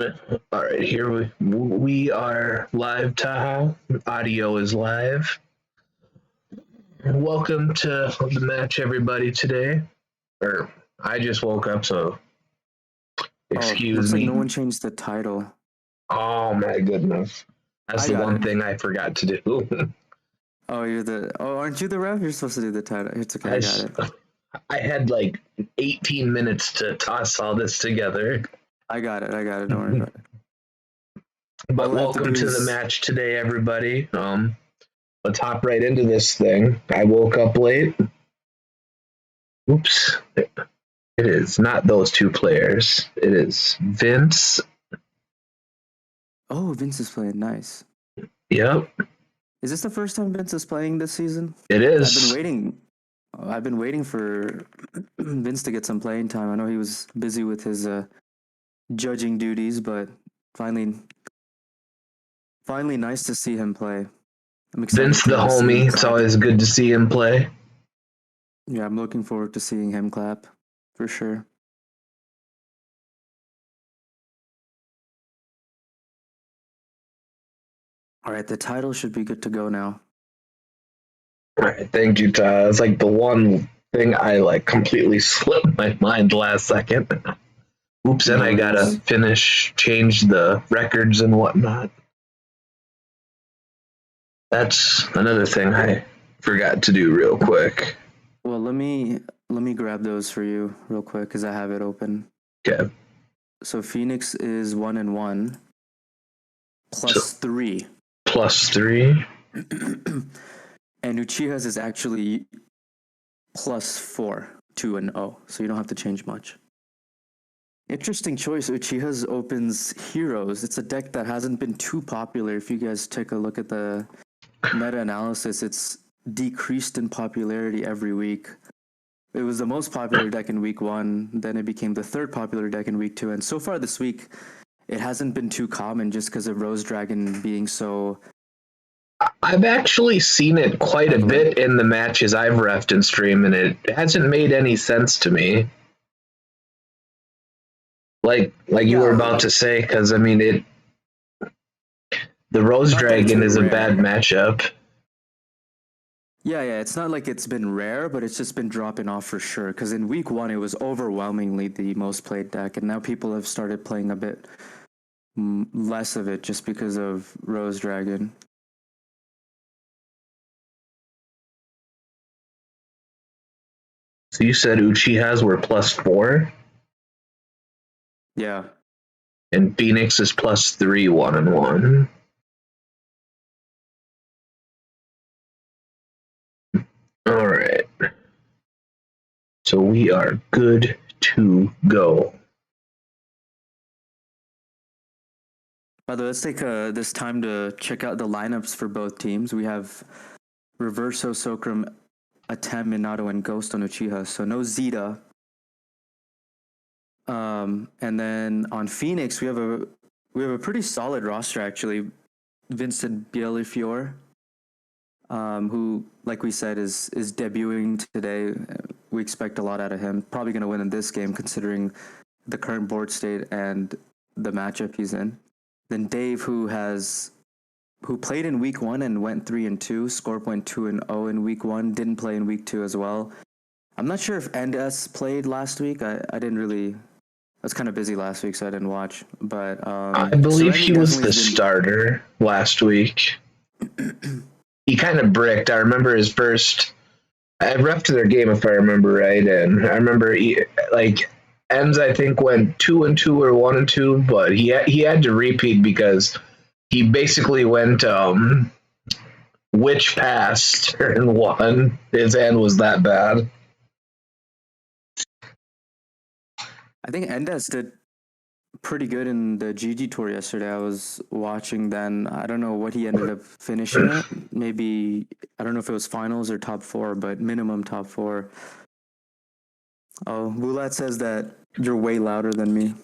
All right, here we are live, Taaha. Audio is live. Welcome to the match, everybody. Today, or I just woke up, so Oh, excuse looks like no me. one changed the title. Oh my goodness, that's I the got one it. thing I forgot to do. Oh, aren't you the ref? You're supposed to do the title. It's okay, I I got it. I had like 18 minutes to toss all this together. I got it. Don't worry about it. But All I have to welcome do to the is match today, everybody. Let's hop right into this thing. I woke up late. Oops. It is not those two players. It is Vince. Oh, Vince is playing nice. Yep, Is this the first time Vince is playing this season? it I've been is. waiting. I've been waiting for Vince to get some playing time. I know he was busy with his judging duties, but finally, finally, nice to see him play. I'm excited Vince the to see him homie. It's clap. always good to see him play. Yeah, I'm looking forward to seeing him clap for sure. All right, the title should be good to go now. All right, thank you, Ty. It's like the one thing I like completely slipped my mind last second. Oops, and No I gotta worries. change the records and whatnot. That's another thing I forgot to do real quick. Well, let me grab those for you real quick because I have it open. Okay, So Phoenix is 1-1 so plus 3, +3. and Uchihas is actually plus 4, 2-0. So you don't have to change much. Interesting choice. Uchihas opens Heroes. It's a deck that hasn't been too popular. If you guys take a look at the meta analysis, it's decreased in popularity every week. It was the most popular deck in week 1, then it became the third popular deck in week 2, and so far this week, it hasn't been too common just because of Rose Dragon being so I've actually seen it quite a prevalent. bit in the matches I've refed in stream, and it hasn't made any sense to me. Like you were Yeah, about to say, because I mean, the Rose not that it's Dragon been is a bad rare. matchup. Yeah, it's not like it's been rare, but it's just been dropping off for sure. Because in week 1, it was overwhelmingly the most played deck, and now people have started playing a bit less of it just because of Rose Dragon. So you said Uchihas were +4, Yeah. and Phoenix is +3, 1-1. All right, so we are good to go. By the way, let's take this time to check out the lineups for both teams. We have Reverso, Sokram, Atem, Minato, and Ghost on Uchiha. So no Zeta. And then on Phoenix, we have a pretty solid roster actually. Vincent Bielifior, who, like we said, is debuting today. We expect a lot out of him. Probably going to win in this game, considering the current board state and the matchup he's in. Then Dave, who played in week 1 and went 3-2, scored went 2-0 in week 1, didn't play in week 2 as well. I'm not sure if NS played last week. I didn't really. I was kind of busy last week, so I didn't watch. But I believe Sereni he was definitely the has been. starter last week. He kind of bricked. I remember his first. I refed their game if I remember right, and I remember like ends. I think went 2-2 or 1-2, but he had to repeat because he basically went witch pass turn one. His hand was that bad. I think Endes did pretty good in the GG tour yesterday. I was watching then. I don't know what he ended up finishing at. Maybe I don't know if it was finals or top 4, but minimum top 4. Oh, Wulat says that you're way louder than me.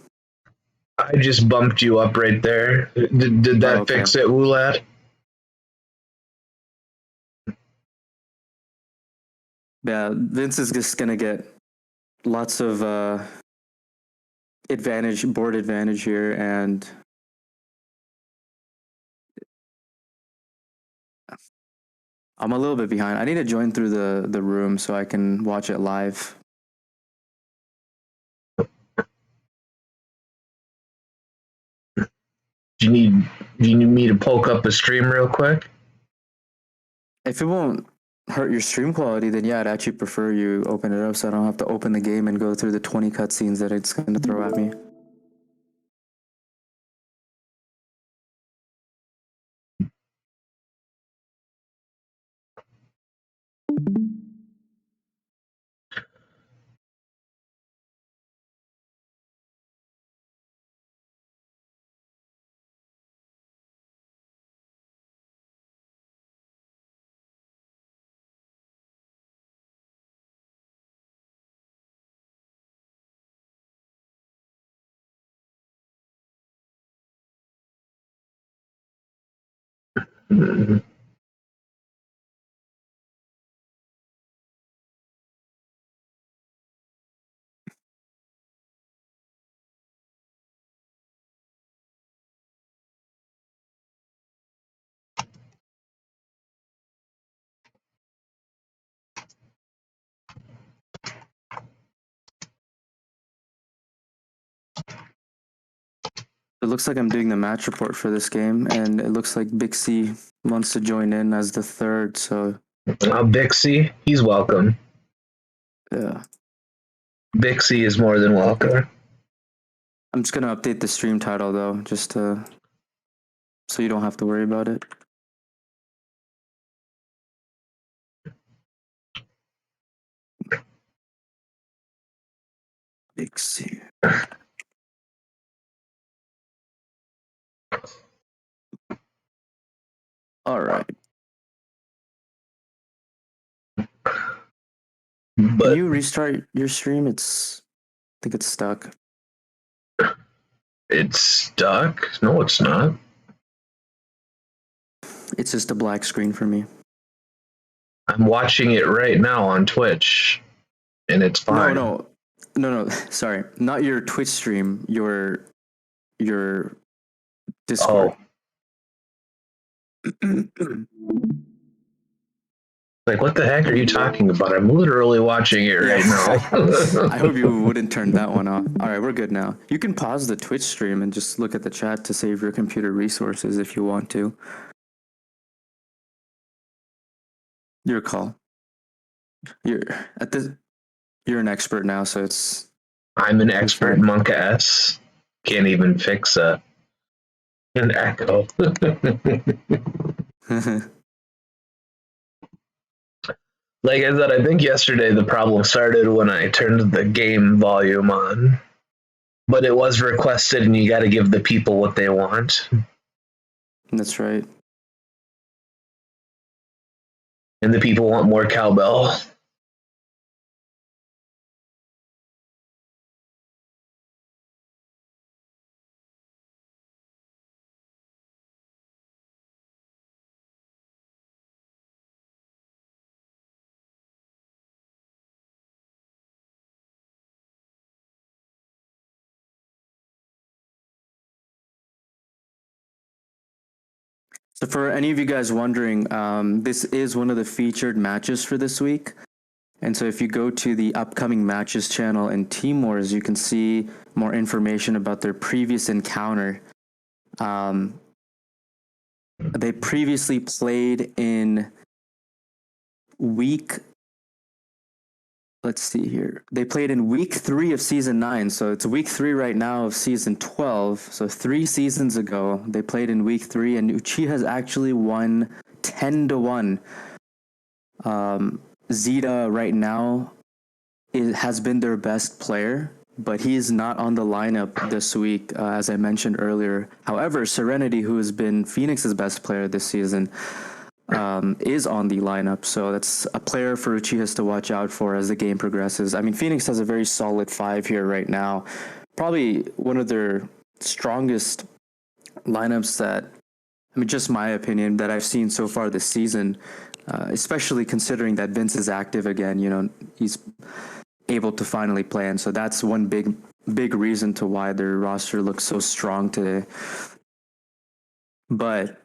I just bumped you up right there. Did Oh, that okay. fix it, Wulat? Yeah, Vince is just gonna get lots of board advantage here, and I'm a little bit behind. I need to join through the room so I can watch it live. Do you need me to poke up a stream real quick? If it won't hurt your stream quality, then yeah, I'd actually prefer you open it up so I don't have to open the game and go through the 20 cutscenes that it's going to throw at me. Mhm. It looks like I'm doing the match report for this game, and it looks like Bixie wants to join in as the third, so Bixie, he's welcome. yeah. Bixie is more than welcome. I'm just going to update the stream title, though, just so you don't have to worry about it. Bixie. All right. Can But you restart your stream? I think it's stuck. it's stuck? No, it's not. It's just a black screen for me. I'm watching it right now on Twitch, and it's fine. No. Sorry, not your Twitch stream. Your Discord. Like, what the heck are you talking about? I'm literally watching it right now. I hope you wouldn't turn that one off. All right, we're good now. You can pause the Twitch stream and just look at the chat to save your computer resources if you want to. Your call. You're an expert now, so it's. I'm an expert in Monka S. Can't even fix an echo. Like I said, I think yesterday the problem started when I turned the game volume on. But it was requested, and you got to give the people what they want. That's right. And the people want more cowbell. So for any of you guys wondering, this is one of the featured matches for this week. And so if you go to the upcoming matches channel in Team Wars, you can see more information about their previous encounter. They previously played in let's see here. They played in week 3 of season 9. So it's week 3 right now of season 12. So 3 seasons ago, they played in week 3, and Uchihas actually won 10-1. Zeta right now has been their best player, but he is not on the lineup this week, as I mentioned earlier. However, Serenity, who has been Phoenix's best player this season, is on the lineup. So that's a player for Uchihas to watch out for as the game progresses. I mean, Phoenix has a very solid 5 here right now. Probably one of their strongest lineups that, I mean, just my opinion, that I've seen so far this season, especially considering that Vince is active again. You know, he's able to finally play. And so that's one big big reason to why their roster looks so strong today. But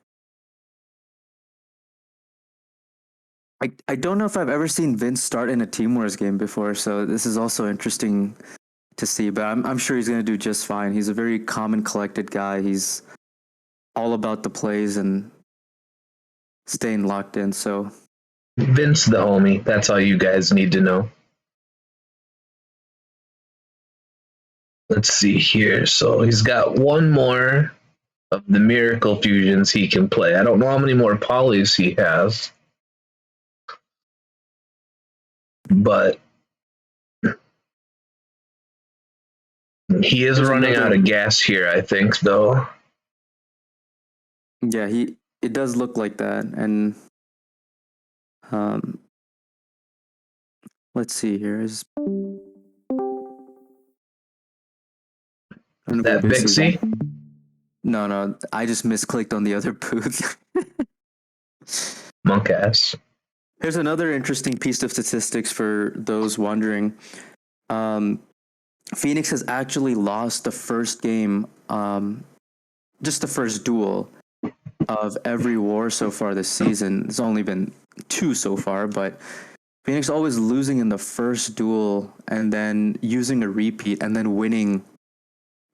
I don't know if I've ever seen Vince start in a Team Wars game before, so this is also interesting to see. But I'm sure he's going to do just fine. He's a very calm and collected guy. He's all about the plays and staying locked in. So Vince the homie. That's all you guys need to know. Let's see here. So he's got one more of the Miracle Fusions he can play. I don't know how many more polys he has, but he is running out of gas here, I think, though. Yeah, it does look like that. And let's see here. Is that Bixie? No, I just misclicked on the other booth. Monk ass. Here's another interesting piece of statistics for those wondering. Phoenix has actually lost the first game, just the first duel of every war so far this season. It's only been 2 so far, but Phoenix always losing in the first duel and then using a repeat and then winning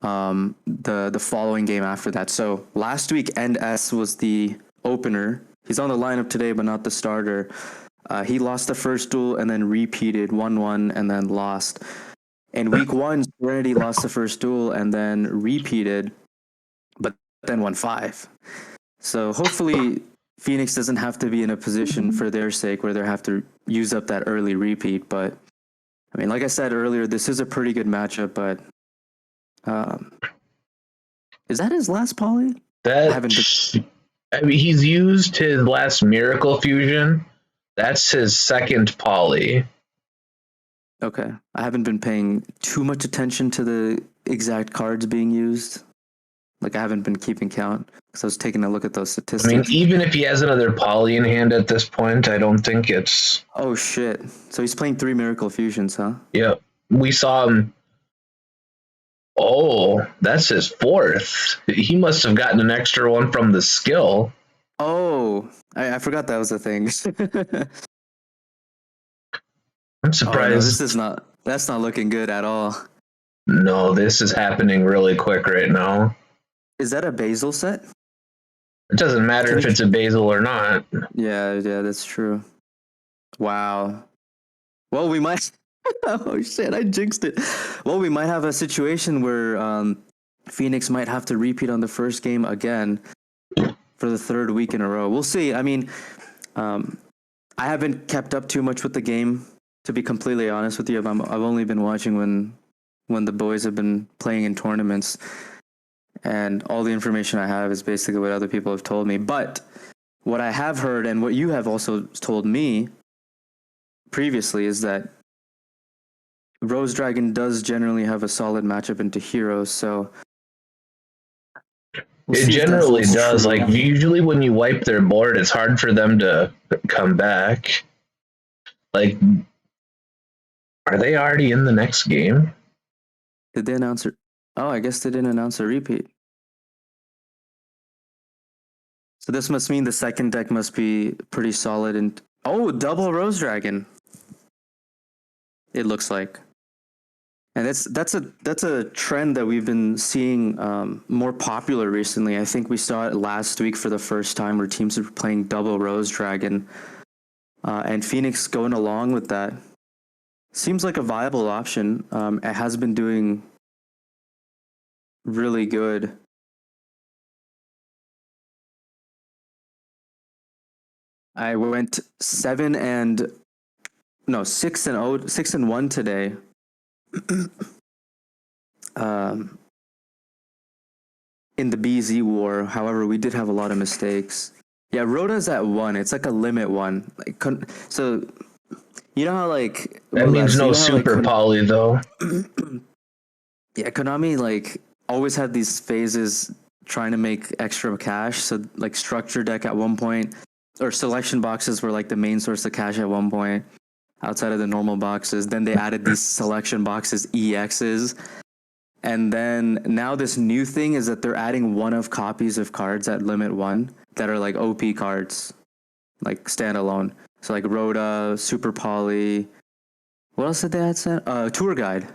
the following game after that. So last week, NS was the opener. He's on the lineup today, but not the starter. He lost the first duel and then repeated 1-1 and then lost. In week 1, Serenity lost the first duel and then repeated, but then won 5. So hopefully Phoenix doesn't have to be in a position for their sake where they have to use up that early repeat. But I mean, like I said earlier, this is a pretty good matchup, but is that his last poly? I mean, he's used his last Miracle Fusion. That's his second poly. Okay. I haven't been paying too much attention to the exact cards being used. Like, I haven't been keeping count because I was taking a look at those statistics. I mean, even if he has another poly in hand at this point, I don't think it's... Oh, shit. So he's playing 3 Miracle Fusions, huh? Yep. We saw him... Oh, that's his 4th. He must have gotten an extra one from the skill. Oh, I forgot that was a thing. I'm surprised. Oh, no, that's not looking good at all. No, this is happening really quick right now. Is that a Basil set? It doesn't matter if it's a Basil or not. Yeah, that's true. Wow. Well, we might... Oh, shit, I jinxed it. Well, we might have a situation where Phoenix might have to repeat on the first game again for the 3rd week in a row. We'll see. I mean, I haven't kept up too much with the game, to be completely honest with you. I've only been watching when the boys have been playing in tournaments, and all the information I have is basically what other people have told me. But what I have heard, and what you have also told me previously, is that Rose Dragon does generally have a solid matchup into heroes, so it generally does. True. Like, usually when you wipe their board, it's hard for them to come back. Like, are they already in the next game? Did they announce it? Oh, I guess they didn't announce a repeat. So this must mean the second deck must be pretty solid. And oh, double Rose Dragon. It looks like. And that's a trend that we've been seeing more popular recently. I think we saw it last week for the first time where teams are playing double Rose Dragon. And Phoenix going along with that. Seems like a viable option. It has been doing really good. I went 6-1 today. In the BZ war. However, we did have a lot of mistakes. Yeah, Rhoda's at 1. It's like a limit 1. Like, so you know how like that means no super poly though. Yeah, Konami like always had these phases trying to make extra cash. So like structure deck at one point, or selection boxes were like the main source of cash at one point outside of the normal boxes. Then they added these selection boxes EXs, And then now this new thing is that they're adding one-of copies of cards at limit 1 that are like OP cards, like standalone. So like Rhoda, Super Poly. What else did they add? Tour Guide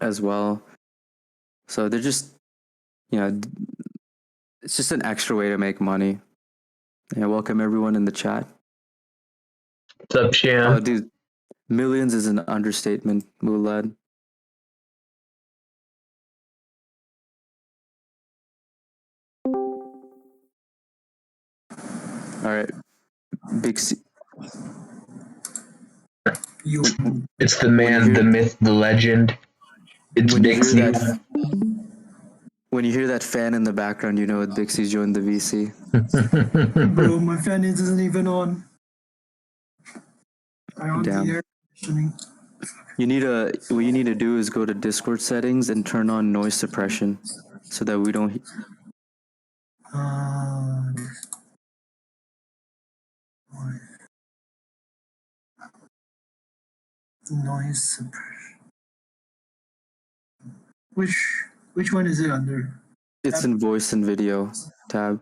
as well. So they're just, you know, it's just an extra way to make money. Yeah, welcome everyone in the chat. What's up, Sham? Oh, dude, millions is an understatement, Mulad. All right, Bixie. It's the man, the myth, the legend. It's when you hear Bixie. that, when you hear that fan in the background, you know that Bixie's joined the VC. Bro, my fan isn't even on. I on the air conditioning. What you need to do is go to Discord settings and turn on noise suppression, so that we don't. Noise suppression. Which one is it under? It's in voice and video tab.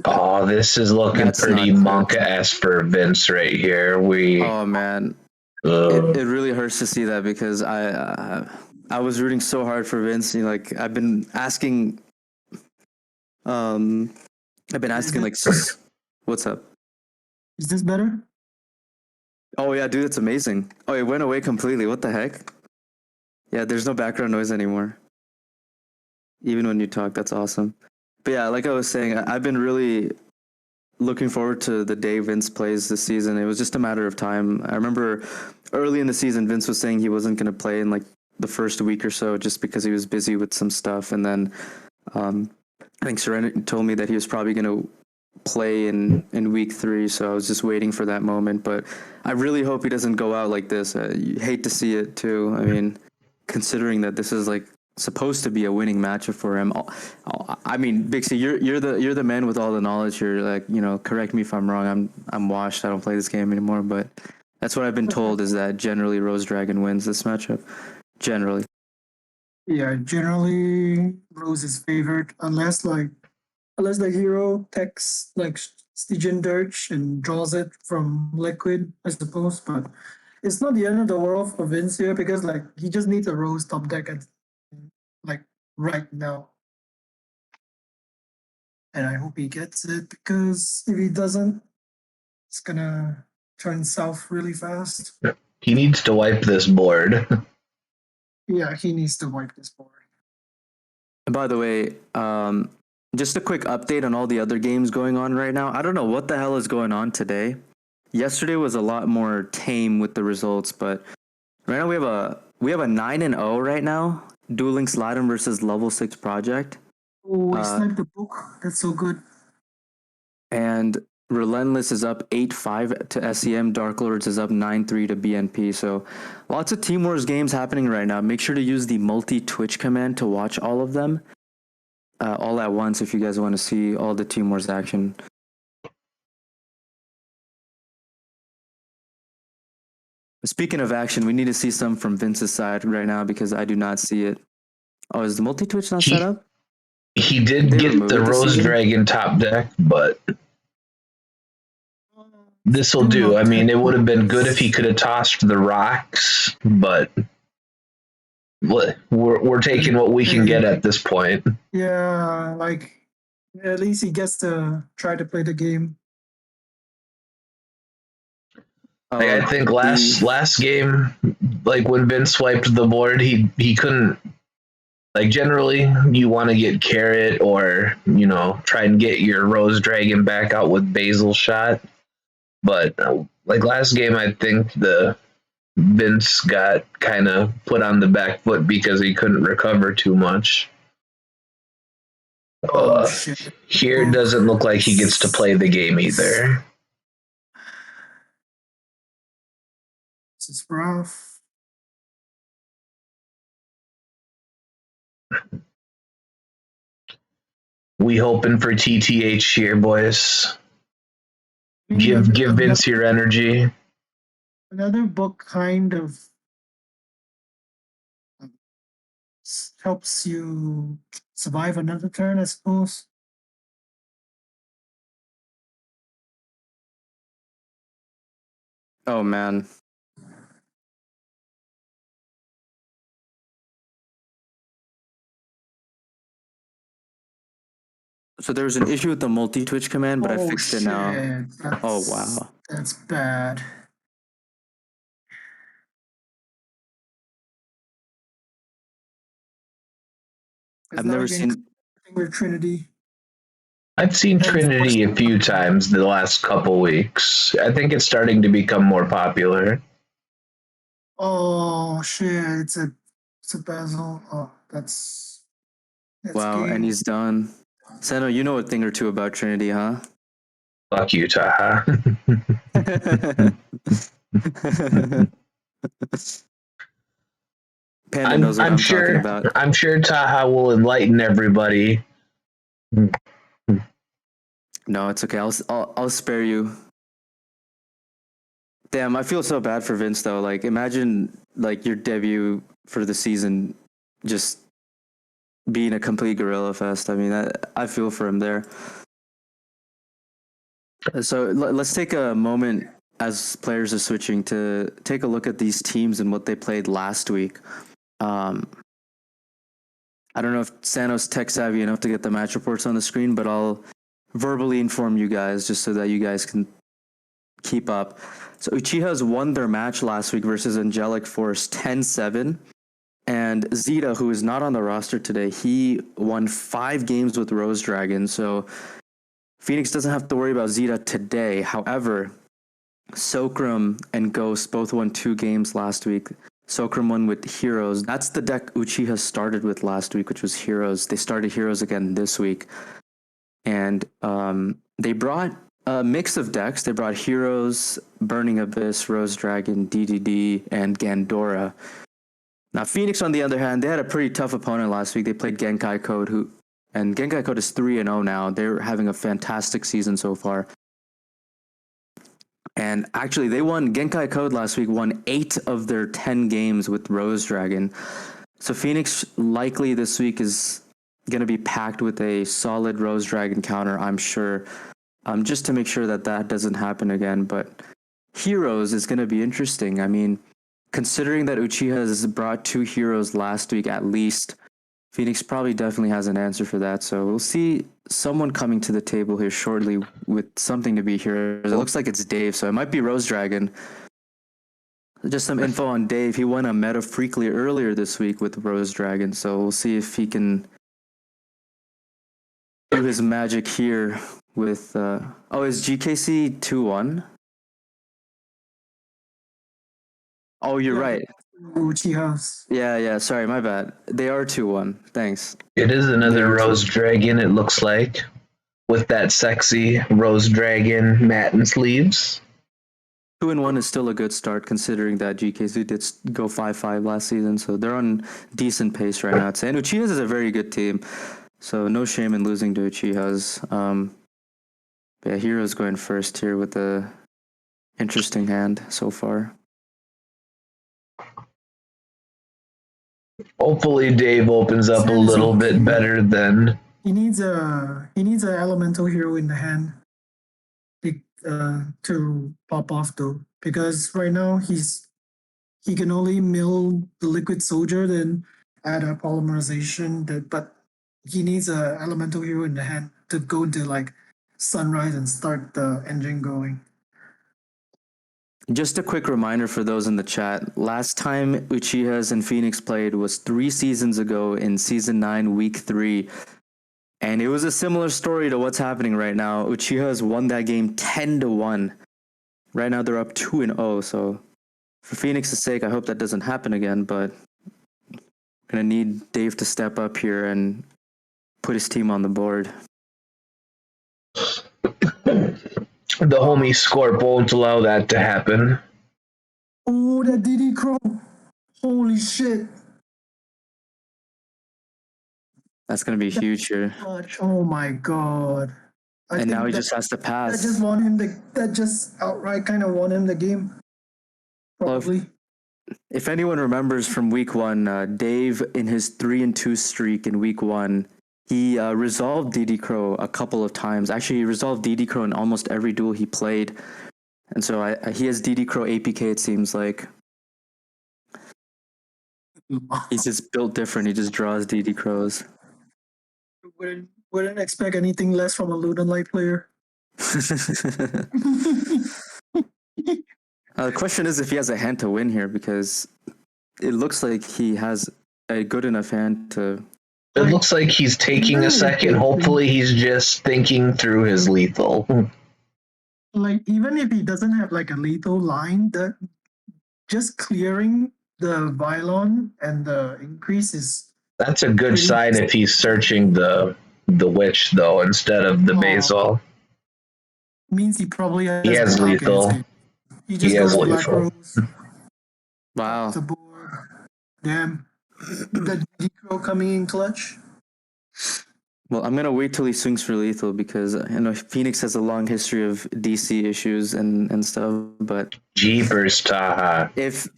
Oh, this is looking That's pretty not monk-ass for Vince right here. Oh man, it really hurts to see that because I was rooting so hard for Vince. You know, like I've been asking like, what's up? Is this better? Oh yeah, dude, it's amazing. Oh, it went away completely. What the heck? Yeah, there's no background noise anymore. Even when you talk, that's awesome. But yeah, like I was saying, I've been really looking forward to the day Vince plays this season. It was just a matter of time. I remember early in the season, Vince was saying he wasn't going to play in like the first week or so just because he was busy with some stuff. And then I think Serenity told me that he was probably going to play in week 3. So I was just waiting for that moment. But I really hope he doesn't go out like this. You hate to see it too. I mean, considering that this is like supposed to be a winning matchup for him. I mean, Bixie, you're the man with all the knowledge here. Like, you know, correct me if I'm wrong. I'm washed. I don't play this game anymore, but that's what I've been told is that generally Rose Dragon wins this matchup. Generally. Yeah, generally Rose is favored unless the hero takes like Stygian Dirge and draws it from Liquid, I suppose. But it's not the end of the world for Vince here because like he just needs a Rose top deck at like right now. And I hope he gets it because if he doesn't, it's gonna turn south really fast. He needs to wipe this board. Yeah, he needs to wipe this board. And by the way, just a quick update on all the other games going on right now. I don't know what the hell is going on today. Yesterday was a lot more tame with the results, but right now we have a 9-0 right now. Duel Links Latin versus Level 6 Project. Oh, he sniped the book. That's so good. And Relentless is up 8-5 to SEM. Dark Lords is up 9-3 to BNP. So lots of Team Wars games happening right now. Make sure to use the multi-Twitch command to watch all of them all at once if you guys want to see all the Team Wars action. Speaking of action, we need to see some from Vince's side right now because I do not see it. Oh, is the multi-Twitch not set up? He did get the Rose Dragon top deck, but this will do. I mean, it would have been good if he could have tossed the rocks, but we're taking what we can get at this point. Yeah, like at least he gets to try to play the game. Like, I think last game, like when Vince swiped the board, he couldn't. Like generally, you want to get Carrot or try and get your Rose Dragon back out with Basil Shot, but like last game, I think the Vince got kind of put on the back foot because he couldn't recover too much. Here it doesn't look like he gets to play the game either. This is rough. We hoping for TTH here, boys. Give Vince your energy. Another book kind of helps you survive another turn, I suppose. Oh man. So there was an issue with the multi-twitch command, but I Oh fixed it shit! now. Oh wow. That's bad. It's I've not never again seen. with Trinity. I've seen And Trinity a few times the last couple weeks. I think it's starting to become more popular. oh shit! It's a Basil. Oh, that's Wow, and game. he's done. Seno, you know a thing or two about Trinity, huh? Fuck you, Taaha. Panda knows what I'm I'm talking sure about. I'm sure Taaha will enlighten everybody. No, it's okay. I'll spare you. Damn, I feel so bad for Vince though. Like, imagine like your debut for the season, just being a complete gorilla fest. I mean, I feel for him there. So let's take a moment as players are switching to take a look at these teams and what they played last week. Um, I don't know if Sano's tech savvy enough to get the match reports on the screen, but I'll verbally inform you guys just so that you guys can keep up. So Uchihas won their match last week versus Angelic Force 10-7. And Zeta, who is not on the roster today, he won 5 games with Rose Dragon. So Phoenix doesn't have to worry about Zeta today. However, Sokram and Ghost both won 2 games last week. Sokram won with Heroes. That's the deck Uchiha started with last week, which was Heroes. They started Heroes again this week. And they brought a mix of decks. They brought Heroes, Burning Abyss, Rose Dragon, DDD, and Gandora. Now, Phoenix, on the other hand, they had a pretty tough opponent last week. They played Genkai Code, and Genkai Code is 3-0 now. They're having a fantastic season so far. And actually, they won. Genkai Code last week won 8 of their 10 games with Rose Dragon. So Phoenix likely this week is going to be packed with a solid Rose Dragon counter, I'm sure, just to make sure that that doesn't happen again. But Heroes is going to be interesting. I mean, considering that Uchiha has brought 2 heroes last week at least, Phoenix probably definitely has an answer for that. So we'll see someone coming to the table here shortly with something to be heroes. It looks like it's Dave, so it might be Rose Dragon. Just some info on Dave. He won a Meta Freakly earlier this week with Rose Dragon, so we'll see if he can do his magic here with. Is GKC 2-1? Oh, you're right. Uchihas. Yeah. Sorry, my bad. They are 2-1. Thanks. It is another They're Rose Dragon, it looks like, with that sexy Rose Dragon mat and sleeves. 2-1 is still a good start considering that GKC did go 5-5 last season, so they're on decent pace right now. And Uchihas is a very good team, so no shame in losing to Uchihas. Yeah, Hero's going first here with a interesting hand so far. Hopefully Dave opens up a little bit better than He needs a elemental hero in the hand to pop off though, because right now he can only mill the liquid soldier, then add a polymerization. But he needs a elemental hero in the hand to go into like sunrise and start the engine going. Just a quick reminder for those in the chat. Last time Uchihas and Phoenix played was 3 seasons ago in Season 9, Week 3. And it was a similar story to what's happening right now. Uchihas won that game 10-1. Right now they're up 2-0, so for Phoenix's sake, I hope that doesn't happen again, but I'm going to need Dave to step up here and put his team on the board. the homie Scorp won't allow that to happen. Oh, that DD Crow. Holy shit. That's going to be huge here. Oh my god. And now he just has to pass. That just outright kind of won him the game. probably. If anyone remembers from week one, Dave in his 3-2 streak in week one, he resolved DD Crow a couple of times. Actually, he resolved DD Crow in almost every duel he played, and so he has DD Crow APK. It seems like he's just built different. He just draws DD Crows. Wouldn't expect anything less from a Lunan Light player. The question is if he has a hand to win here, because it looks like he has a good enough hand to. It looks like he's taking a second. Hopefully, he's just thinking through his lethal. Like, even if he doesn't have like a lethal line, that just clearing the Vylon and the increase is. That's a good sign if he's searching the witch though instead of the basal. Means he probably has. He has lethal. He just goes Black Rose. Wow. The board. Damn. The D-Crow coming in clutch. Well, I'm gonna wait till he swings for lethal because Phoenix has a long history of DC issues and stuff. But Jeepers, Taaha. If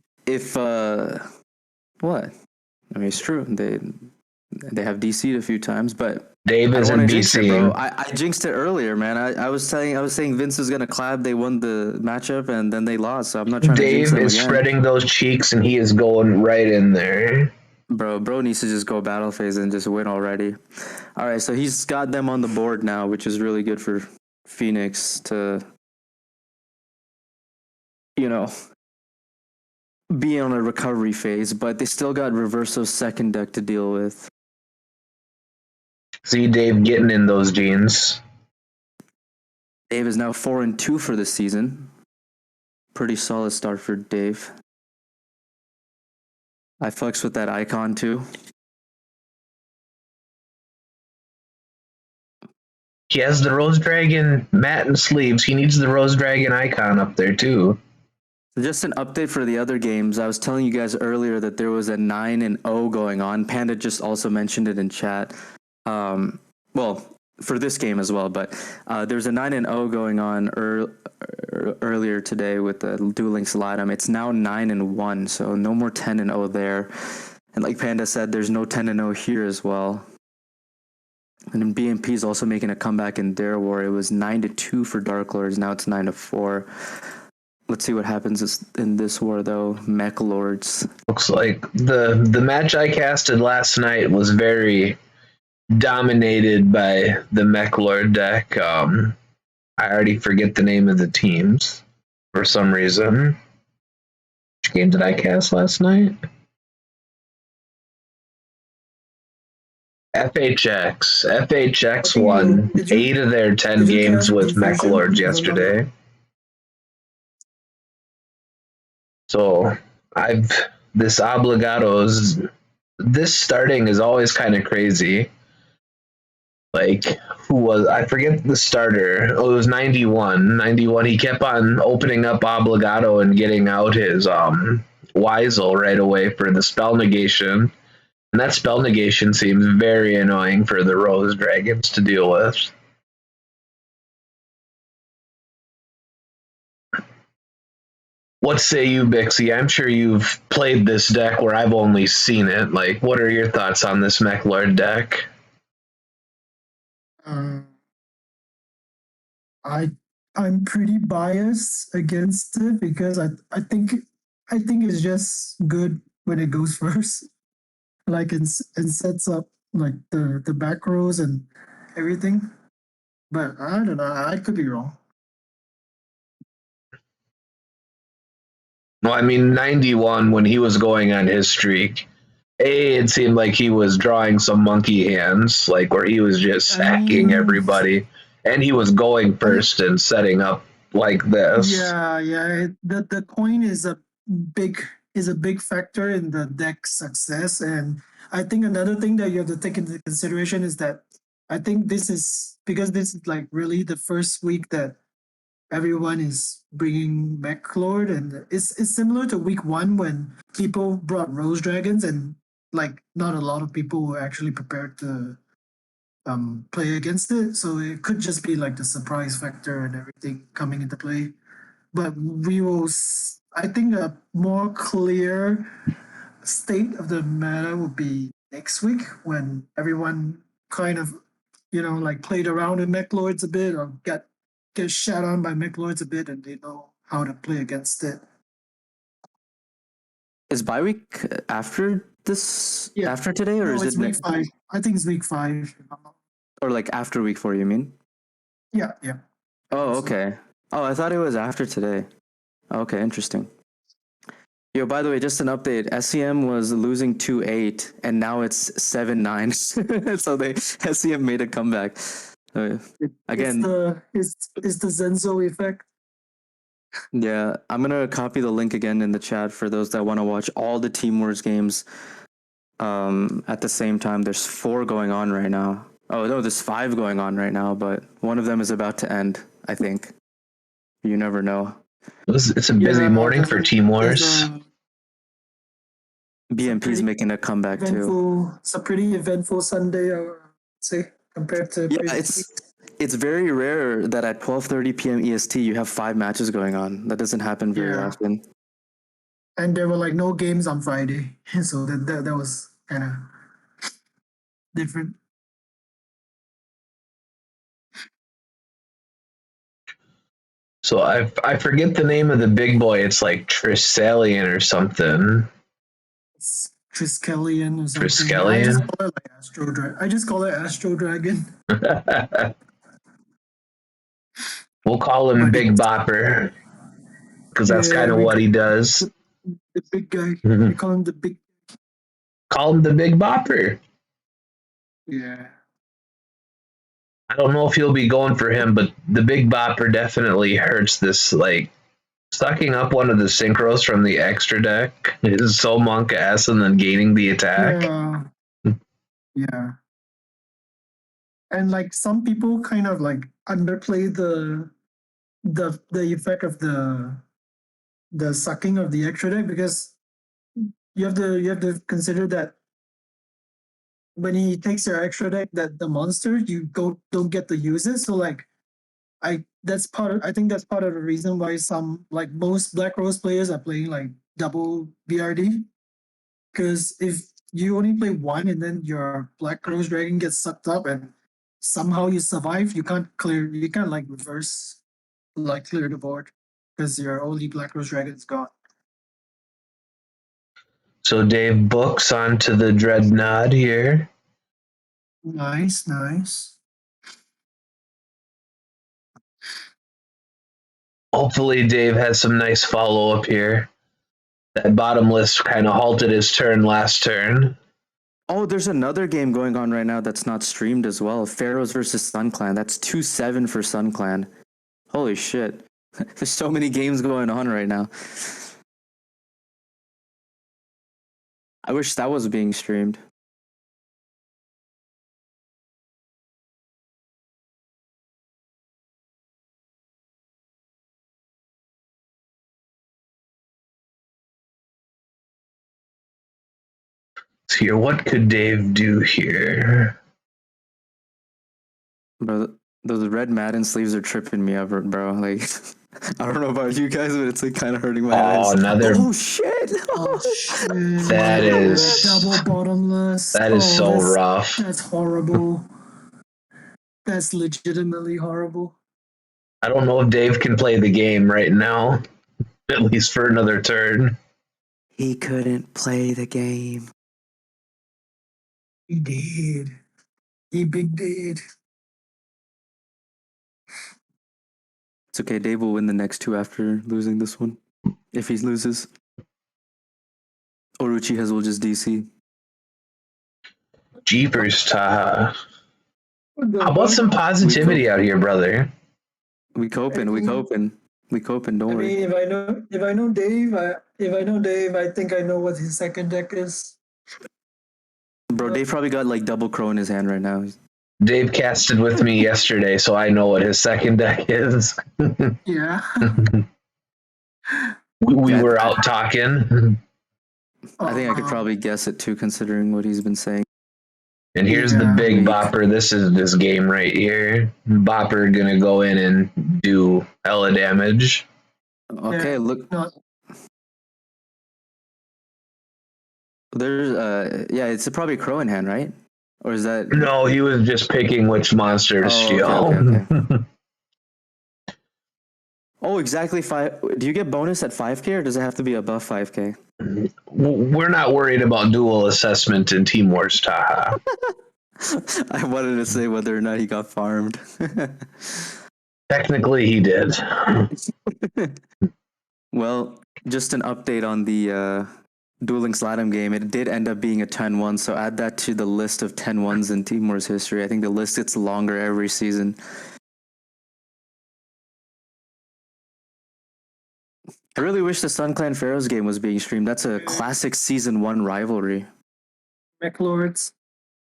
what? I mean, it's true. They have DC'd a few times, but Dave isn't DC, bro. I jinxed it earlier, man. I was saying Vince was gonna collab. They won the matchup and then they lost. So I'm not trying to jinx them again. Dave is spreading those cheeks and he is going right in there. Bro needs to just go battle phase and just win already. All right, so he's got them on the board now, which is really good for Phoenix to, be on a recovery phase, but they still got Reverso's second deck to deal with. See Dave getting in those jeans. Dave is now 4-2 for the season. Pretty solid start for Dave. I flex with that icon too. He has the Rose Dragon mat and sleeves. He needs the Rose Dragon icon up there too. Just an update for the other games. I was telling you guys earlier that there was a 9-0 going on. Panda just also mentioned it in chat. Well, for this game as well, but there's a 9-0 going on earlier today with the Duel Links Latam. It's now 9-1, so no more 10-0 there. And like Panda said, there's no 10-0 here as well. And then BMP is also making a comeback in their war. It was 9-2 for Dark Lords. Now it's 9-4. Let's see what happens in this war, though. Mech Lords. Looks like the match I casted last night was very dominated by the Mech Lord deck. I already forget the name of the teams for some reason. Which game did I cast last night? FHX. FHX won 8 of their 10 games with Mech Lords yesterday. So this Obligados, this starting is always kind of crazy. Like, I forget the starter. Oh, it was 91. 91, he kept on opening up Obligado and getting out his Weisel right away for the spell negation. And that spell negation seems very annoying for the Rose Dragons to deal with. What say you, Bixie? I'm sure you've played this deck where I've only seen it. Like, what are your thoughts on this Mech Lord deck? I'm pretty biased against it because I think it's just good when it goes first, like and sets up like the back rows and everything. But I don't know. I could be wrong. Well, I mean, 91, when he was going on his streak, it seemed like he was drawing some monkey hands, like where he was just sacking everybody, and he was going first and setting up like this. Yeah. The coin is a big factor in the deck's success, and I think another thing that you have to take into consideration is that I think this is because this is like really the first week that everyone is bringing Mech Lord, and it's similar to week 1 when people brought Rose Dragons, and like not a lot of people were actually prepared to play against it. So it could just be like the surprise factor and everything coming into play. But I think a more clear state of the matter would be next week when everyone kind of, like played around with Mechlords a bit or get shot on by Mechlords a bit and they know how to play against it. Is bye week after this? Yeah. After today, or No, is it's it week 5. I think it's week 5. or like after week 4? You mean? Yeah. Oh, So- okay. Oh, I thought it was after today. Okay, interesting. Yo, by the way, just an update. SEM was losing 2-8, and now it's 7-9. So SEM made a comeback. Again, it's the Zenzo effect. yeah, I'm gonna copy the link again in the chat for those that want to watch all the Team Wars games. At the same time, there's 4 going on right now. Oh no, there's 5 going on right now, but one of them is about to end. I think. You never know. It's a busy morning for Team Wars. BMP's making a comeback too. It's a pretty eventful Sunday, I would say, compared to previous weeks. It's very rare that at 12:30 p.m. EST you have 5 matches going on. That doesn't happen very often. And there were like no games on Friday, so that was kind of different. So I forget the name of the big boy. It's like Trissalian or something. It's Triskelion or something. Triskelion? I just call it Astro Dragon. We'll call him Big Bopper because that's kind of what he does. The big guy. We call him the big. Call him the Big Bopper. Yeah. I don't know if he'll be going for him, but the Big Bopper definitely hurts this, like, sucking up one of the synchros from the extra deck is so monk ass and then gaining the attack. Yeah. And like some people kind of like underplay the effect of the sucking of the extra deck because you have to consider that when he takes your extra deck, that the monster you don't get to use it. So like I think that's part of the reason why most Black Rose players are playing like double BRD. Because if you only play one and then your Black Rose Dragon gets sucked up and somehow you survive, you can't like reverse like clear the board because your only Black Rose Dragon's gone. So Dave books onto the Dreadnought here. Nice. Hopefully Dave has some nice follow-up here. That bottomless kind of halted his turn last turn. Oh, there's another game going on right now that's not streamed as well. Pharaohs versus Sun Clan. That's 2-7 for Sun Clan. Holy shit. There's so many games going on right now. I wish that was being streamed. So here, what could Dave do here? Bro, those red Madden sleeves are tripping me up, bro. Like, I don't know about you guys, but it's like kind of hurting my eyes. Oh shit! That is double bottomless. That is so rough. That's horrible. That's legitimately horrible. I don't know if Dave can play the game right now, at least for another turn. He couldn't play the game. He did. He big did. It's okay. Dave will win the next 2 after losing this one, if he loses. Or Uchihas will just DC. Jeepers, Taaha. How about some positivity out here, brother? We coping. Don't worry. If I know Dave, I think I know what his second deck is. Bro, Dave probably got like double crow in his hand right now. Dave casted with me yesterday, so I know what his second deck is. Yeah. we were out talking. I think I could probably guess it too, considering what he's been saying. And here's the big bopper. This is this game right here. Bopper gonna go in and do hella damage. Okay, look. There's yeah, it's probably Crow in hand, right? Or is that No, he was just picking which monster to steal. okay. Oh, exactly five. Do you get bonus at 5K or does it have to be above 5K? We're not worried about dual assessment in Team Wars, Taaha. I wanted to say whether or not he got farmed. Technically, he did. Well, just an update on the Duel Links Latam game. It did end up being a 10-1, so add that to the list of 10-1s in Team Wars history. I think the list gets longer every season. I really wish the Sun Clan Pharaohs game was being streamed. That's a classic Season 1 rivalry. Mech Lords.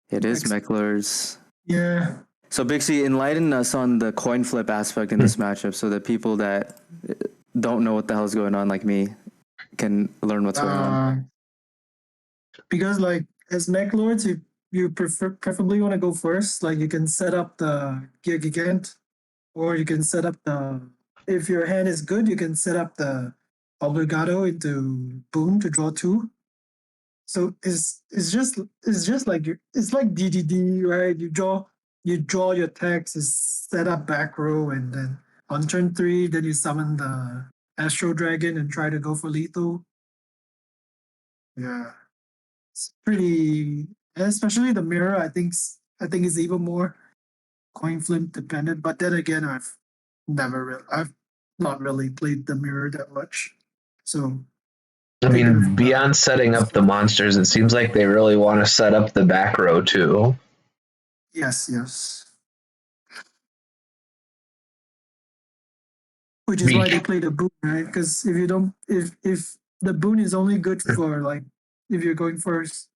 It is Mechlers. Yeah. So Bixie, enlighten us on the coin flip aspect in this matchup so that people that don't know what the hell's going on like me can learn what's going on. Because like as Mech Lords, you preferably want to go first. Like you can set up the Gear Gigant, or you can set up the, if your hand is good, you can set up the Obligado into Boon to draw 2. So it's just like it's like DDD, right? You draw your text, is set up back row, and then on turn 3, then you summon the Astro Dragon and try to go for lethal. Yeah, it's pretty. Especially the mirror, I think is even more coin flip dependent. But then again, I've not really played the mirror that much, so I mean, beyond setting up the monsters, it seems like they really want to set up the back row too. yes. Which is why they play the boon, right? Because if you don't, if the boon is only good for like if you're going first.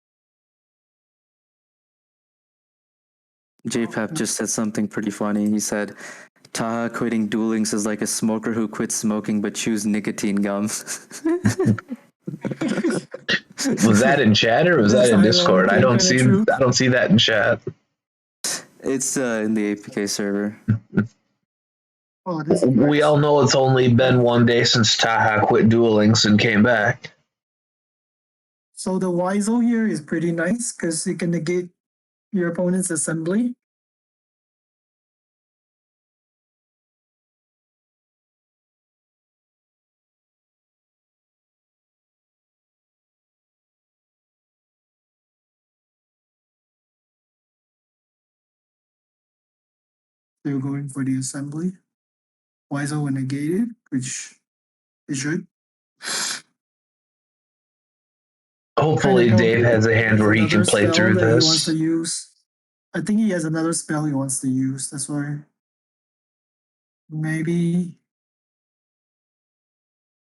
JPEP just said something pretty funny. He said, Taaha quitting Duel Links is like a smoker who quits smoking but chews nicotine gums. Was that in chat or was that in Discord? I don't see that in chat. It's in the APK server. We all know it's only been 1 day since Taaha quit Duel Links and came back. So the Wizel here is pretty nice because it can negate your opponent's assembly. They're going for the assembly. Wizel will negate it, which it should. Hopefully, Dave has a hand where he can play through this. He wants to use. I think he has another spell he wants to use. That's why. Maybe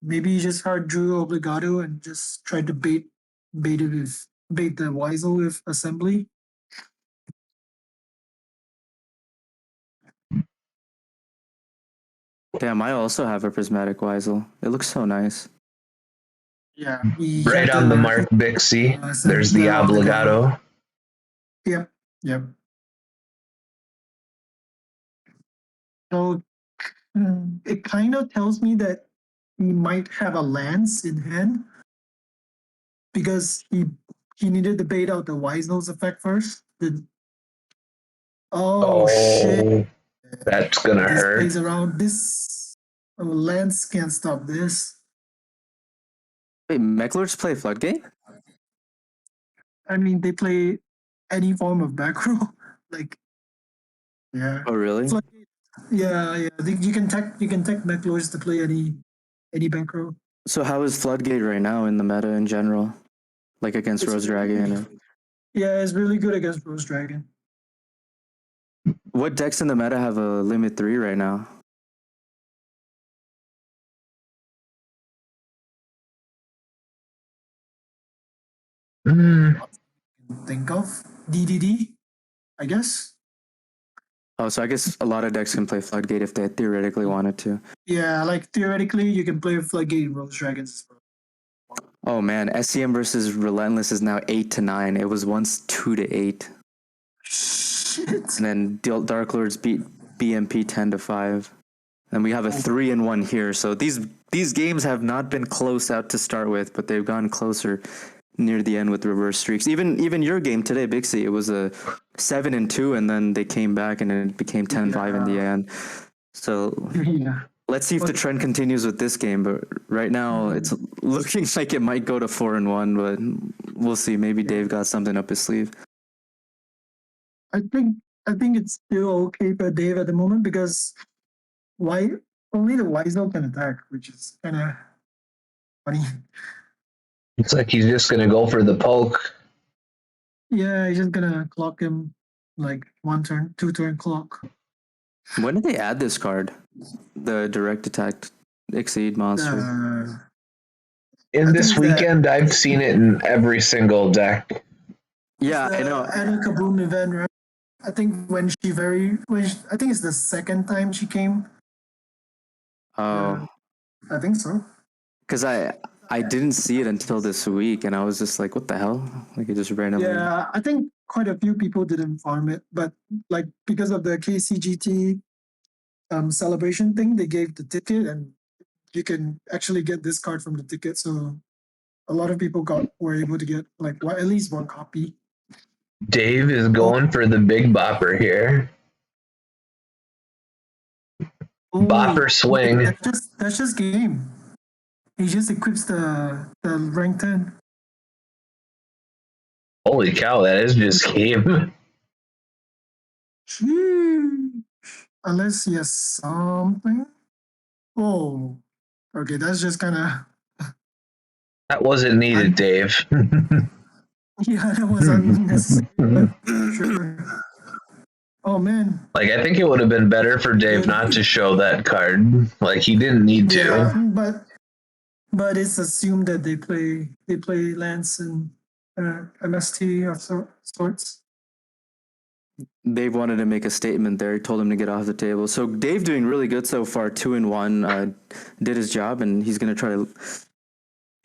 he just hard drew Obligado and just tried to bait the Wizel with assembly. Damn, I also have a prismatic Wizel. It looks so nice. Yeah. Right on the mark, Bixie. There's the Obligado. Yep. So it kind of tells me that he might have a lance in hand because he needed to bait out the Wisel's effect first. Shit. That's gonna hurt. Plays around this. Lance can't stop this. Wait, Mechlers play Floodgate? I mean, they play any form of back row. Like, yeah. Oh, really? Yeah. You can tech Mechlers to play any back row. So how is Floodgate right now in the meta in general? Like against Rose Dragon? Yeah, it's really good against Rose Dragon. What decks in the meta have a limit 3 right now? Think of DDD, I guess. Oh, so I guess a lot of decks can play Floodgate if they theoretically wanted to. Yeah, like theoretically, you can play Floodgate and Rose Dragons as well. Oh man, SCM versus Relentless is now 8-9. It was once 2-8. Shit. And then Dark Lords beat BMP 10-5. And we have a 3-1 here. So these games have not been close out to start with, but they've gone closer near the end with reverse streaks. Even your game today, Bixie, it was a 7-2, and then they came back and it became 10-5 in the end. So Yeah. let's see if the trend continues with this game. But right now, it's looking like it might go to 4-1, but we'll see. Maybe Dave got something up his sleeve. I think it's still okay for Dave at the moment because why only the Wiseau can attack, which is kind of funny. It's like he's just gonna go for the poke. Yeah, he's just gonna clock him like 1 turn, 2 turn clock. When did they add this card? The direct attack exceed monster. In I this think that weekend, I've seen it in every single deck. Yeah, I know. Anna Kaboom event, right? I think I think it's the second time she came. Oh, I think so. because I didn't see it until this week, and I was just like, what the hell? Like it just randomly. Yeah, I think quite a few people didn't farm it, but like because of the KCGT celebration thing, they gave the ticket, and you can actually get this card from the ticket. So a lot of people were able to get like at least one copy. Dave is going for the big bopper here. Bopper swing. That's just game. He just equips the rank 10. Holy cow, that is just game. Unless he has something. Oh, okay. That's just kind of That wasn't needed, Dave. yeah. That was unnecessary. Sure. Oh man. Like, I think it would have been better for Dave not to show that card. Like, he didn't need to. Yeah, but it's assumed that they play Lance and MST of sorts. Dave wanted to make a statement there. He told him to get off the table. So Dave doing really good so far, 2-1. Did his job, and he's gonna try to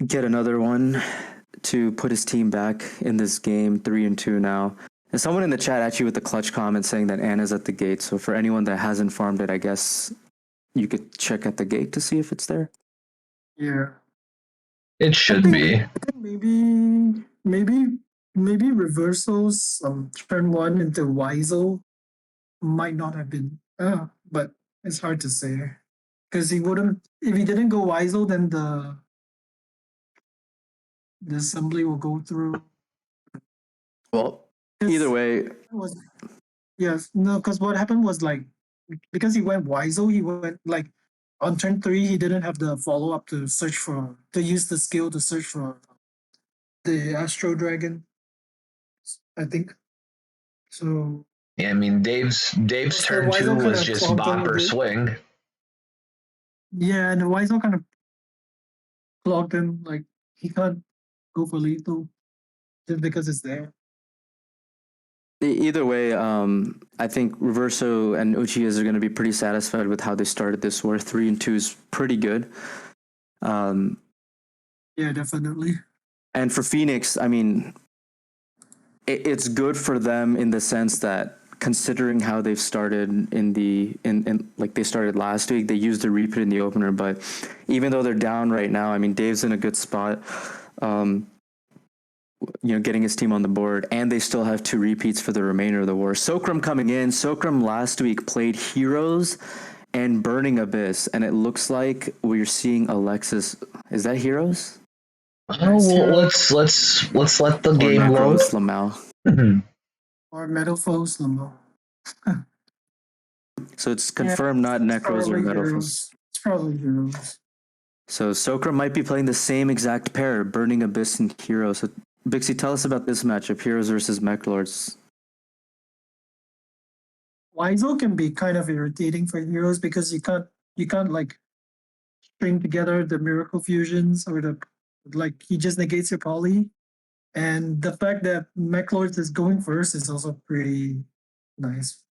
get another one to put his team back in this game. 3-2 now. And someone in the chat actually with the clutch comment saying that Anna's at the gate. So for anyone that hasn't farmed it, I guess you could check at the gate to see if it's there. Yeah. It should be. I think maybe reversals turn one into Wiseau might not have been but it's hard to say because he wouldn't if he didn't go Wiseau then the assembly will go through. Well, either way, Was yes no because what happened was like because he went Wiseau he went like on turn 3 he didn't have the follow up to use the skill to search for the Astro Dragon, I think. So Yeah, I mean, Dave's turn Wiseau 2 kind was of just clogged him a bopper bit. swing. Yeah, and Wiseau kind of clogged him. Like he can't go for lethal just because it's there. either way, I think Reverso and Uchihas are going to be pretty satisfied with how they started this war. 3-2 is pretty good. Yeah, definitely. And for Phoenix, I mean, it's good for them in the sense that considering how they've started in like they started last week, they used the repeat in the opener, but even though they're down right now, I mean, Dave's in a good spot. Getting his team on the board, and they still have 2 repeats for the remainder of the war. Sokram coming in. Sokram last week played Heroes and Burning Abyss, and it looks like we're seeing Alexis. Is that Heroes? Oh, well, let's let the Or game load. Necros Lamau. Or Metal Foes Limo. So it's confirmed not Necros or Metal Foes. It's probably Heroes. So Sokram might be playing the same exact pair, Burning Abyss and Heroes. So Bixie, tell us about this matchup, Heroes versus Mech Lords. Wiseau can be kind of irritating for Heroes because you can't like string together the miracle fusions or the like he just negates your poly. And the fact that Mech Lords is going first is also pretty nice.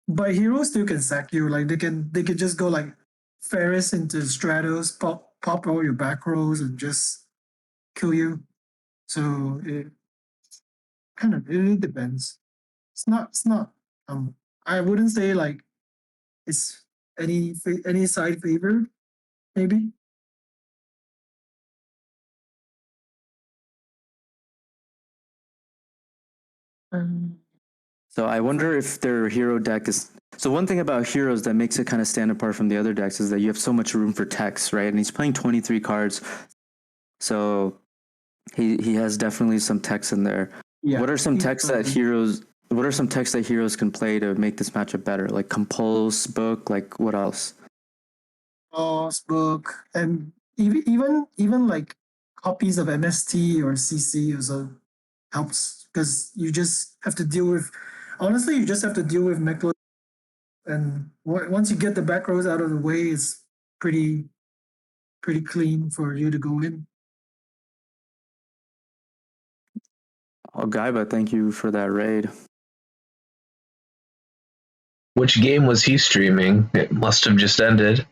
But Heroes still can sack you. Like they can just go like Ferris into Stratos, pop all your back rows and just kill you. So it it really depends. It's not I wouldn't say like it's any side favor, maybe. Um, So I wonder if their hero deck is. So one thing about heroes that makes it kind of stand apart from the other decks is that you have so much room for text, right? And he's playing 23 cards, so he has definitely some text in there. yeah. What are some texts that Mhm. heroes? What are some texts that heroes can play to make this matchup better? Like compose, book, like what else? Laws book and even like copies of MST or CC also helps because you just have to deal with. Honestly, you just have to deal with Mechlo, and once you get the back rows out of the way, it's pretty clean for you to go in. Oh, Gaiba, thank you for that raid. Which game was he streaming? It must have just ended. I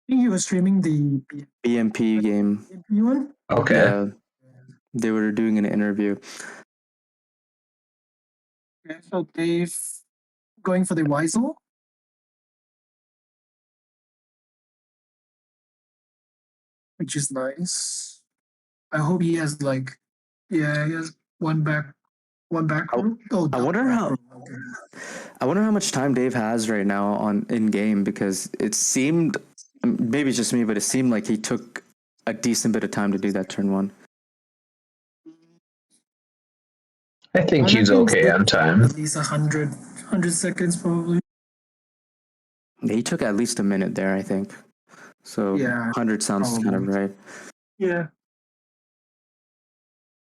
think he was streaming the BMP game. BMP one. Okay. Yeah, they were doing an interview. Okay, so Dave going for the Weisel. Which is nice. I hope he has like, yeah, he has one back I, row. Oh, I double wonder back how. row. Okay. I wonder how much time Dave has right now on in game because it seemed, maybe it's just me, but it seemed like he took a decent bit of time to do that turn one. I think I he's reckon okay on time. at least 100 seconds probably. He took at least a minute there, I think. So Yeah, 100 sounds kind of probably. right. Yeah.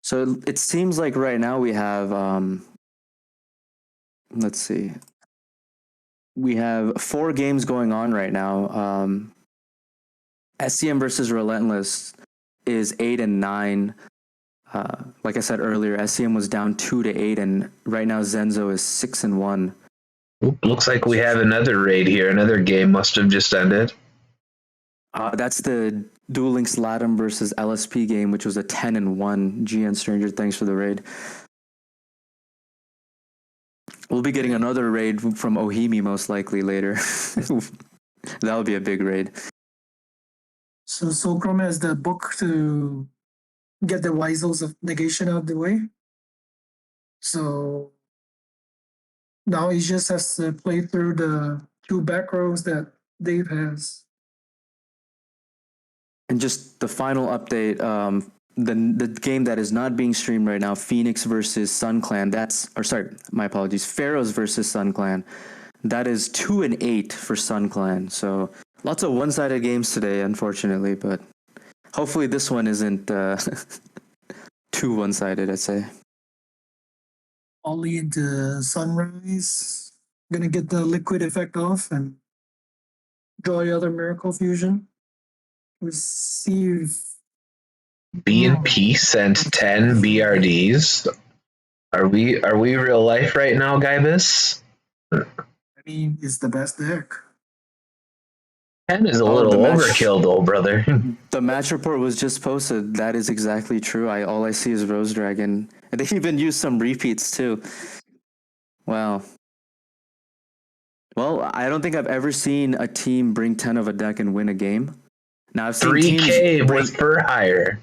So it seems like right now we have, let's see, we have 4 games going on right now. SCM versus Relentless is 8 and 9. Like I said earlier, SCM was down 2-8, and right now Zenzo is 6 and 1. Oop, looks like we have another raid here. Another game must have just ended. That's the Duel Links Latam versus LSP game, which was a 10 and 1. GN Stranger, thanks for the raid. We'll be getting another raid from Ohimi most likely later. That'll be a big raid. So Solcrom has the book to get the Weisels of negation out of the way. So now he just has to play through the 2 back rows that Dave has. And just the final update, the game that is not being streamed right now, Phoenix versus Sun Clan. My apologies, Pharaohs versus Sun Clan. That is 2 and 8 for Sun Clan. So lots of one-sided games today, unfortunately, but hopefully this one isn't too one-sided, I'd say. Ollie into Sunrise. Gonna get the liquid effect off and draw the other Miracle Fusion. Receive. BNP sent 10 BRDs. Are we real life right now, Guybus? I mean, it's the best deck. 10 is a Oh, little overkill, though, brother. The match report was just posted. That is exactly true. All I see is Rose Dragon. And they even used some repeats too. Wow. Well, I don't think I've ever seen a team bring 10 of a deck and win a game. Now I've seen 3K teams bring, with for hire.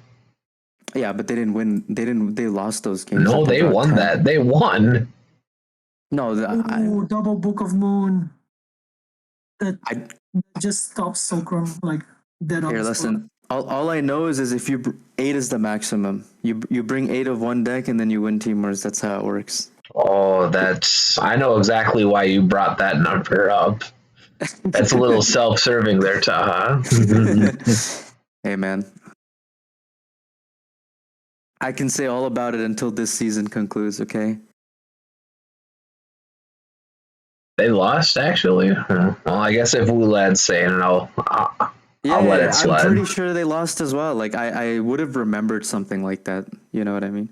yeah, but they didn't win. They lost those games. No, they won 10. that. They won. No, Ooh, double Book of Moon. That I just stops Solcrum like dead on here. the spot. Listen. All I know is if 8 is the maximum. You bring 8 of one deck and then you win team wars. That's how it works. Oh, I know exactly why you brought that number up. That's a little self-serving there, Taaha. Hey man, I can say all about it until this season concludes. Okay. They lost, actually. Well, I guess if Wulad's saying it, I'll let it I'm slide. pretty sure they lost as well. Like I would have remembered something like that. You know what I mean?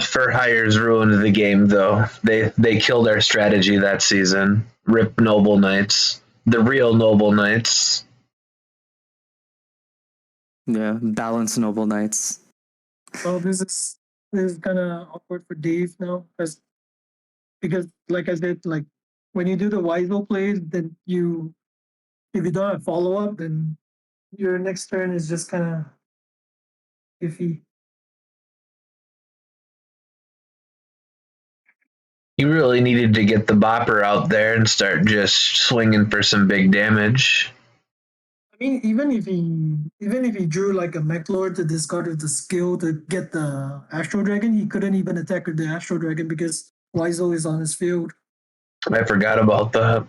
For hires ruined the game, though. They killed our strategy that season. Rip Noble Knights, the real Noble Knights. Yeah, balance noble knights. Well, this is kind of awkward for Dave now, because like I said, like when you do the Weisel plays, then if you don't have follow up, then your next turn is just kind of iffy. You really needed to get the bopper out there and start just swinging for some big damage. I mean, even if he drew like a mech lord to discard with the skill to get the Astro Dragon, he couldn't even attack with the Astro Dragon because Wizel is on his field. I forgot about that.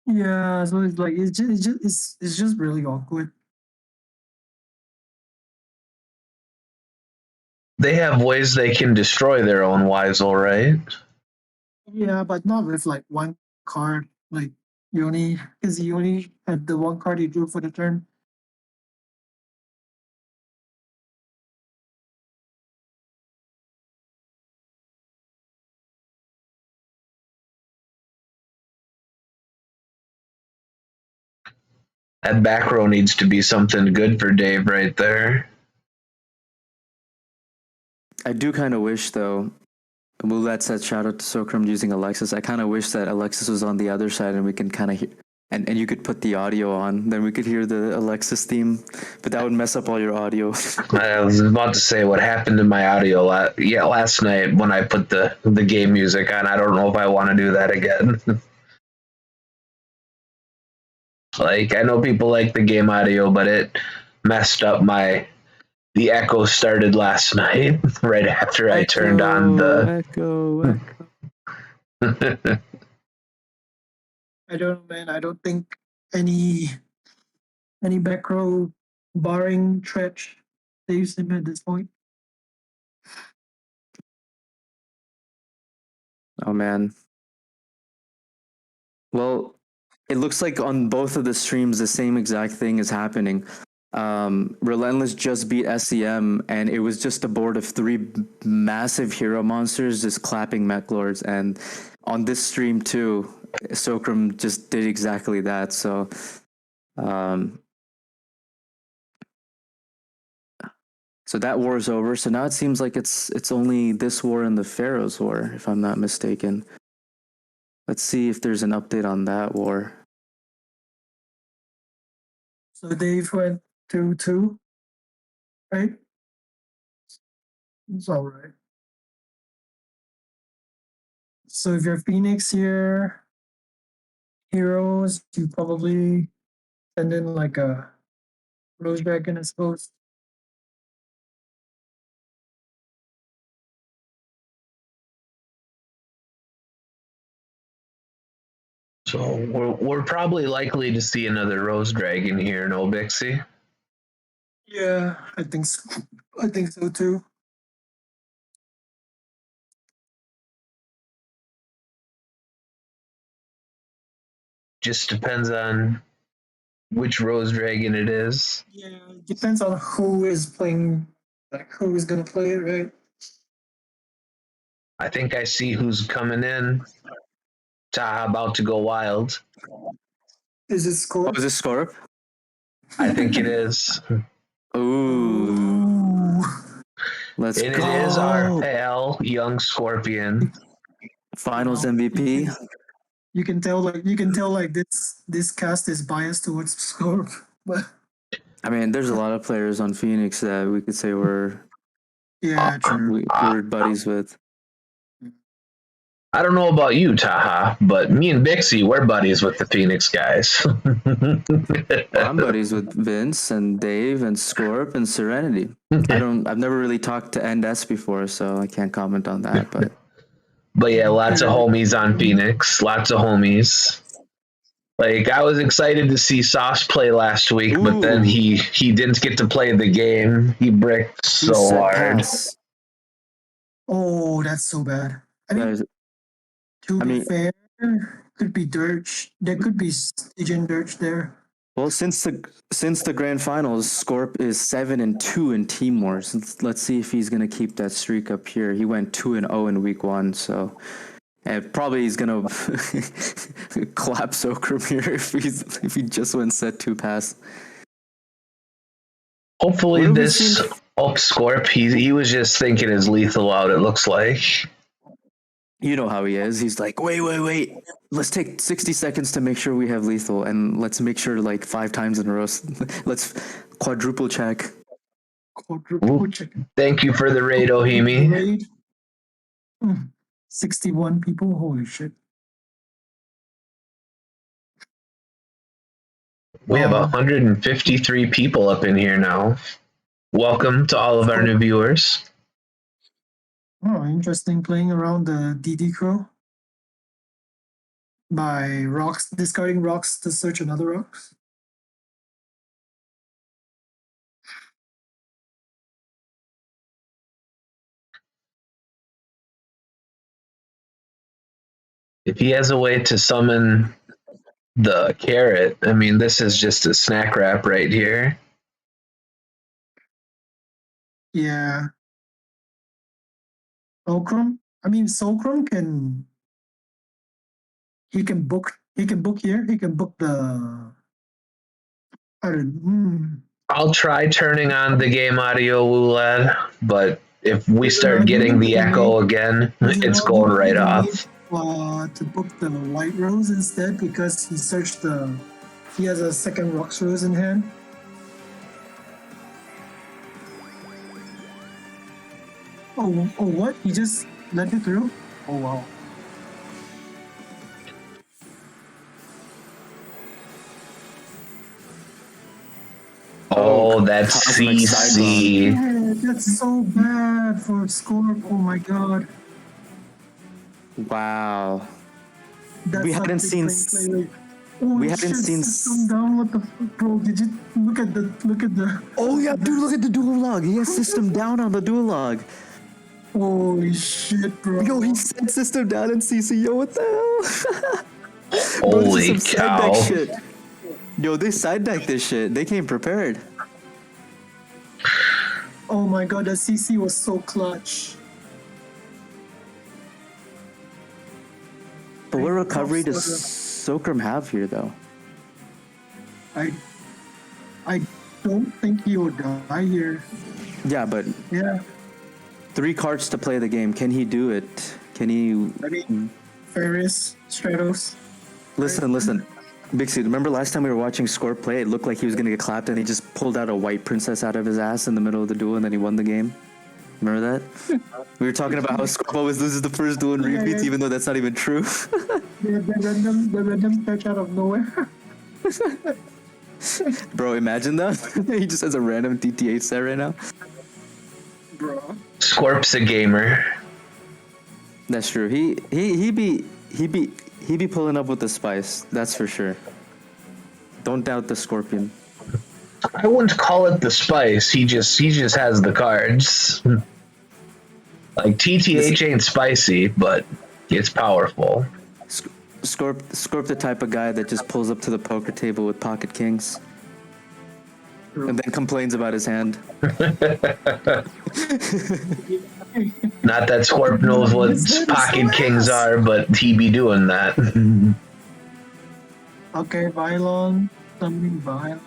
Yeah, so it's like it's just really awkward. They have ways they can destroy their own Weisel, right? Yeah, but not with like one card. Like because he only had the one card he drew for the turn. That back row needs to be something good for Dave right there. I do kind of wish though. Mulat said shout out to Sokram using Alexis. I kind of wish that Alexis was on the other side and we can kind of hear, and you could put the audio on. Then we could hear the Alexis theme, but that would mess up all your audio. I was about to say what happened to my audio last night when I put the game music on. I don't know if I want to do that again. Like, I know people like the game audio, but it messed up the echo started last night right after I turned on the echo. I don't know, man. I don't think any back row barring Tretch saves him at this point. Oh man. Well, it looks like on both of the streams the same exact thing is happening. Relentless just beat SEM, and it was just a board of 3 massive hero monsters just clapping mech lords. And on this stream too, Sokram just did exactly that. So, so that war is over. So now it seems like it's only this war and the Pharaoh's war, if I'm not mistaken. Let's see if there's an update on that war. So Dave went 2-2, right? It's all right. So if you're Phoenix here, heroes, you probably send in like a Rose Dragon, I suppose. So we're probably likely to see another Rose Dragon here, no Bixie? Yeah, I think so. I think so too. Just depends on which Rose Dragon it is. Yeah, it depends on who is playing, like who is gonna play it, right? I think I see who's coming in. Taaha about to go wild. Is it score? Oh, is this Scorp? I think it is. Ooh. Let's And go. it is our pal, young Scorpion. Finals MVP. You can tell like this cast is biased towards score, but I mean, there's a lot of players on Phoenix that we could say we're true. we're buddies with. I don't know about you, Taaha, but me and Bixie, we're buddies with the Phoenix guys. Well, I'm buddies with Vince and Dave and Scorp and Serenity. I've never really talked to NS before, so I can't comment on that. But yeah, lots of homies on Phoenix. Lots of homies. Like, I was excited to see Sauce play last week, but then he didn't get to play the game. He bricked so hard. Pass. Oh, that's so bad. I mean, to be fair, could be Dirge. There could be Stygian Dirge there. Well, since the grand finals, Scorp is 7-2 in team wars. Let's see if he's gonna keep that streak up here. He went 2-0 in week 1, so and probably he's gonna clap Sokram here if he just went set 2 pass. Hopefully this Scorp, he was just thinking his lethal out, it looks like. You know how he is. He's like, wait. Let's take 60 seconds to make sure we have lethal, and let's make sure like 5 times in a row. Let's quadruple check. quadruple chicken. Thank you for the raid, Ohimi. Raid. 61 people. Holy shit. We have 153 people up in here now. Welcome to all of our new viewers. Oh, interesting. Playing around the DD Crow by rocks, discarding rocks to search another rocks. If he has a way to summon the carrot, I mean, this is just a snack wrap right here. Yeah. Solcrum? I mean, Solcrum can. He can book. He can book here. He can book the. I don't. I'll try turning on the game audio, Wulad, but if we start getting the echo again, it's going right off. To book the white rose instead because he searched the. He has a second rocks rose in hand. Oh, what? He just let it through? Oh, wow. Oh, that's CC. Yeah, that's so bad for Scorp. Oh my god. Wow. That's we hadn't seen. We hadn't seen. System down. What the fuck, bro? Did you look at the? Oh yeah, dude! Look at the dual log. He has system down on the dual log. Holy shit, bro! Yo, he sent system down in CC. Yo, what the hell? Holy cow! Shit. Yo, they side decked this shit. They came prepared. Oh my god, the CC was so clutch. But what recovery does Sokram have here, though? I don't think he will die here. Yeah, but yeah, 3 cards to play the game. Can he do it? Can he? I mean, Ferris, Stratos. Listen. Bixie, remember last time we were watching Scorp play? It looked like he was gonna get clapped, and he just pulled out a white princess out of his ass in the middle of the duel, and then he won the game. Remember that? We were talking about how Scorp always loses the first duel in repeats, even though that's not even true. the random fetch out of nowhere. Bro, imagine that. He just has a random DT8 set right now. Bro, Scorp's a gamer. That's true. He be pulling up with the spice. That's for sure. Don't doubt the Scorpion. I wouldn't call it the spice. He just has the cards. Like TTH ain't spicy, but it's powerful. Scorp the type of guy that just pulls up to the poker table with pocket kings. And then complains about his hand. Not that Scorp knows what pocket kings are, but he be doing that. Okay, Vylon. Something Vylon.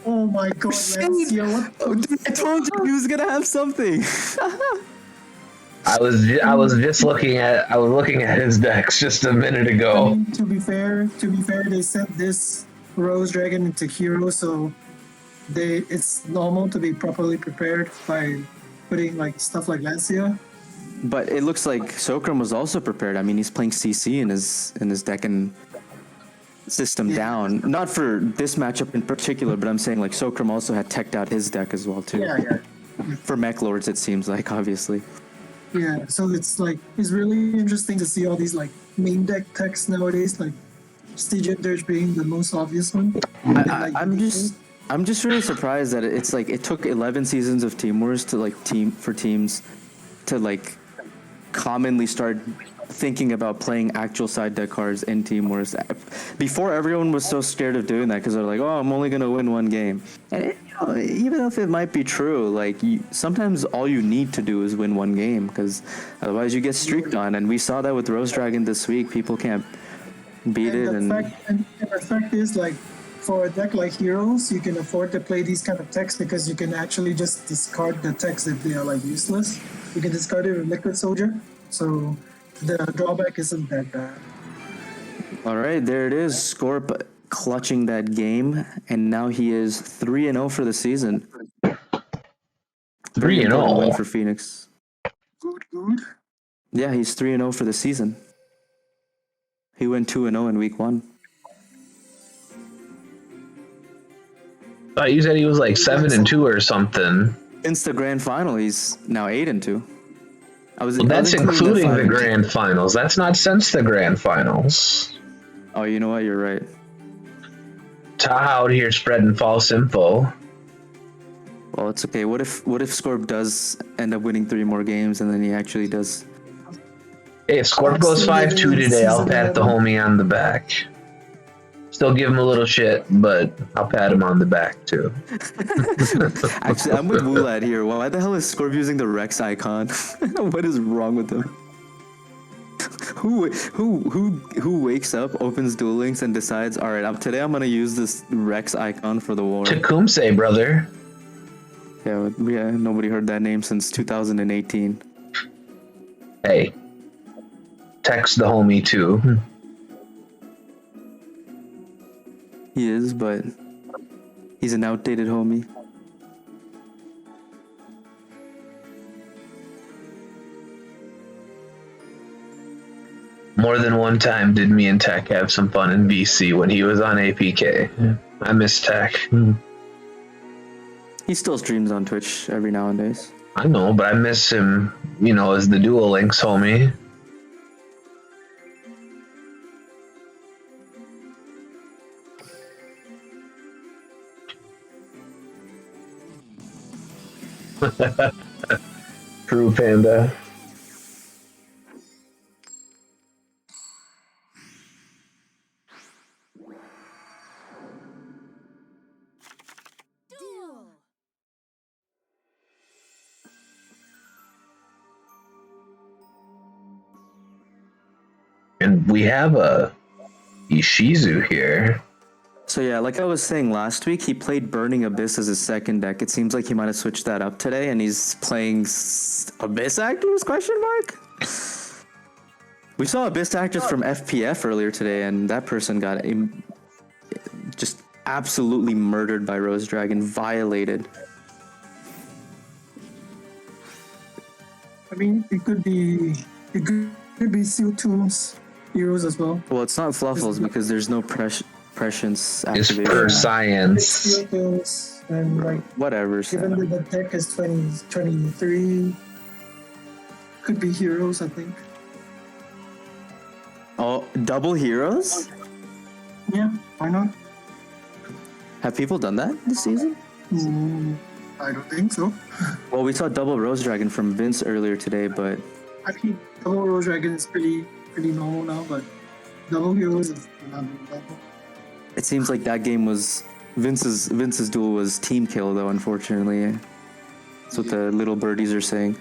Oh my god, Lancia, what the Dude, I told you he was gonna have something. I was just looking at his decks just a minute ago. I mean, to be fair, they sent this Rose Dragon into Hero, so it's normal to be properly prepared by putting like stuff like Lancia. But it looks like Sokram was also prepared. I mean, he's playing CC in his deck and system down. Not for this matchup in particular, but I'm saying like Sokram also had teched out his deck as well too. Yeah. For Mech Lords, it seems like, obviously. Yeah, so it's really interesting to see all these like main deck techs nowadays, like Stygian Dirge being the most obvious one. I'm just really surprised that it's like it took 11 seasons of Team Wars to teams to like commonly start thinking about playing actual side deck cards in Team Wars. Before, everyone was so scared of doing that because they're like, oh, I'm only going to win one game. And even if it might be true, like sometimes all you need to do is win one game because otherwise you get streaked on. And we saw that with Rose Dragon this week. People can't beat it. And the fact is, like, for a deck like Heroes, you can afford to play these kind of techs because you can actually just discard the techs if they are like useless. You can discard it with Liquid Soldier, so the drawback isn't that bad. All right, there it is. Scorp clutching that game, and now he is 3-0 for the season. Very 3-0. important win for Phoenix. Good. Yeah, he's 3-0 for the season. He went 2-0 in week 1. Thought you said he was like 7-2 or something. Since the grand final, he's now 8-2. That's including the grand finals. That's not since the grand finals. Oh, you know what? You're right. Taaha out here spreading false info. Well, it's okay. What if Scorp does end up winning 3 more games and then he actually does? Hey, if Scorp goes 5-2 today, I'll pat the homie on the back. Still give him a little shit, but I'll pat him on the back too. Actually, I'm with Wulad here. Why the hell is Scorp using the Rex icon? What is wrong with him? Who wakes up, opens Duel Links, and decides, all right, today I'm gonna use this Rex icon for the war? Tecumseh, brother. Yeah, nobody heard that name since 2018. Hey, text the homie too. He is, but he's an outdated homie. More than one time did me and Tech have some fun in VC when he was on APK. I miss Tech. He still streams on Twitch every nowadays. I know, but I miss him, as the Duel Links homie. True, Panda. And we have a Ishizu here. So yeah, like I was saying last week, he played Burning Abyss as his second deck. It seems like he might have switched that up today, and he's playing Abyss Actors? Question mark. We saw Abyss Actors from FPF earlier today, and that person got just absolutely murdered by Rose Dragon, violated. I mean, it could be Seal Tombs heroes as well. Well, it's not Fluffles because there's no prescience It's activation. per science. Seal Tombs and like Whatever. given that the deck is 23, could be heroes, I think. Oh, double heroes? Yeah, why not? Have people done that this season? I don't think so. Well, we saw double Rose Dragon from Vince earlier today, but I mean, double Rose Dragon is pretty normal now, but double heroes is not normal. it seems like that game was Vince's duel was team kill though. Unfortunately, that's what the little birdies are saying.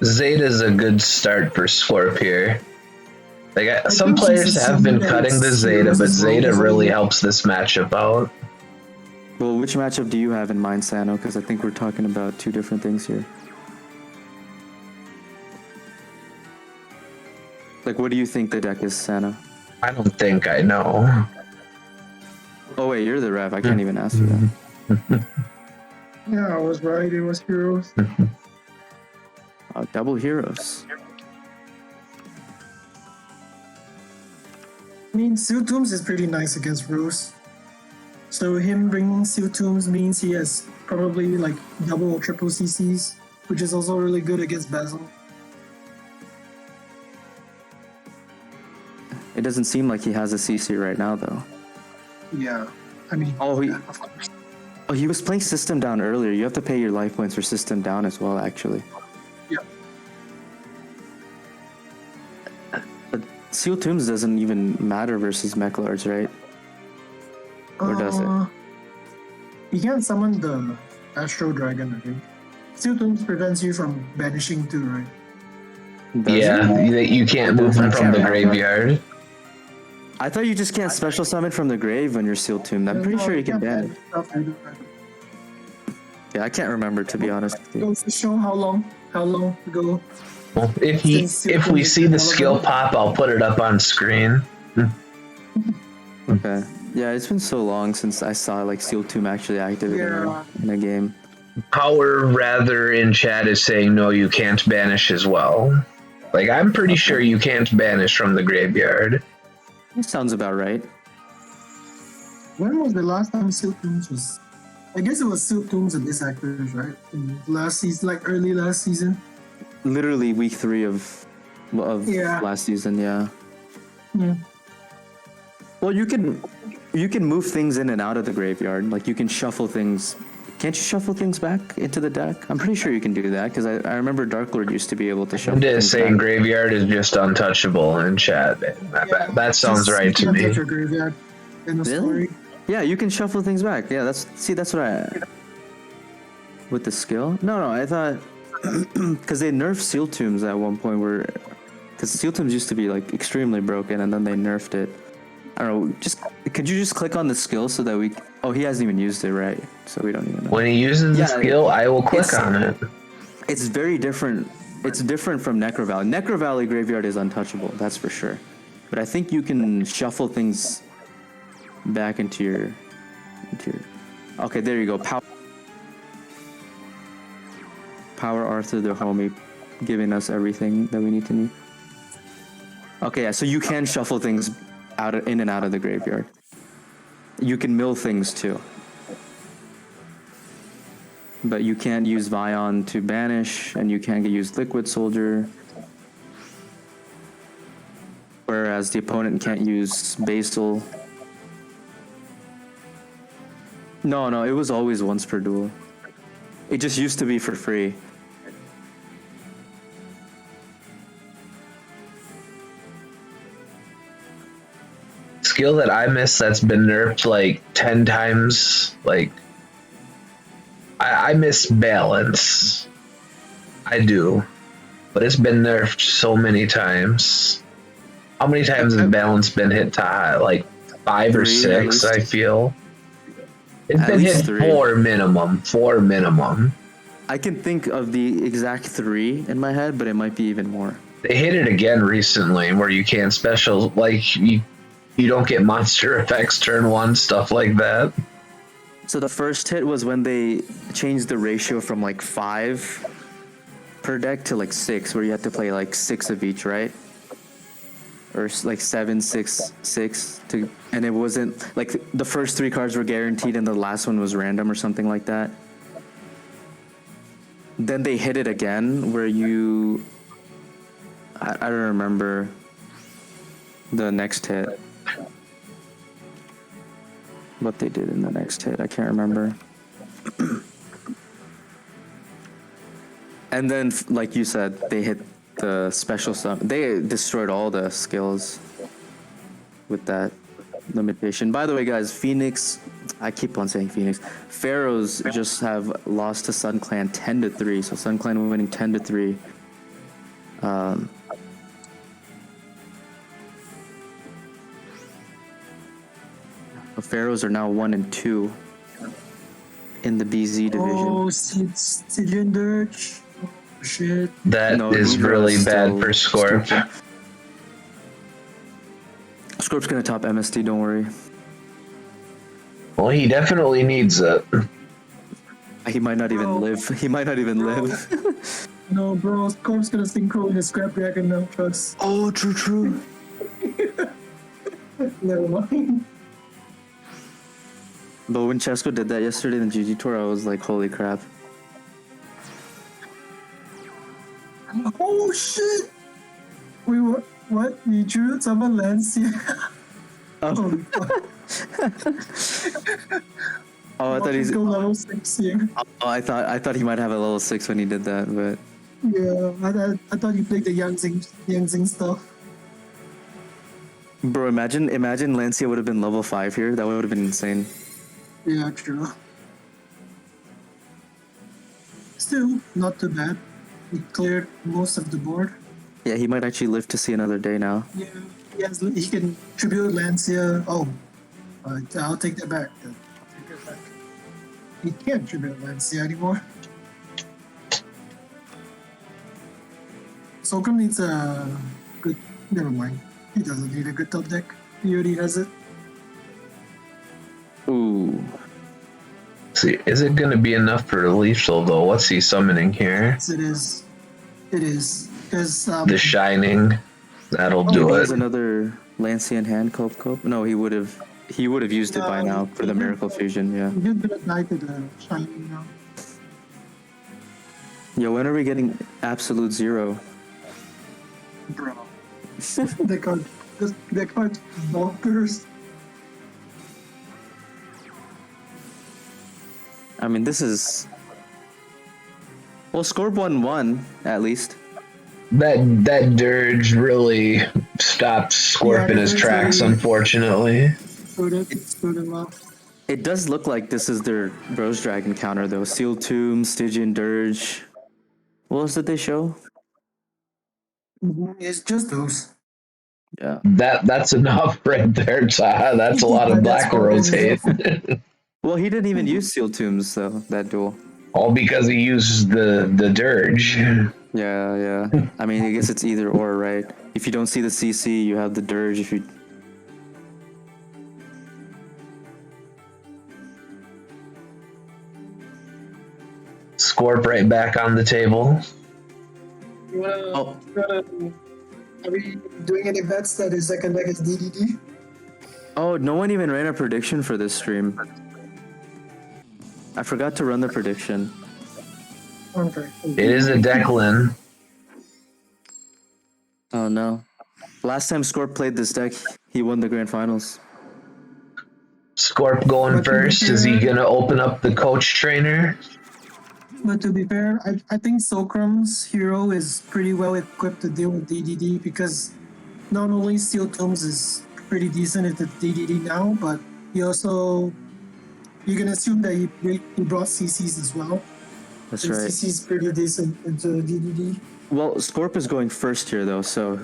Zeta's a good start for Scorp here. Some players have been cutting the Zeta, but Zeta really helps this matchup out. Well, which matchup do you have in mind, Sano? Because I think we're talking about two different things here. Like, what do you think the deck is, Sano? I don't think I know. Oh wait, you're the ref. I can't even ask you that. Yeah, I was right. It was heroes. Double heroes. I mean, Seal Tombs is pretty nice against Rose. So him bringing Seal Tombs means he has probably like double or triple CCs, which is also really good against Basil. It doesn't seem like he has a CC right now, though. Yeah, I mean, of course. Oh, he was playing System Down earlier. You have to pay your life points for System Down as well, actually. Yeah. But Seal Tombs doesn't even matter versus Mechlards, right? Or does it? You can't summon the Astro Dragon, I think. Seal Tombs prevents you from banishing too, right? Does it? You can't move them from the graveyard. I thought you just can't special summon from the grave when you're Seal Tombed. I'm pretty sure you can ban it. Yeah, I can't remember, to be honest with It you. goes to show how how long ago? Well, if Since we Seal see the Tombs skill development? pop, I'll put it up on screen. Okay. Yeah, it's been so long since I saw like Seal Tomb actually active Yeah. in a game. Power rather in chat is saying no, you can't banish as well. Like I'm pretty sure you can't banish from the graveyard. That sounds about right. When was the last time Seal Tombs was? I guess it was Seal Tombs and this actors, right? In last season, like early last season. Literally week 3 of Yeah. last season. Yeah. Yeah. Well, you can move things in and out of the graveyard. Like you can shuffle things. Can't you shuffle things back into the deck? I'm pretty sure you can do that because I remember Dark Lord used to be able to shuffle I'm just things saying back. graveyard is just untouchable in chat. That sounds Just, right you to can't me. touch your graveyard. End of Really? story. Yeah, you can shuffle things back. Yeah, that's what I. With the skill? No, I thought because they nerfed Seal Tombs at one point where because Seal Tombs used to be like extremely broken and then they nerfed it. I don't know. Just could you just click on the skill so that we? Oh, he hasn't even used it, right? So we don't even know. When he uses the Yeah, skill, I will click it's- on it. It's very different. It's different from Necro Valley. Necro Valley Graveyard is untouchable, that's for sure. But I think you can shuffle things back into your. Okay, there you go. Power Arthur the homie, giving us everything that we need to need. Okay, yeah, so you can shuffle things in and out of the graveyard. You can mill things too. But you can't use Vion to banish, and you can't use Liquid Soldier. Whereas the opponent can't use Basil. No, it was always once per duel. It just used to be for free. Skill that I miss that's been nerfed like 10 times. Like I miss balance. I do. But it's been nerfed so many times. How many times has balance been hit Taaha? Like 5 or 3 at 6, least. I feel. It's At been least hit 3. 4 minimum. 4 minimum. I can think of the exact 3 in my head, but it might be even more. They hit it again recently where you can't special, like you don't get monster effects turn 1, stuff like that. So the first hit was when they changed the ratio from like 5 per deck to like 6, where you had to play like 6 of each, right? Or like 7, 6, 6 to, and it wasn't like the first 3 cards were guaranteed and the last one was random or something like that. Then they hit it again where you, I don't remember the next hit. What they did in the next hit, I can't remember. And then, like you said, they hit the special stuff. They destroyed all the skills with that limitation. By the way, guys, Phoenix, I keep on saying Phoenix. Pharaohs just have lost to Sun Clan 10-3. So Sun Clan winning 10-3. The Pharaohs are now 1-2 in the BZ division. Oh, Stygian Dirge. Oh, shit. That No, is Libra really is bad still for Scorp. stupid. Scorp's gonna top MSD, don't worry. Well, he definitely needs it. He might not even live. He might not even live. No, bro. Scorp's gonna synchro in the Scrap Dragon now, trust. Oh, true. Never mind. But when Chesco did that yesterday in the GG tour, I was like, holy crap. Oh, shit. We were. What? You drew someone Lancia? Oh. Holy fuck. Oh, I thought he's. Go level 6 here. Oh, I thought he might have a level 6 when he did that, but Yeah, I thought you played the Yang Zing stuff. bro, imagine Lancia would have been level 5 here. That would have been insane. Yeah, true. Still, not too bad. He cleared most of the board. Yeah, he might actually live to see another day now. Yeah, he can tribute Lancia. Oh, I'll take that back. He can't tribute Lancia anymore. Solcrum needs a good. Never mind. He doesn't need a good top deck. He already has it. Ooh. See, is it going to be enough for Lethal though? What's he summoning here? Yes, it is. It is because The Shining. That'll Oh, do Maybe he it. has another Lancian hand cope. No, he would have used it by now for the Miracle Fusion, yeah. You're gonna die to the Shining now. Yo, when are we getting absolute zero? Bro. the card the card bonkers. I mean, this is... Well, Scorp 1-1, at least. That dirge really stopped Scorp in his tracks, unfortunately. Screwed him up. It does look like this is their Rose Dragon counter, though. Sealed Tomb, Stygian Dirge. What else did they show? It's just those. Yeah. That's enough right there, Taaha. That's a lot Yeah, of that's Black Rose hate. Well, he didn't even use Sealed Tombs, though, that duel. All because he used the dirge. Yeah. I mean, I guess it's either or, right? If you don't see the CC, you have the Dirge. If you... Scorp right back on the table. Oh. Are we doing any bets that his second deck is DDD? Oh, no one even ran a prediction for this stream. I forgot to run the prediction. Okay. It is a Declan. Oh no. Last time Scorp played this deck, he won the grand finals. Scorp going But to be first. Is he fair- gonna open up the coach trainer? But to be fair, I think Solcrum's hero is pretty well equipped to deal with DDD because not only Steel Tombs is pretty decent at the DDD now, but he also, you can assume that he brought CCs as well. That's And right. CC's pretty decent into DDD. Well, Scorp is going first here though, so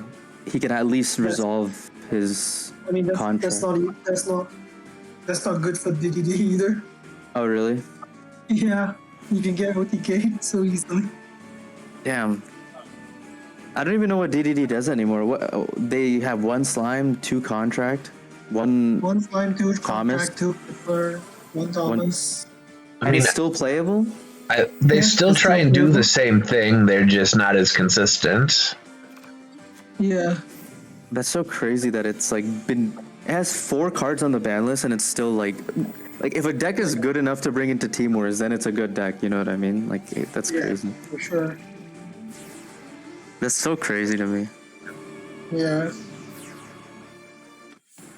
he can at least resolve his I mean, contract. that's not good for DDD either. Oh really? Yeah, you can get OTK so easily. Damn. I don't even know what DDD does anymore. What they have one slime, two contract, one Slime, two Thomas. contract, two Hitler, one Thomas. and it's still playable? They Yeah, still it's try still and do playable. the same thing. They're just not as consistent. Yeah. That's so crazy that it's like been... It has 4 cards on the ban list and it's still like if a deck is good enough to bring into Team Wars, then it's a good deck, you know what I mean? Like, that's crazy. For sure. That's so crazy to me. Yeah.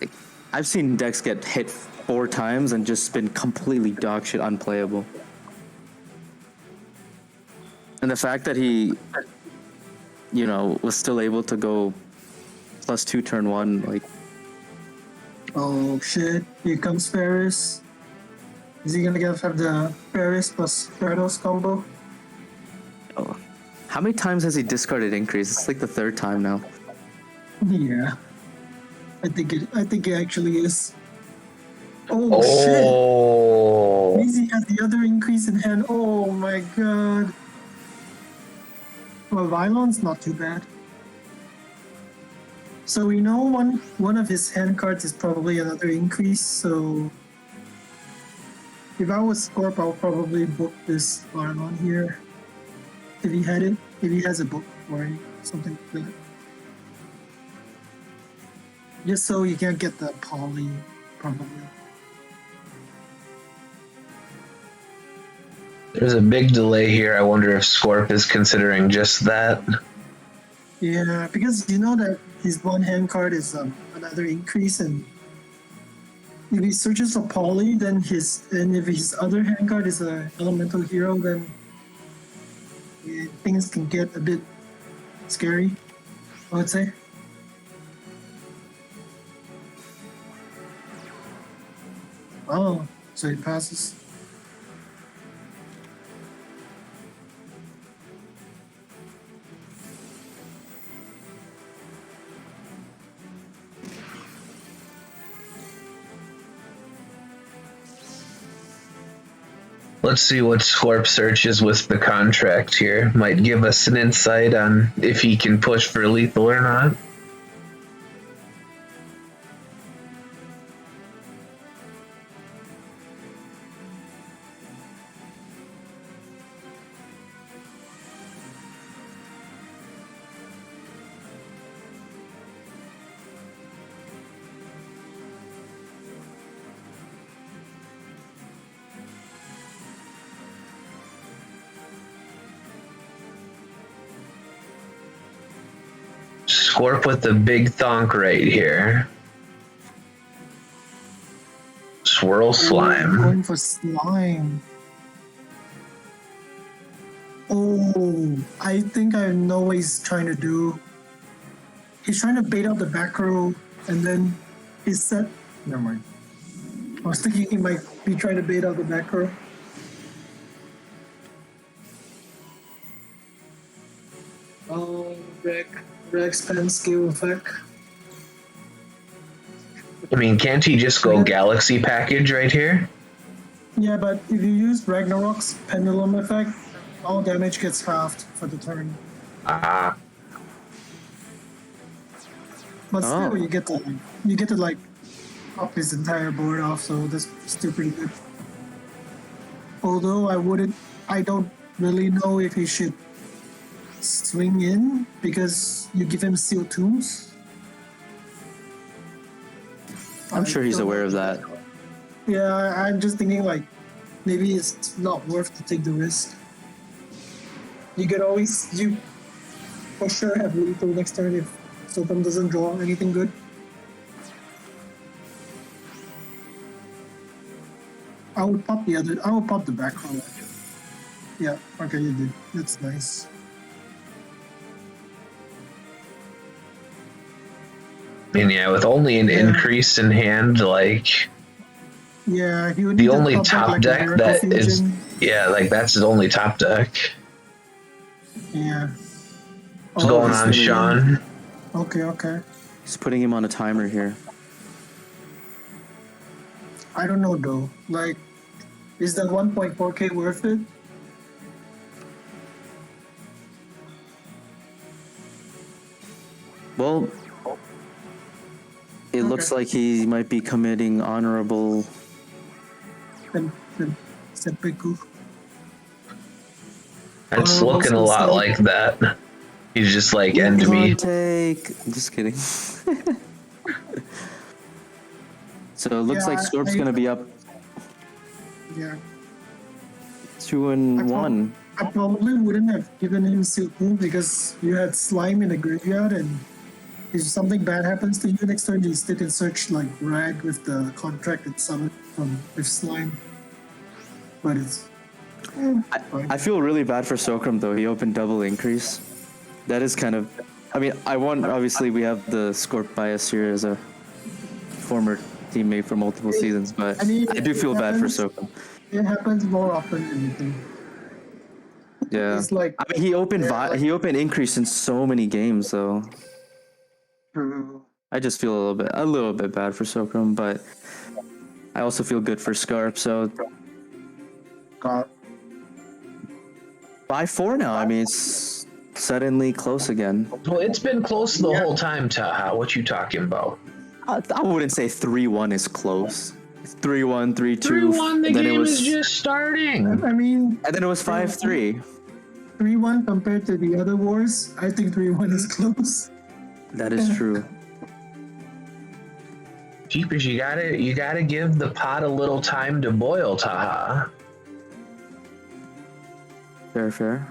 Like, I've seen decks get hit 4 times and just been completely dogshit unplayable. And the fact that he, you know, was still able to go +2 turn 1, like... Oh shit! Here comes Ferris. Is he gonna have the Ferris plus Ferdos combo? Oh. How many times has he discarded Increase? It's like the 3rd time now. Yeah. I think it actually is. Oh, Oh, shit! Easy has the other increase in hand. Oh my god. Well, Vylon's not too bad. So we know one of his hand cards is probably another increase, so if I was Scorp, I'll probably book this Vylon here. If he had it, if he has a book for it, something like that. Just so you can't get the poly, probably. there's a big delay here. I wonder if Scorp is considering just that. Yeah, because you know that his one hand card is another increase, and if he searches for poly, then if his other hand card is a elemental hero, then things can get a bit scary, I would say. Oh, so he passes. Let's see what Scorp searches with the contract here. Might give us an insight on if he can push for lethal or not. Scorp with the big thonk right here. Swirl slime. Going for slime. Oh, I think I know what he's trying to do. He's trying to bait out the back row, and then he said, never mind. I was thinking he might be trying to bait out the back row. Oh, Rex pen skill effect. I mean, can't he just go Galaxy package right here? Yeah, but if you use Ragnarok's pendulum effect, all damage gets halved for the turn. Ah. But still, you get to like pop his entire board off, so that's still pretty good. Although I don't really know if he should swing in because you give him Seal Tombs. I'm sure he's aware of that. Yeah, I'm just thinking like maybe it's not worth to take the risk. You for sure have lethal next turn if Sopam doesn't draw anything good. I would pop the back row. Yeah, okay, you did. That's nice. And yeah, with only an increase in hand, like yeah, he would the need only to top like deck that is, yeah, like that's his only top deck. Yeah. What's going on, Sean? Okay. He's putting him on a timer here. I don't know though. Like, is that 1.4K worth it? Well, it looks like he might be committing honorable. And seppuku. It's looking a lot like that. He's just like, end me. Take. I'm just kidding. So it looks like Scorp's gonna be up. Yeah. 2-1. I probably wouldn't have given him Silku because you had slime in the graveyard, and if something bad happens to you next turn, you still can search like Rag with the contract and summon with slime. But it's. I feel really bad for Sokram though. He opened double increase. That is kind of. I mean, obviously we have the Scorp bias here as a former teammate for multiple seasons, but I do feel bad for Sokram. It happens more often than you think. Yeah. It's like, I mean, he opened increase in so many games though. True. I just feel a little bit bad for Sokram, but I also feel good for Scarp. So by 4 now. I mean, it's suddenly close again. Well, it's been close the whole time, Taaha. What you talking about? I wouldn't say 3-1 is close. 3-1, 3-2. 3-1, the then game it was, is just starting. I mean, and then it was 5-3. 3-1 compared to the other wars, I think 3-1 is close. That is true. Jeepers, you gotta give the pot a little time to boil, Taaha. Fair.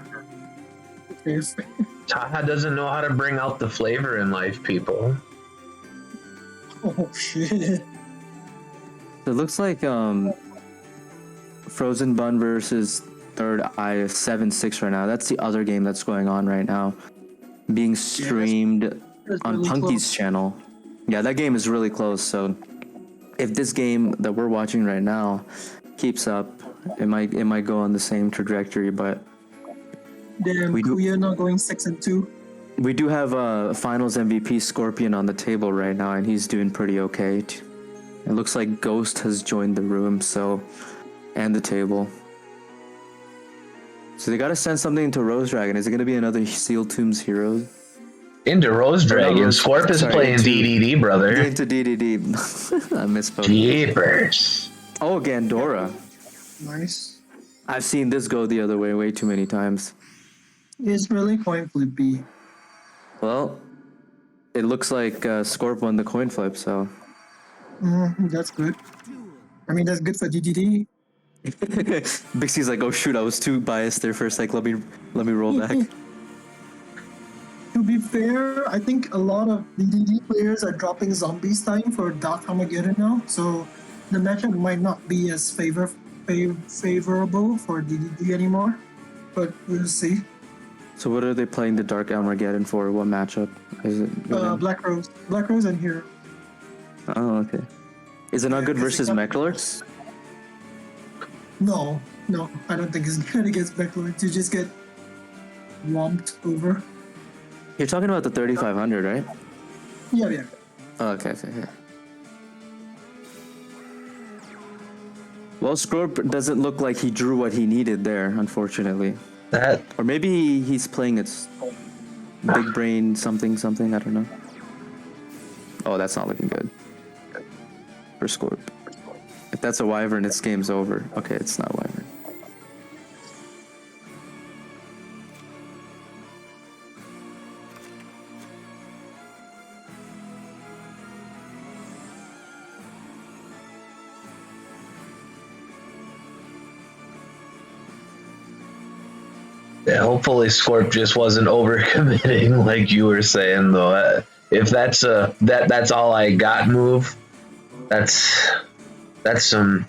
Taaha doesn't know how to bring out the flavor in life, people. Oh shit. It looks like Frozen Bun versus Third Eye is 7-6 right now. That's the other game that's going on right now, being streamed on really Punky's close. channel. Yeah, that game is really close. So if this game that we're watching right now keeps up, it might go on the same trajectory. But Damn, we're not going 6-2. we do have Finals MVP Scorpion on the table right now, and he's doing pretty okay. It looks like Ghost has joined the room, and the table. So they gotta send something into Rose Dragon. Is it gonna be another Seal Tombs hero? Into Rose Dragon. Rose- Scorp is sorry, playing into- DDD, brother. Into DDD. I misspoke. Jeepers. Oh, Gandora. Nice. I've seen this go the other way too many times. It's really coin flippy. Well, it looks like Scorp won the coin flip, so. That's good. I mean, that's good for DDD. Bixie's like, oh shoot, I was too biased there for a sec. Let me roll back. To be fair, I think a lot of DDD players are dropping Zombies time for Dark Armageddon now, so the matchup might not be as favorable for DDD anymore, but we'll see. So what are they playing the Dark Armageddon for? What matchup is it? Black Rose and Hero. Oh, okay. Is it not good versus Mechler? No, I don't think it's good against Becklord. You just get whomped over. You're talking about the 3500, right? Yeah. Oh, okay. Well, Scorp doesn't look like he drew what he needed there, unfortunately. That Or maybe he's playing its big brain something, I don't know. Oh, that's not looking good for Scorp. If that's a Wyvern, its game's over. Okay, it's not Wyvern. Yeah, hopefully Scorp just wasn't overcommitting like you were saying though. If that's that's all I got move, that's some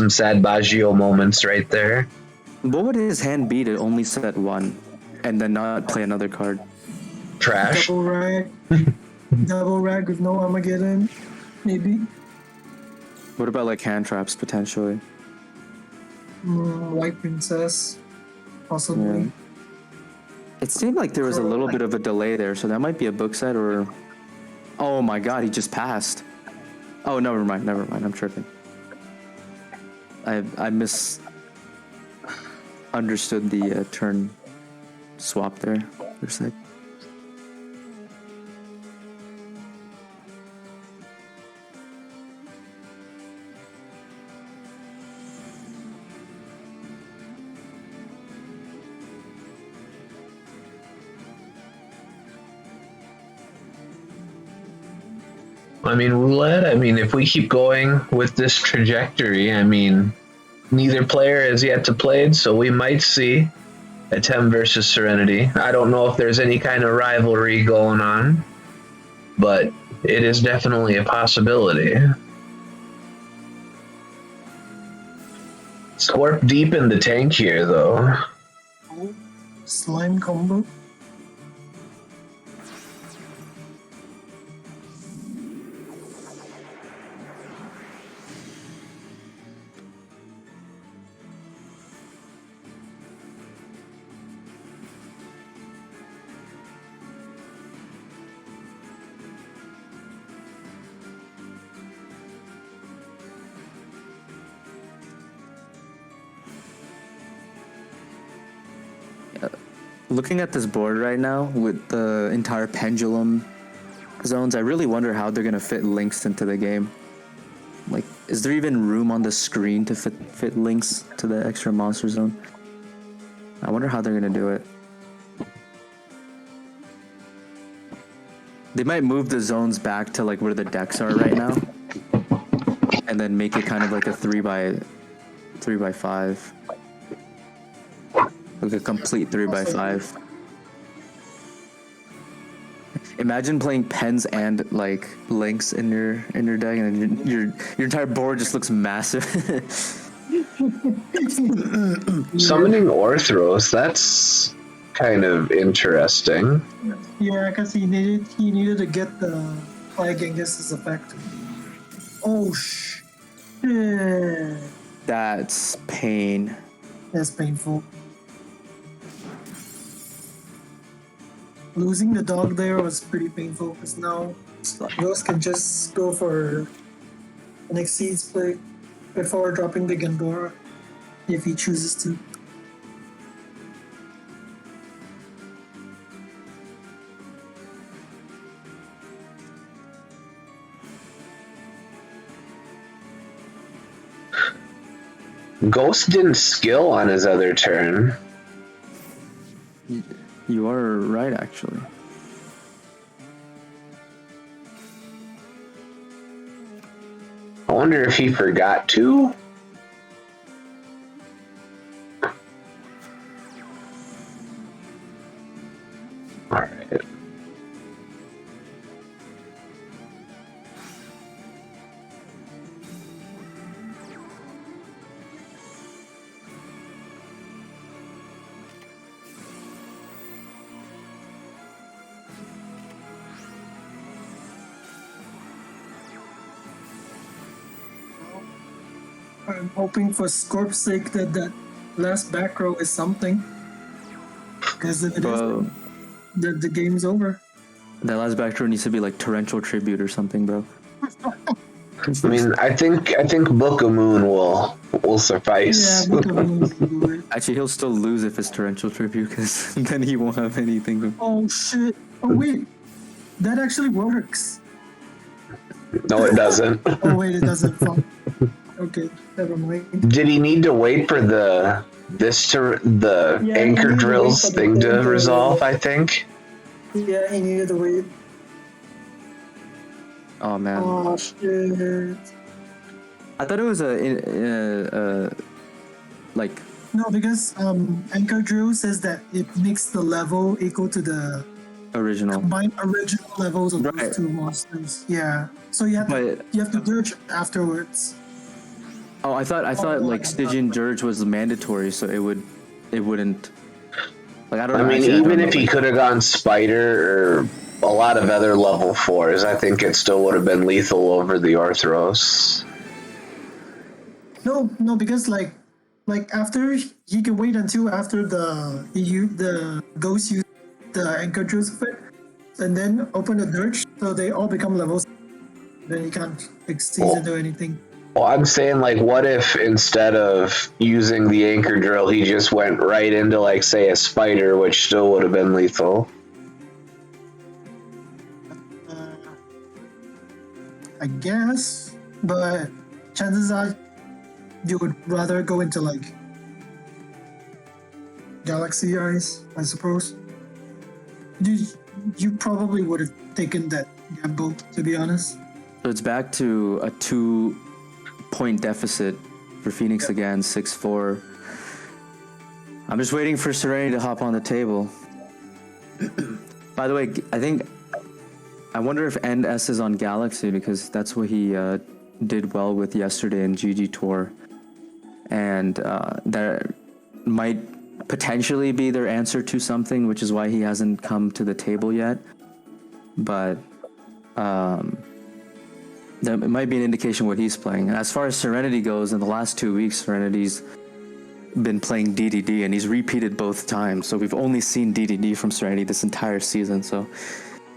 sad Baggio moments right there. What would his hand be to only set one and then not play another card? Trash. Double rag with no Armageddon, maybe. What about like hand traps potentially? White Princess, possibly. Yeah. It seemed like there was a little bit of a delay there, so that might be a book set or... Oh my god, he just passed. Oh, never mind, I'm tripping. I misunderstood the turn swap there for a sec. I mean, roulette. I mean, if we keep going with this trajectory, I mean, neither player has yet to play, so we might see a Tem versus Serenity. I don't know if there's any kind of rivalry going on, but it is definitely a possibility. Scorp deep in the tank here, though. Slime combo. Looking at this board right now with the entire pendulum zones, I really wonder how they're gonna fit links into the game. Like, is there even room on the screen to fit links to the extra monster zone? I wonder how they're gonna do it. They might move the zones back to like where the decks are right now, and then make it kind of like a 3x5. Like a complete 3x5. Imagine playing pens and like links in your deck, and then your entire board just looks massive. Summoning Orthros, that's kind of interesting. Yeah, because he needed to get the Fire Genghis' effect. Oh shit. That's pain. That's painful. Losing the dog there was pretty painful because now Rose can just go for an Exceeds play before dropping the Gandora if he chooses to. Ghost didn't skill on his other turn. You are right, actually. I wonder if he forgot to. Alright. I'm hoping for Scorp's sake that that last back row is something. Because if it is, Bro, the game's over. that last back row needs to be like torrential tribute or something, bro. I mean, I think Book of Moon will suffice. Yeah, both of them will do it. Actually, he'll still lose if it's torrential tribute, because then he won't have anything. Oh shit! Oh wait, that actually works. No, it doesn't. Oh wait, it doesn't. Fuck. Okay, never mind. Did he need to wait for the Yeah, anchor he needed to wait drills for the thing to thing to- resolve? I think. Yeah, he needed to wait. Oh man, Oh shit! I thought it was like No, because anchor drill says that it makes the level equal to the original. combined original levels of Right. those two monsters. Yeah, so you have But to dirge afterwards. oh, I thought like Stygian Dirge was mandatory, so it wouldn't. Like I don't I know. mean, Actually, I don't even know, if he like- could have gone Spider or a lot of other level 4s, I think it still would have been lethal over the Orthros. No, because like after he can wait until after the ghost use the anchor drills effect, and then open the dirge, so they all become levels. Then he can't exceed into anything. Well, I'm saying, like, what if instead of using the anchor drill, he just went right into, like, say, a spider, which still would have been lethal? I guess, but chances are you would rather go into like Galaxy Eyes, I suppose. You probably would have taken that gamble, to be honest. So it's back to a 2-point deficit for Phoenix again, 6-4. I'm just waiting for Serenity to hop on the table. By the way, I wonder if End S is on Galaxy, because that's what he did well with yesterday in GG Tour. And that might potentially be their answer to something, which is why he hasn't come to the table yet. But that might be an indication what he's playing. And as far as Serenity goes, in the last 2 weeks, Serenity's been playing DDD, and he's repeated both times. So we've only seen DDD from Serenity this entire season. So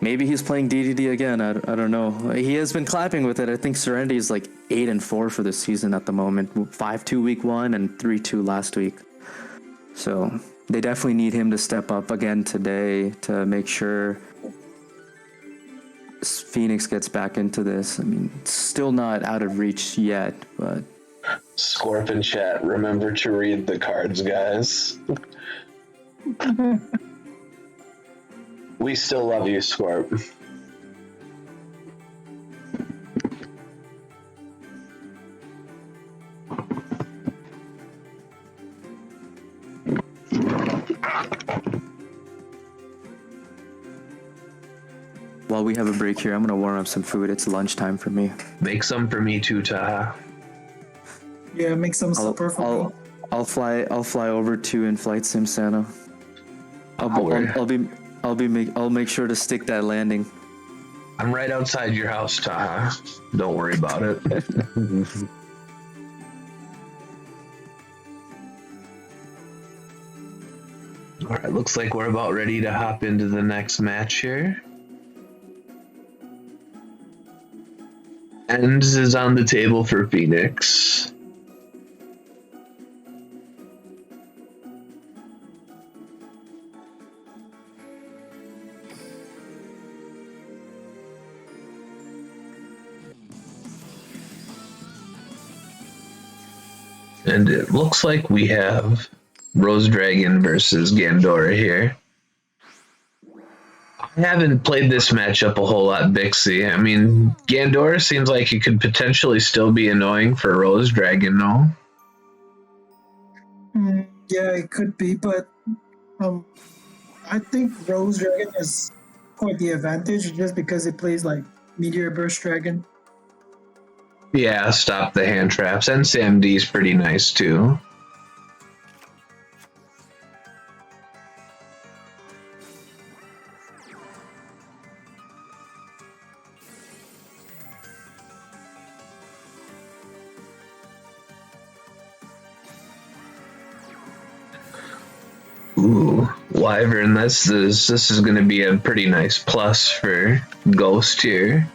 maybe he's playing DDD again. I don't know. He has been clapping with it. I think Serenity is like 8-4 for this season at the moment. 5-2 week 1 and 3-2 last week. So they definitely need him to step up again today to make sure Phoenix gets back into this. I mean, it's still not out of reach yet, but Scorp in chat, remember to read the cards, guys. We still love you, Scorp. while we have a break here, I'm gonna warm up some food. It's lunchtime for me. Make some for me too, Taaha. Yeah, make some supper for me. I'll fly over to in-flight sim Santa. I'll make sure to stick that landing. I'm right outside your house, Taaha. Don't worry about it. Alright, looks like we're about ready to hop into the next match here. Ends is on the table for Phoenix. And it looks like we have Rose Dragon versus Gandora here. I haven't played this matchup a whole lot, Bixie. I mean, Gandora seems like it could potentially still be annoying for Rose Dragon, no? Yeah, it could be, but um, I think Rose Dragon has quite the advantage just because it plays like Meteor Burst Dragon. Yeah, stop the hand traps. And Sam D's pretty nice too. Ooh, Wyvern, this is going to be a pretty nice plus for Ghost here.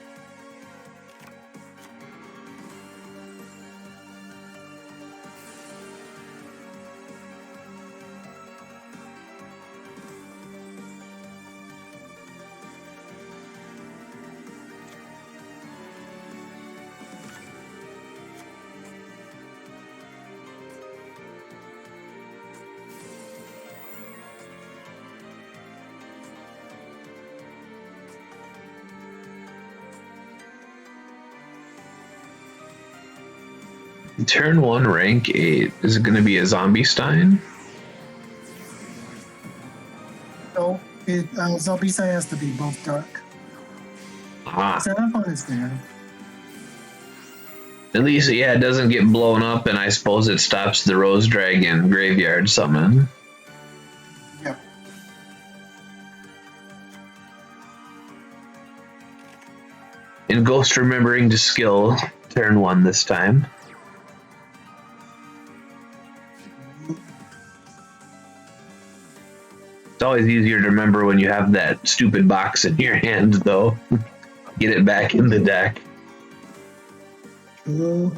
Turn 1, rank 8. Is it going to be a Zombie Stein? No, Zombie Sign has to be both dark. Ah, Xenophon is there. at least, yeah, it doesn't get blown up, and I suppose it stops the Rose Dragon graveyard summon. Yep. And Ghost remembering to skill turn 1 this time. It's always easier to remember when you have that stupid box in your hand, though. Get it back in the deck. True.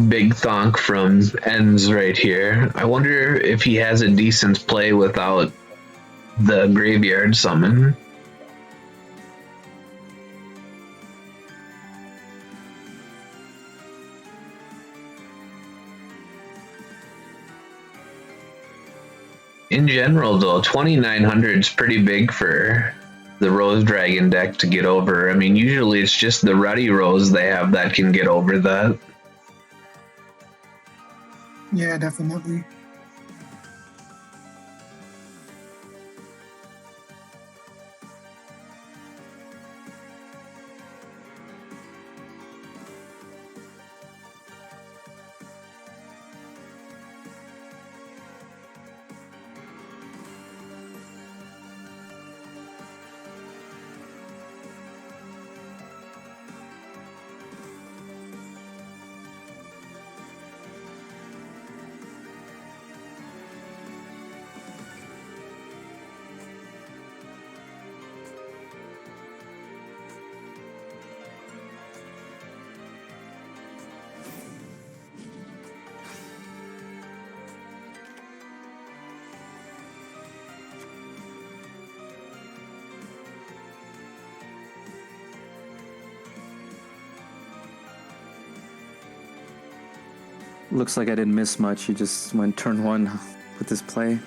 Big thonk from Ends right here. I wonder if he has a decent play without the graveyard summon. In general, though, 2900 is pretty big for the Rose Dragon deck to get over. I mean, usually it's just the Ruddy Rose they have that can get over that. Yeah, definitely. Looks like I didn't miss much. He just went turn 1 with his play.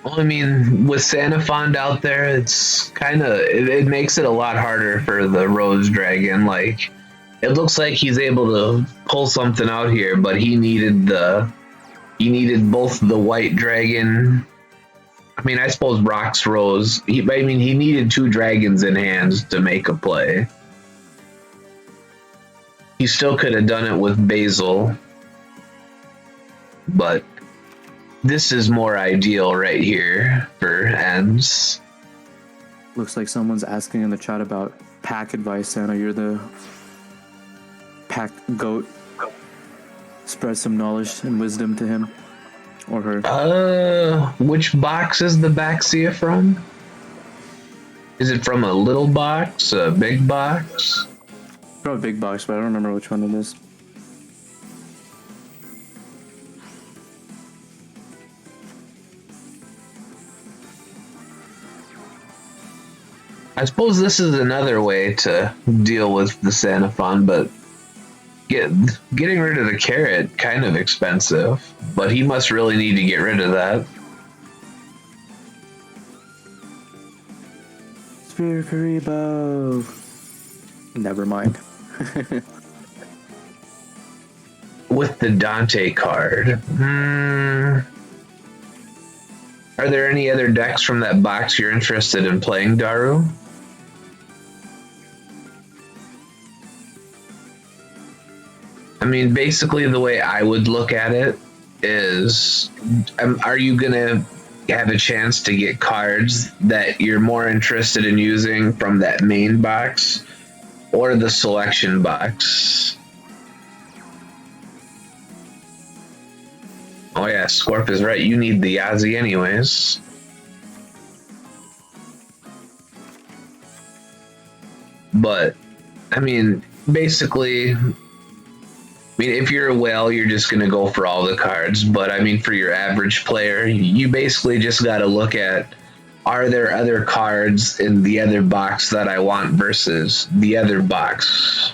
Well, I mean, with Sanafond out there, it's kind of it makes it a lot harder for the Rose Dragon. Like, it looks like he's able to pull something out here, but he needed both the White Dragon. I mean, I suppose Brock's Rose. He needed 2 dragons in hand to make a play. He still could have done it with Basil, but this is more ideal right here for Ends. Looks like someone's asking in the chat about pack advice, Santa. You're the pack goat. Spread some knowledge and wisdom to him or her. Which box is the Baxia from? Is it from a little box, a big box? From a big box, but I don't remember which one it is. I suppose this is another way to deal with the Xenophon, but getting rid of the carrot kind of expensive. But he must really need to get rid of that. Spear Karibo. Never mind. With the Dante card. Are there any other decks from that box you're interested in playing, Daru? I mean, basically the way I would look at it is, are you going to have a chance to get cards that you're more interested in using from that main box or the selection box? Oh yeah, Scorp is right. You need the Yazi anyways. But, I mean, basically, if you're a whale, you're just going to go for all the cards. But, I mean, for your average player, you basically just got to look at, are there other cards in the other box that I want versus the other box?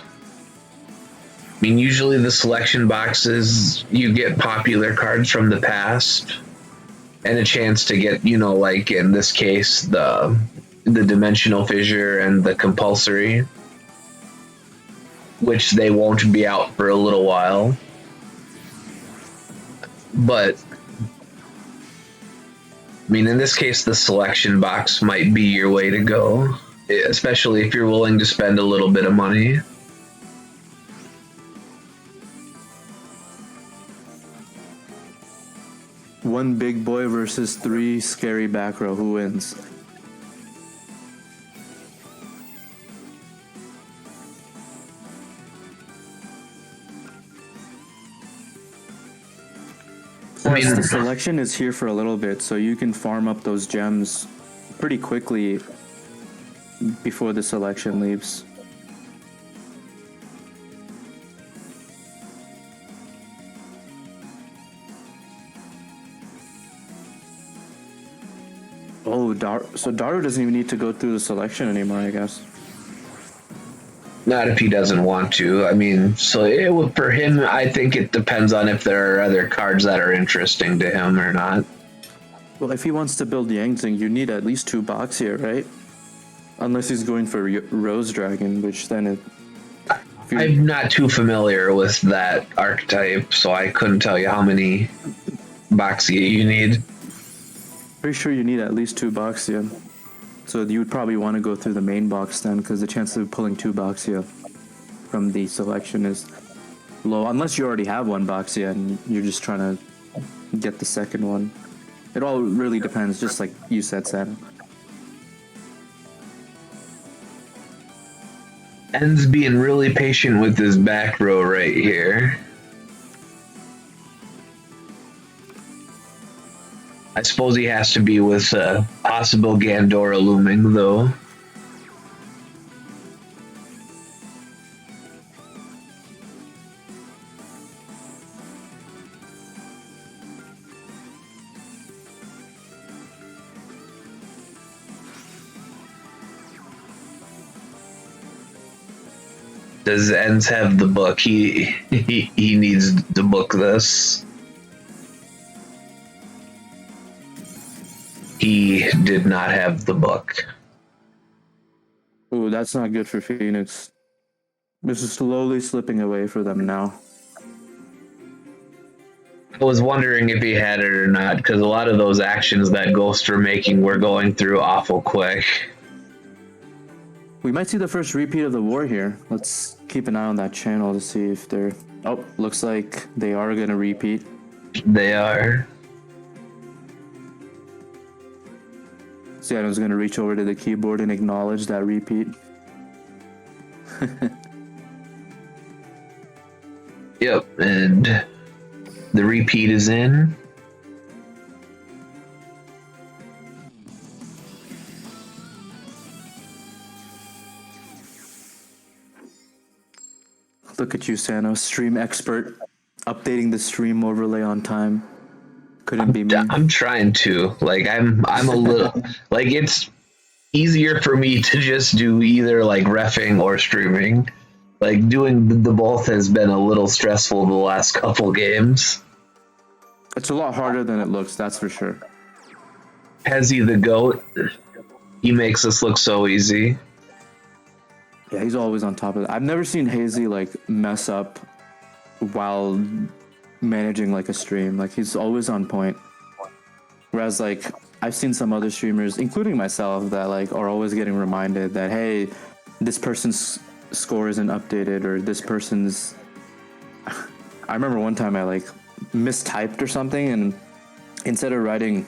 I mean, usually the selection boxes, you get popular cards from the past and a chance to get, like in this case, the Dimensional Fissure and the Compulsory, which they won't be out for a little while. But, I mean, in this case, the selection box might be your way to go, especially if you're willing to spend a little bit of money. One big boy versus 3 scary back row. Who wins? Plus, the selection is here for a little bit, so you can farm up those gems pretty quickly before the selection leaves. Oh, so Daru doesn't even need to go through the selection anymore, I guess. Not if he doesn't want to. I mean, so for him, I think it depends on if there are other cards that are interesting to him or not. Well, if he wants to build Yangzing, you need at least 2 box here, right? Unless he's going for Rose Dragon, which then I'm not too familiar with that archetype, so I couldn't tell you how many Boxia you need. Pretty sure you need at least 2 Boxia. So you would probably want to go through the main box then, because the chance of pulling 2 Boxia from the selection is low. Unless you already have 1 Boxia and you're just trying to get the second one. It all really depends, just like you said, Sam. En's being really patient with this back row right here. I suppose he has to be with possible Gandora looming, though. Does Enz have the book? He needs to book this. He did not have the book. Ooh, that's not good for Phoenix. This is slowly slipping away for them now. I was wondering if he had it or not, because a lot of those actions that Ghosts were making were going through awful quick. We might see the first repeat of the war here. Let's keep an eye on that channel to see if they're... Oh, looks like they are going to repeat. They are. Sienna's gonna reach over to the keyboard and acknowledge that repeat. Yep, and the repeat is in. Look at you, Sano, stream expert, updating the stream overlay on time. Couldn't be me. I'm trying to. Like I'm a little like it's easier for me to just do either like reffing or streaming. Like doing the both has been a little stressful the last couple games. It's a lot harder than it looks, that's for sure. Hezzy the GOAT, he makes us look so easy. Yeah, he's always on top of it. I've never seen Hazy like mess up while managing like a stream. Like he's always on point. Whereas like I've seen some other streamers, including myself, that like are always getting reminded that hey, this person's score isn't updated or this person's. I remember one time I like mistyped or something, and instead of writing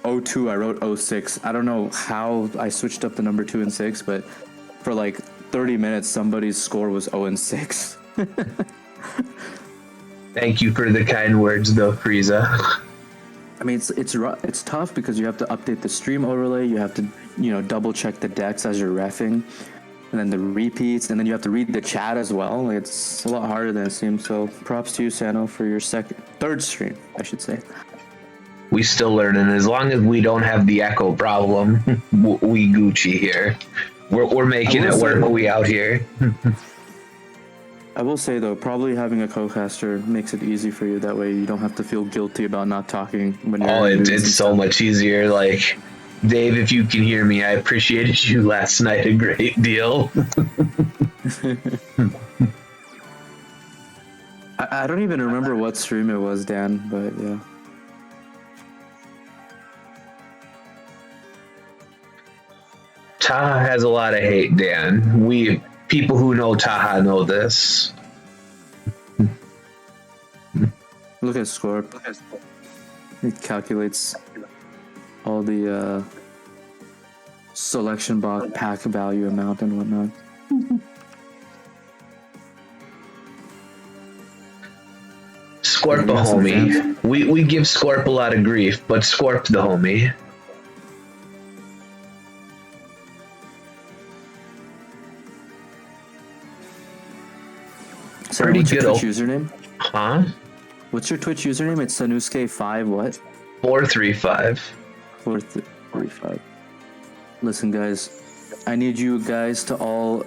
02, I wrote 06. I don't know how I switched up the number 2 and 6, but for like 30 minutes, somebody's score was 0 and 6. Thank you for the kind words, though, Frieza. I mean, it's tough because you have to update the stream overlay. You have to double check the decks as you're reffing, and then the repeats, and then you have to read the chat as well. Like, it's a lot harder than it seems. So props to you, Sano, for your third stream, I should say. We still learning. As long as we don't have the echo problem, we Gucci here. We're making it work. We out here. I will say though, probably having a co-caster makes it easy for you. That way, you don't have to feel guilty about not talking when you're. Oh, it's so much easier. Like, Dave, if you can hear me, I appreciated you last night a great deal. I don't even remember what stream it was, Dan, but yeah. Taaha has a lot of hate, Dan. People who know Taaha know this. Look at score. It calculates all the selection box pack value amount and whatnot. Scorp a homie. We give Scorp a lot of grief, but Scorp the homie. Sorry, Pretty what's your good. Twitch username? Huh? What's your Twitch username? It's Sanouske5 what? 435. 435. Listen, guys, I need you guys to all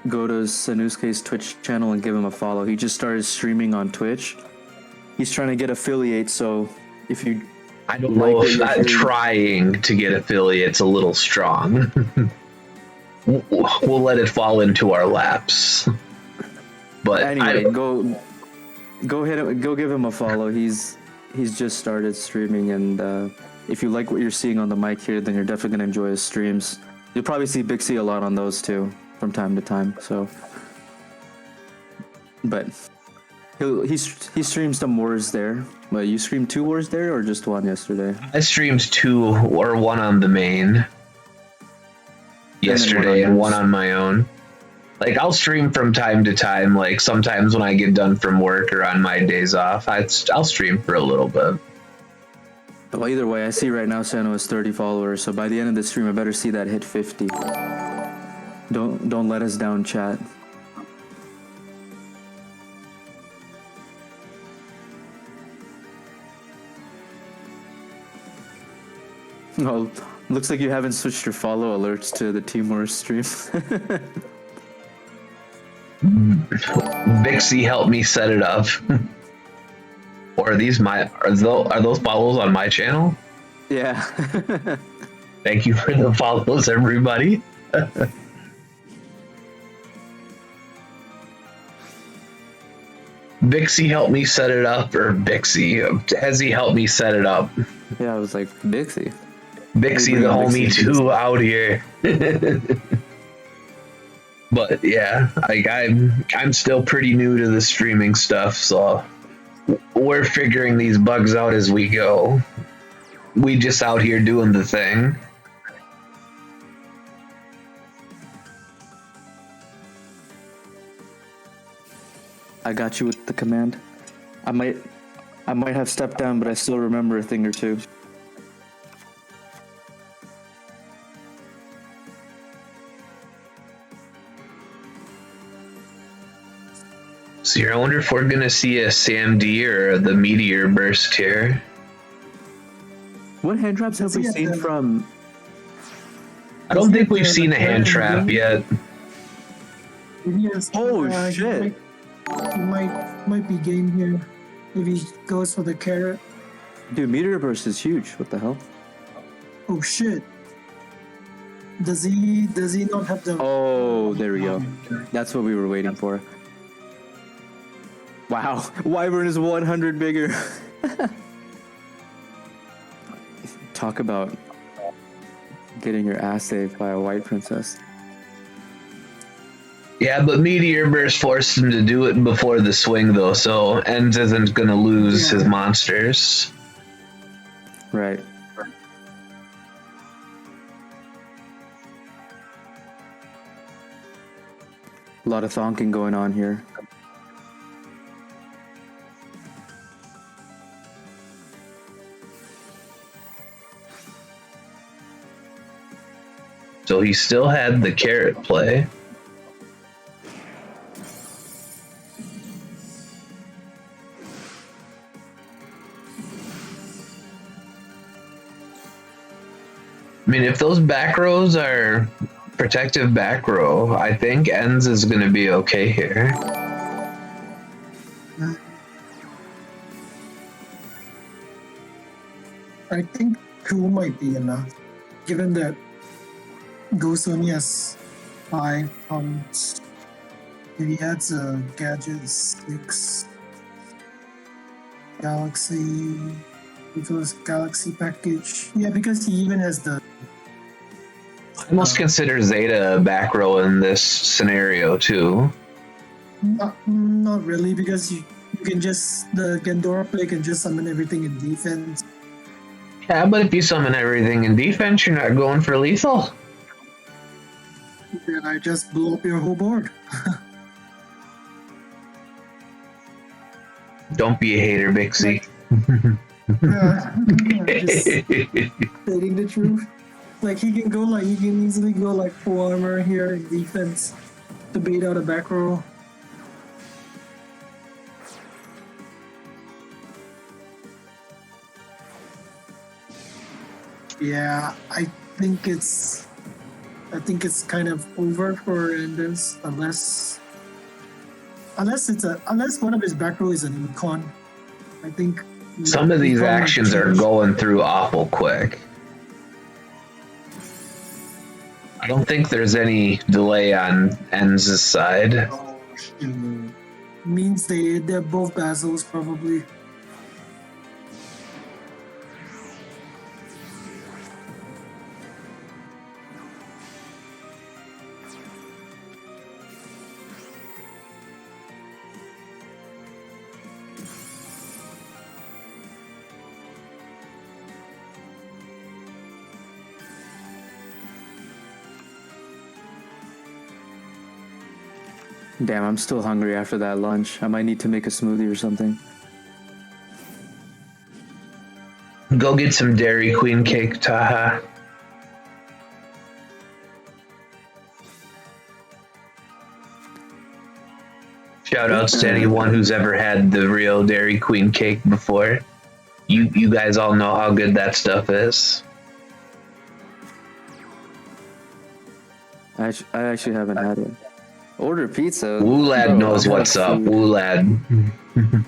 go to Sanousche's Twitch channel and give him a follow. He just started streaming on Twitch. He's trying to get affiliates, so if you... I don't know if that trying to get affiliates a little strong. We'll let it fall into our laps. But anyway, go hit him, go give him a follow. He's just started streaming, and if you like what you're seeing on the mic here, then you're definitely gonna enjoy his streams. You'll probably see Bixie a lot on those too, from time to time. So, but he streams some wars there. But you streamed 2 wars there, or just 1 yesterday? I streamed 2 or 1 on the main yesterday and 1 on my own. Like, I'll stream from time to time, like sometimes when I get done from work or on my days off, I'll stream for a little bit. Well, either way, I see right now Sano has 30 followers, so by the end of the stream, I better see that hit 50. Don't let us down, chat. Oh, looks like you haven't switched your follow alerts to the Team Wars stream. Bixie helped me set it up. Or are those follows on my channel? Yeah. Thank you for the follows, everybody. Bixie helped me set it up, or Hezzy helped me set it up. Yeah, I was like, Bixie. Bixie the homie too out here. But yeah, like I'm still pretty new to the streaming stuff, so we're figuring these bugs out as we go. We just out here doing the thing. I got you with the command. I might have stepped down, but I still remember a thing or two. So I wonder if we're gonna see a SAMD or the meteor burst here. What hand traps have we seen from? I don't think we've seen a hand trap yet. Yes. Oh shit! He might be game here if he goes for the carrot. Dude, meteor burst is huge. What the hell? Oh shit! Does he not have the? Oh, there we go. That's what we were waiting for. Wow, Wyvern is 100 bigger. Talk about getting your ass saved by a white princess. Yeah, but Meteor Burst forced him to do it before the swing, though, so Enz isn't gonna lose his monsters. Right. A lot of thonking going on here. So he still had the carrot play. I mean, if those back rows are protective back row, I think Enz is going to be okay here. I think 2 might be enough, given that Ghost only has 5 pounds. If he adds a gadget 6, Galaxy, because Galaxy package. Yeah, because he even has the. I almost consider Zeta a back row in this scenario too. Not really, because you can just the Gendora play can just summon everything in defense. Yeah, but if you summon everything in defense, you're not going for lethal. Then I just blow up your whole board. Don't be a hater, Bixie. Just stating the truth. Like he can easily go like full armor here in defense to bait out a back row. Yeah, I think it's kind of over for Enders unless one of his back row is an econ. I think some of these actions are going through awful quick. I don't think there's any delay on Enz's side. Oh, means they're both Basils probably. Damn, I'm still hungry after that lunch. I might need to make a smoothie or something. Go get some Dairy Queen cake, Taaha. Shout outs to anyone who's ever had the real Dairy Queen cake before. You guys all know how good that stuff is. I actually haven't had it. Order pizza. Woolad knows what's up. Woolad.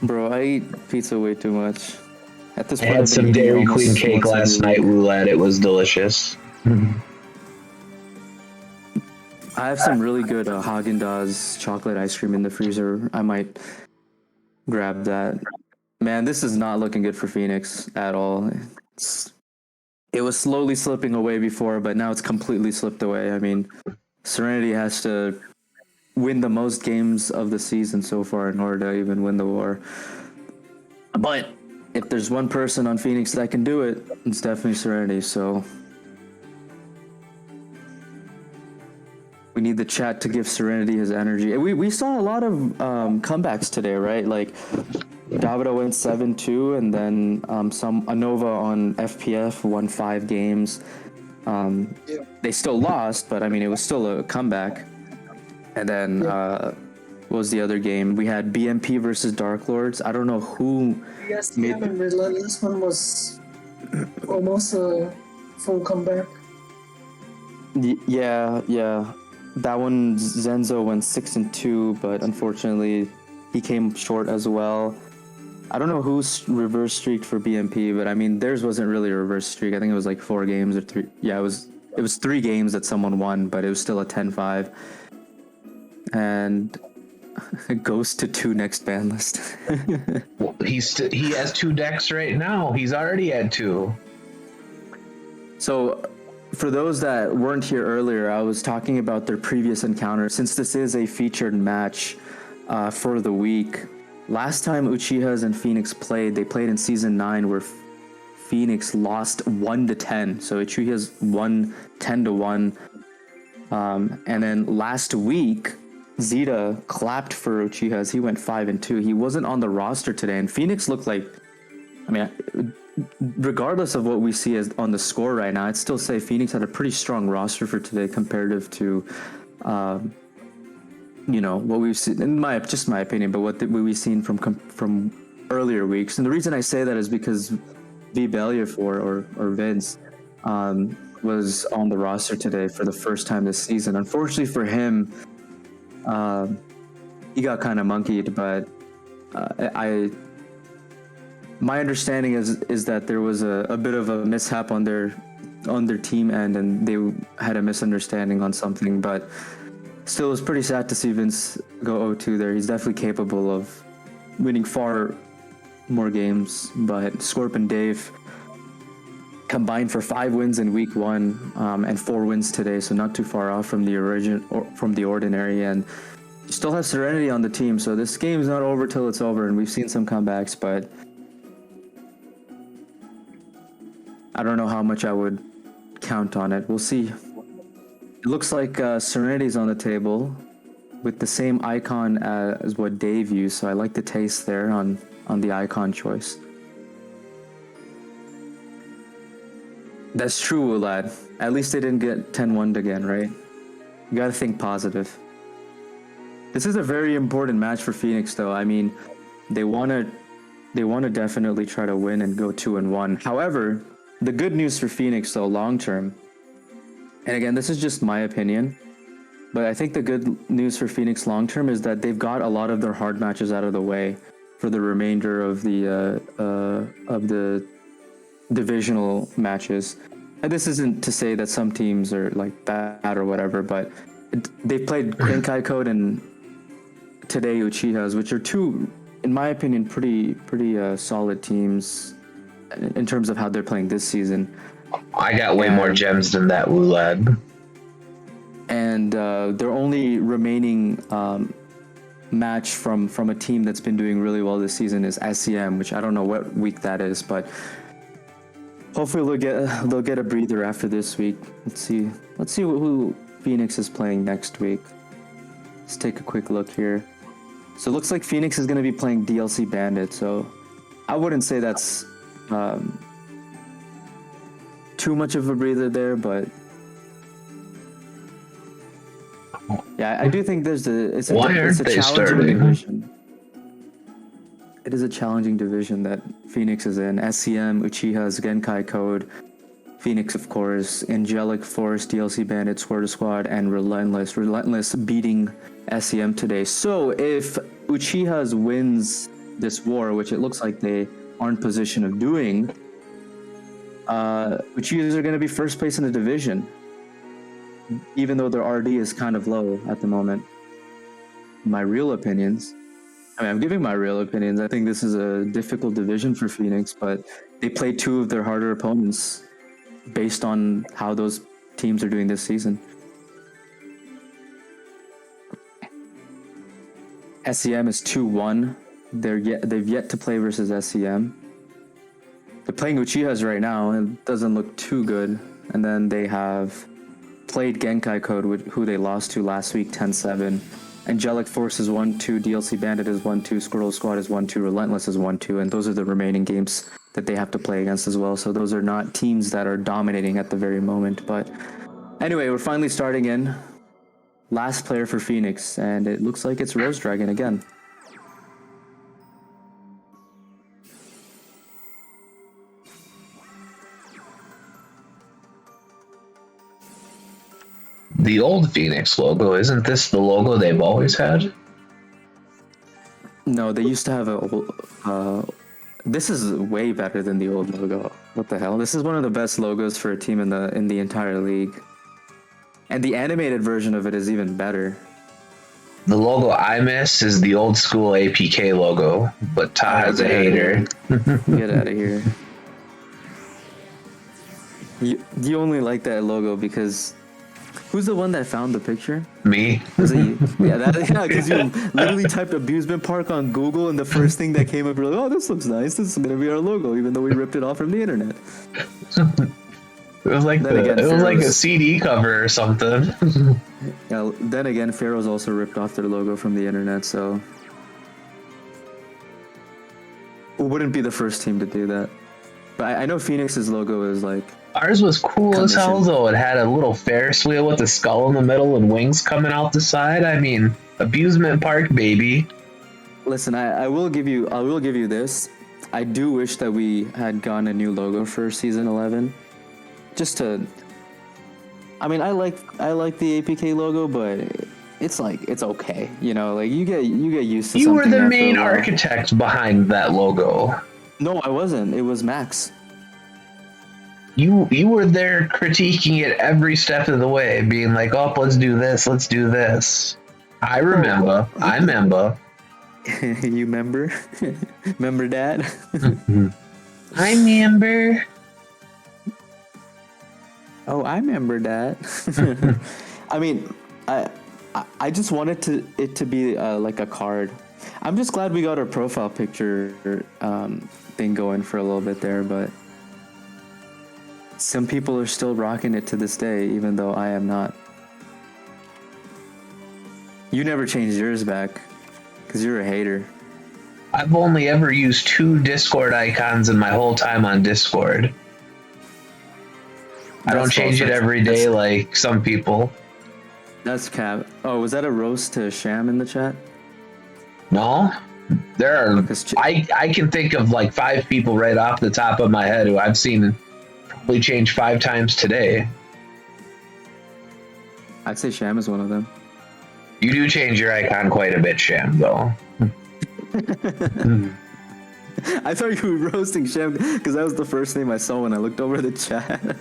Bro, I eat pizza way too much. At this I point, had some Dairy Queen cake last night, Woolad. It was delicious. I have some really good Haagen-Dazs chocolate ice cream in the freezer. I might grab that. Man, this is not looking good for Phoenix at all. It was slowly slipping away before, but now it's completely slipped away. I mean, Serenity has to win the most games of the season so far in order to even win the war. But if there's one person on Phoenix that can do it, it's definitely Serenity. So We need the chat to give Serenity his energy. We saw a lot of comebacks today, right? Like Davida went 7-2, and then some Anova on FPF won 5 games. They still lost, but I mean it was still a comeback. And then what was the other game? We had BMP versus Dark Lords. I don't know who Yes, made. and Relentless one was almost a full comeback. Yeah. That one Zenzo went 6-2, but unfortunately he came short as well. I don't know who's reverse streaked for BMP, but I mean theirs wasn't really a reverse streak. I think it was like 4 games or 3. Yeah, it was 3 games that someone won, but it was still a 10-5. And it goes to 2 next ban list. Well, he has 2 decks right now. He's already had 2. So, for those that weren't here earlier, I was talking about their previous encounter. Since this is a featured match for the week, last time Uchihas and Phoenix played, they played in Season 9 where Phoenix lost 1-10. So Uchihas won 10-1. And then last week, Zeta clapped for Uchihas. He went 5-2. He wasn't on the roster today, and Phoenix looked like, I mean, regardless of what we see as on the score right now, I'd still say Phoenix had a pretty strong roster for today comparative to, what we've seen. In my opinion, but what we've seen from earlier weeks. And the reason I say that is because V Bellier or Vince was on the roster today for the first time this season. Unfortunately for him, he got kind of monkeyed, but my understanding is that there was a bit of a mishap on their team end, and they had a misunderstanding on something. But still, it was pretty sad to see Vince go 0-2 there. He's definitely capable of winning far more games. But Scorp and Dave combined for 5 wins in week 1 and 4 wins today, so not too far off from the ordinary, and still have Serenity on the team. So this game's not over till it's over, and we've seen some comebacks, but I don't know how much I would count on it. We'll see. It looks like Serenity's on the table with the same icon as what Dave used, so I like the taste there on the icon choice. That's true, lad. At least they didn't get 10-1 again, right? You gotta think positive. This is a very important match for Phoenix, though. I mean, they wanna definitely try to win and go 2-1. However, the good news for Phoenix, though, long term, and again, this is just my opinion, but I think the good news for Phoenix long term is that they've got a lot of their hard matches out of the way for the remainder of the divisional matches. And this isn't to say that some teams are like bad or whatever, but they've played Quinkai Code and today Uchihas, which are 2, in my opinion, pretty solid teams in terms of how they're playing this season. I got way more gems than that, Wulad. And their only remaining match from a team that's been doing really well this season is SEM, which I don't know what week that is, but hopefully they'll get a breather after this week. Let's see who Phoenix is playing next week. Let's take a quick look here. So it looks like Phoenix is going to be playing DLC Bandit, so I wouldn't say that's too much of a breather there, but yeah, I do think it's a challenging division. It is a challenging division that Phoenix is in. SCM, Uchihas, Genkai Code, Phoenix, of course, Angelic Force, DLC Bandit, Sword Squad, and Relentless. Relentless beating SCM today. So if Uchihas wins this war, which it looks like they are in position of doing, Uchihas are going to be first place in the division, even though their RD is kind of low at the moment. My real opinions. I mean, I'm giving my real opinions. I think this is a difficult division for Phoenix, but they played 2 of their harder opponents based on how those teams are doing this season. SEM is 2-1. They've yet to play versus SEM. They're playing Uchihas right now, and it doesn't look too good. And then they have played Genkai Code, who they lost to last week, 10-7. Angelic Force is 1-2, DLC Bandit is 1-2, Squirrel Squad is 1-2, Relentless is 1-2, and those are the remaining games that they have to play against as well. So those are not teams that are dominating at the very moment. But anyway, we're finally starting in. Last player for Phoenix, and it looks like it's Rose Dragon again. The old Phoenix logo, isn't this the logo they've always had? No, they used to have this is way better than the old logo. What the hell? This is one of the best logos for a team in the entire league. And the animated version of it is even better. The logo I miss is the old school APK logo, but Taaha's a hater. Get out of here. You only like that logo because who's the one that found the picture? Me? Was it you? Yeah, because you literally typed amusement park on Google, and the first thing that came up, you're like, oh, this looks nice. This is gonna be our logo, even though we ripped it off from the internet. It was like a CD cover or something. Yeah. Then again, Pharaoh's also ripped off their logo from the internet, so we wouldn't be the first team to do that. But I know Phoenix's logo is like. Ours was cool as hell, though. It had a little Ferris wheel with a skull in the middle and wings coming out the side. I mean, amusement park, baby. Listen, I will give you this. I do wish that we had gotten a new logo for season 11. Just to, I mean, I like the APK logo, but it's okay, you know, like you get used to. You were something the after main a while. architect behind that logo. No, I wasn't. It was Max. You were there critiquing it every step of the way, being like, "Oh, let's do this, let's do this." I remember. I remember. You remember? Remember that? I remember. Oh, I remember that. I mean, I just wanted it to be like a card. I'm just glad we got our profile picture thing going for a little bit there, but some people are still rocking it to this day, even though I am not. You never changed yours back, because you're a hater. I've only ever used 2 Discord icons in my whole time on Discord. I don't change it every day like some people. That's cap. Oh, was that a roast to Sham in the chat? No, there are. I can think of like 5 people right off the top of my head who I've seen probably change 5 times today. I'd say Sham is one of them. You do change your icon quite a bit, Sham, though. I thought you were roasting Sham because that was the first name I saw when I looked over the chat.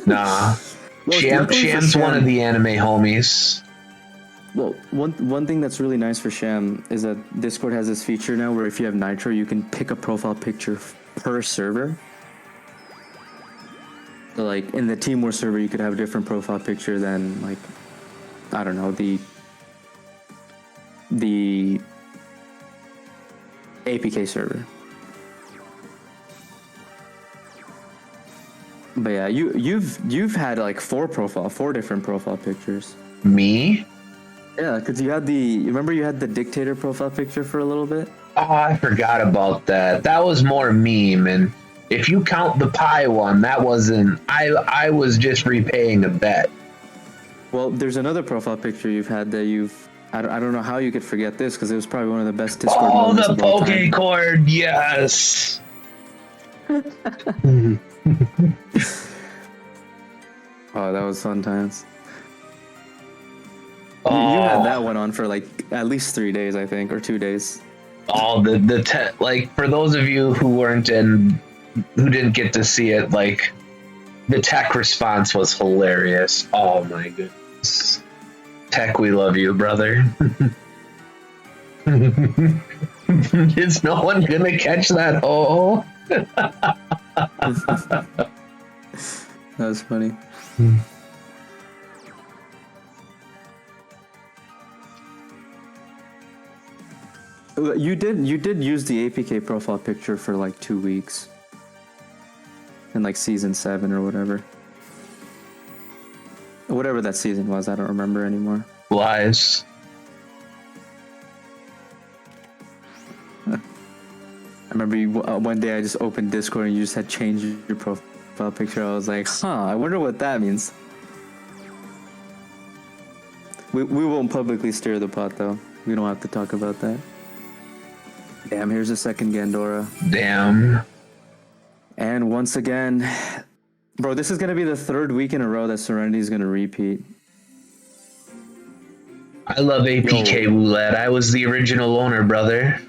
Nah. Well, Sham's one of the anime homies. Well, one thing that's really nice for Sham is that Discord has this feature now where if you have Nitro, you can pick a profile picture per server. So like in the Team War server, you could have a different profile picture than like, I don't know, the APK server. But yeah, you've had like 4 different profile pictures. Me? Yeah, because you had you had the dictator profile picture for a little bit? Oh, I forgot about that. That was more meme, and if you count the pie one, that wasn't. I was just repaying a bet. Well, there's another profile picture you've had that I don't know how you could forget this because it was probably one of the best Discord moments of all time. Oh, the Poke Cord, yes. Oh, that was fun times. You had that one on for like at least 3 days, I think, or 2 days. Oh, like for those of you who weren't who didn't get to see it, like the tech response was hilarious. Oh my goodness. Tech, we love you, brother. Is no one gonna catch that? Oh. That was funny. You did use the APK profile picture for like 2 weeks in like season 7 or whatever. whatever that season was. I don't remember anymore. Lies. I remember one day I just opened Discord and you just had changed your profile picture. I was like, I wonder what that means. We won't publicly stir the pot though. We don't have to talk about that. Damn, here's a second Gandora. Damn. And once again, bro, this is gonna be the third week in a row that Serenity is gonna repeat. I love APK Roulette. I was the original owner, brother.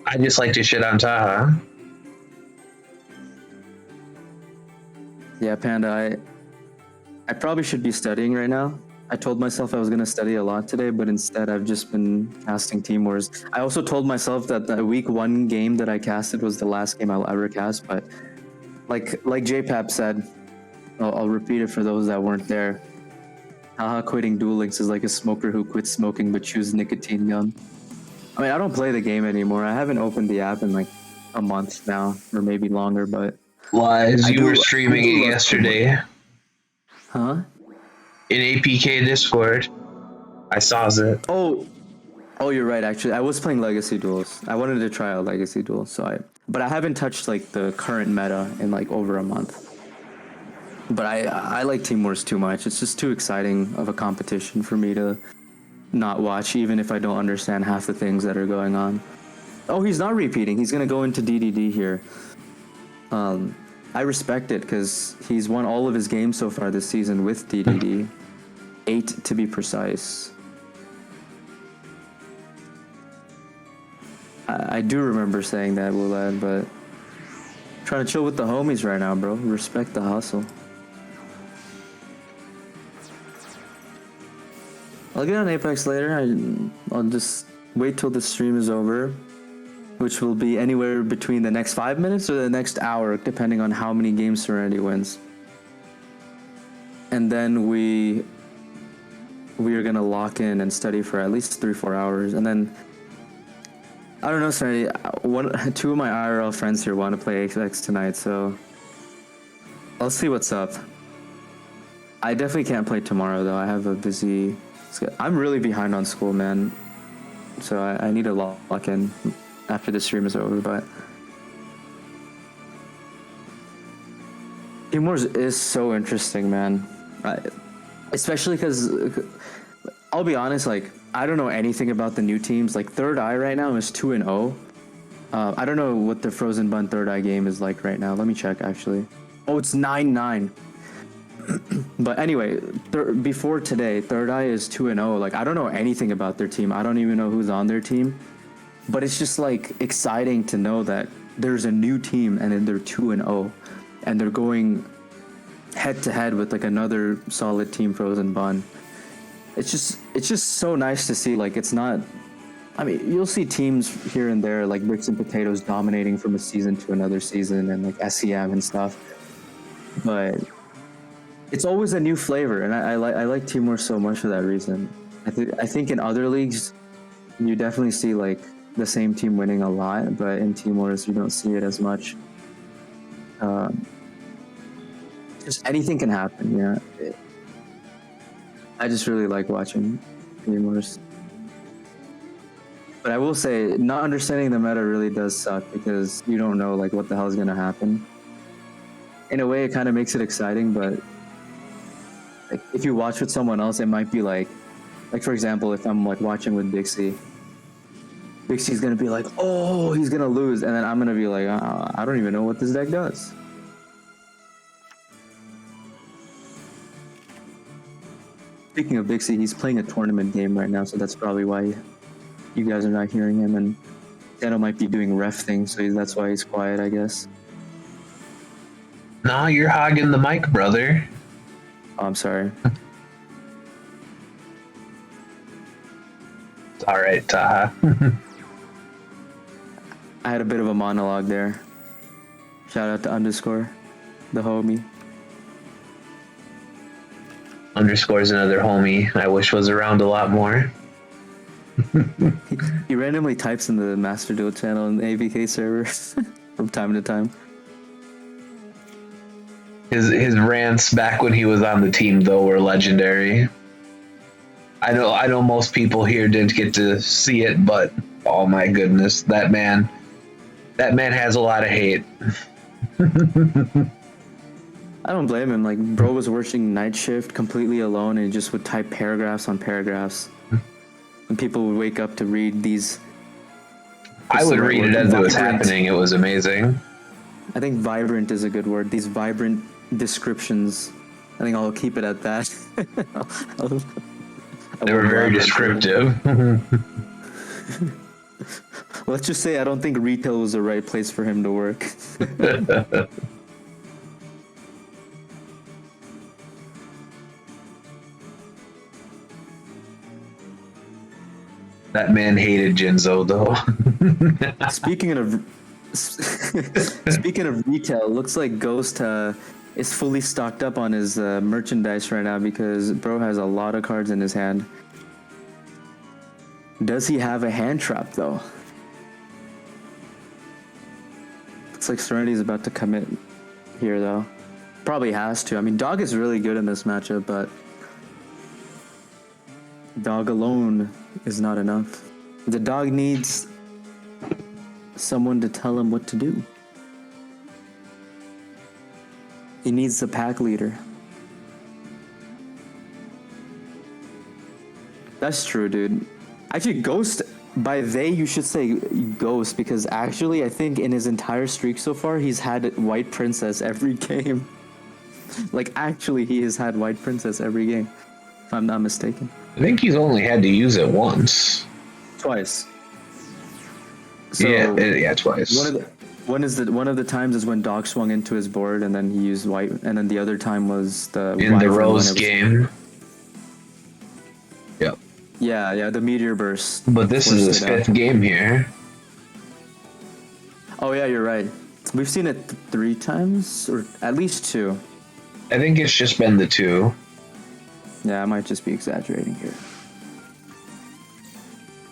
I just like to shit on Taaha. Yeah, Panda, I probably should be studying right now. I told myself I was going to study a lot today, but instead I've just been casting Team Wars. I also told myself that the week 1 game that I casted was the last game I'll ever cast, but like JPAP said, I'll repeat it for those that weren't there. Taaha quitting Duel Links is like a smoker who quits smoking but chews nicotine gum. I mean, I don't play the game anymore. I haven't opened the app in like a month now, or maybe longer, but... Lies, you were streaming it yesterday. Huh? In APK Discord. I saw it. Oh, you're right, actually. I was playing Legacy Duels. I wanted to try out Legacy Duels, but I haven't touched like the current meta in like over a month. But I like Team Wars too much. It's just too exciting of a competition for me to not watch, even if I don't understand half the things that are going on. Oh, he's not repeating. He's gonna go into DDD here. I respect it because he's won all of his games so far this season with DDD. 8 to be precise. I do remember saying that, Wulad, but trying to chill with the homies right now, bro. Respect the hustle. I'll get on Apex later. I'll just wait till the stream is over, which will be anywhere between the next 5 minutes or the next hour, depending on how many games Serenity wins. And then we are gonna lock in and study for at least 3-4 hours, and then I don't know, Serenity. 2 of my IRL friends here want to play Apex tonight, so I'll see what's up. I definitely can't play tomorrow though. I have a busy. I'm really behind on school, man. So I need to lock in after the stream is over, but Team Wars is so interesting, man. Especially because I'll be honest, like I don't know anything about the new teams. Like Third Eye right now is 2-0. I don't know what the Frozen Bun Third Eye game is like right now. Let me check actually. Oh, it's 9-9. But anyway, before today, Third Eye is 2-0. Like I don't know anything about their team. I don't even know who's on their team. But it's just like exciting to know that there's a new team and then they're 2-0 and they're going head to head with like another solid team, Frozen Bun. It's just so nice to see. Like it's not. I mean, you'll see teams here and there like Bricks and Potatoes dominating from a season to another season and like SEM and stuff. But it's always a new flavor, and I like Team Wars so much for that reason. I think in other leagues, you definitely see like the same team winning a lot, but in Team Wars you don't see it as much. Just anything can happen, yeah. I just really like watching Team Wars. But I will say, not understanding the meta really does suck because you don't know like what the hell is gonna happen. In a way, it kind of makes it exciting, but like if you watch with someone else, it might be like for example, if I'm like watching with Bixie's gonna be like, oh, he's gonna lose, and then I'm gonna be like, I don't even know what this deck does. Speaking of Bixie, he's playing a tournament game right now, so that's probably why you guys are not hearing him, and Dano might be doing ref things, so that's why he's quiet, I guess. Nah, you're hogging the mic, brother. Oh, I'm sorry. It's all right, Taaha. I had a bit of a monologue there. Shout out to Underscore, the homie. Underscore's another homie I wish was around a lot more. He randomly types in the Master Duel channel in the AVK server from time to time. His rants back when he was on the team though were legendary. I know most people here didn't get to see it, but oh my goodness, that man has a lot of hate. I don't blame him. Like, bro was working night shift completely alone, and he just would type paragraphs on paragraphs, and people would wake up to read these. I would read it as it was happening. It was amazing. I think vibrant is a good word. These vibrant descriptions. I think I'll keep it at that. They were very descriptive. Let's just say I don't think retail was the right place for him to work. That man hated Jinzo though. Speaking of retail, looks like Ghost is fully stocked up on his merchandise right now because bro has a lot of cards in his hand. Does he have a hand trap though? Looks like Serenity's about to commit here though. Probably has to. I mean, Dog is really good in this matchup, but Dog alone is not enough. The dog needs someone to tell him what to do. He needs the pack leader. That's true, dude. Actually, Ghost, by they, you should say Ghost, because actually, I think in his entire streak so far, he's had White Princess every game. Like, actually, he has had White Princess every game, if I'm not mistaken. I think he's only had to use it once. Twice. So yeah, twice. One of the times is when Dog swung into his board and then he used white, and then the other time was in the Rose game. Yep. Yeah, the meteor burst. But this is his fifth game here. Oh yeah, you're right. We've seen it 3 times, or at least 2. I think it's just been the 2. Yeah, I might just be exaggerating here.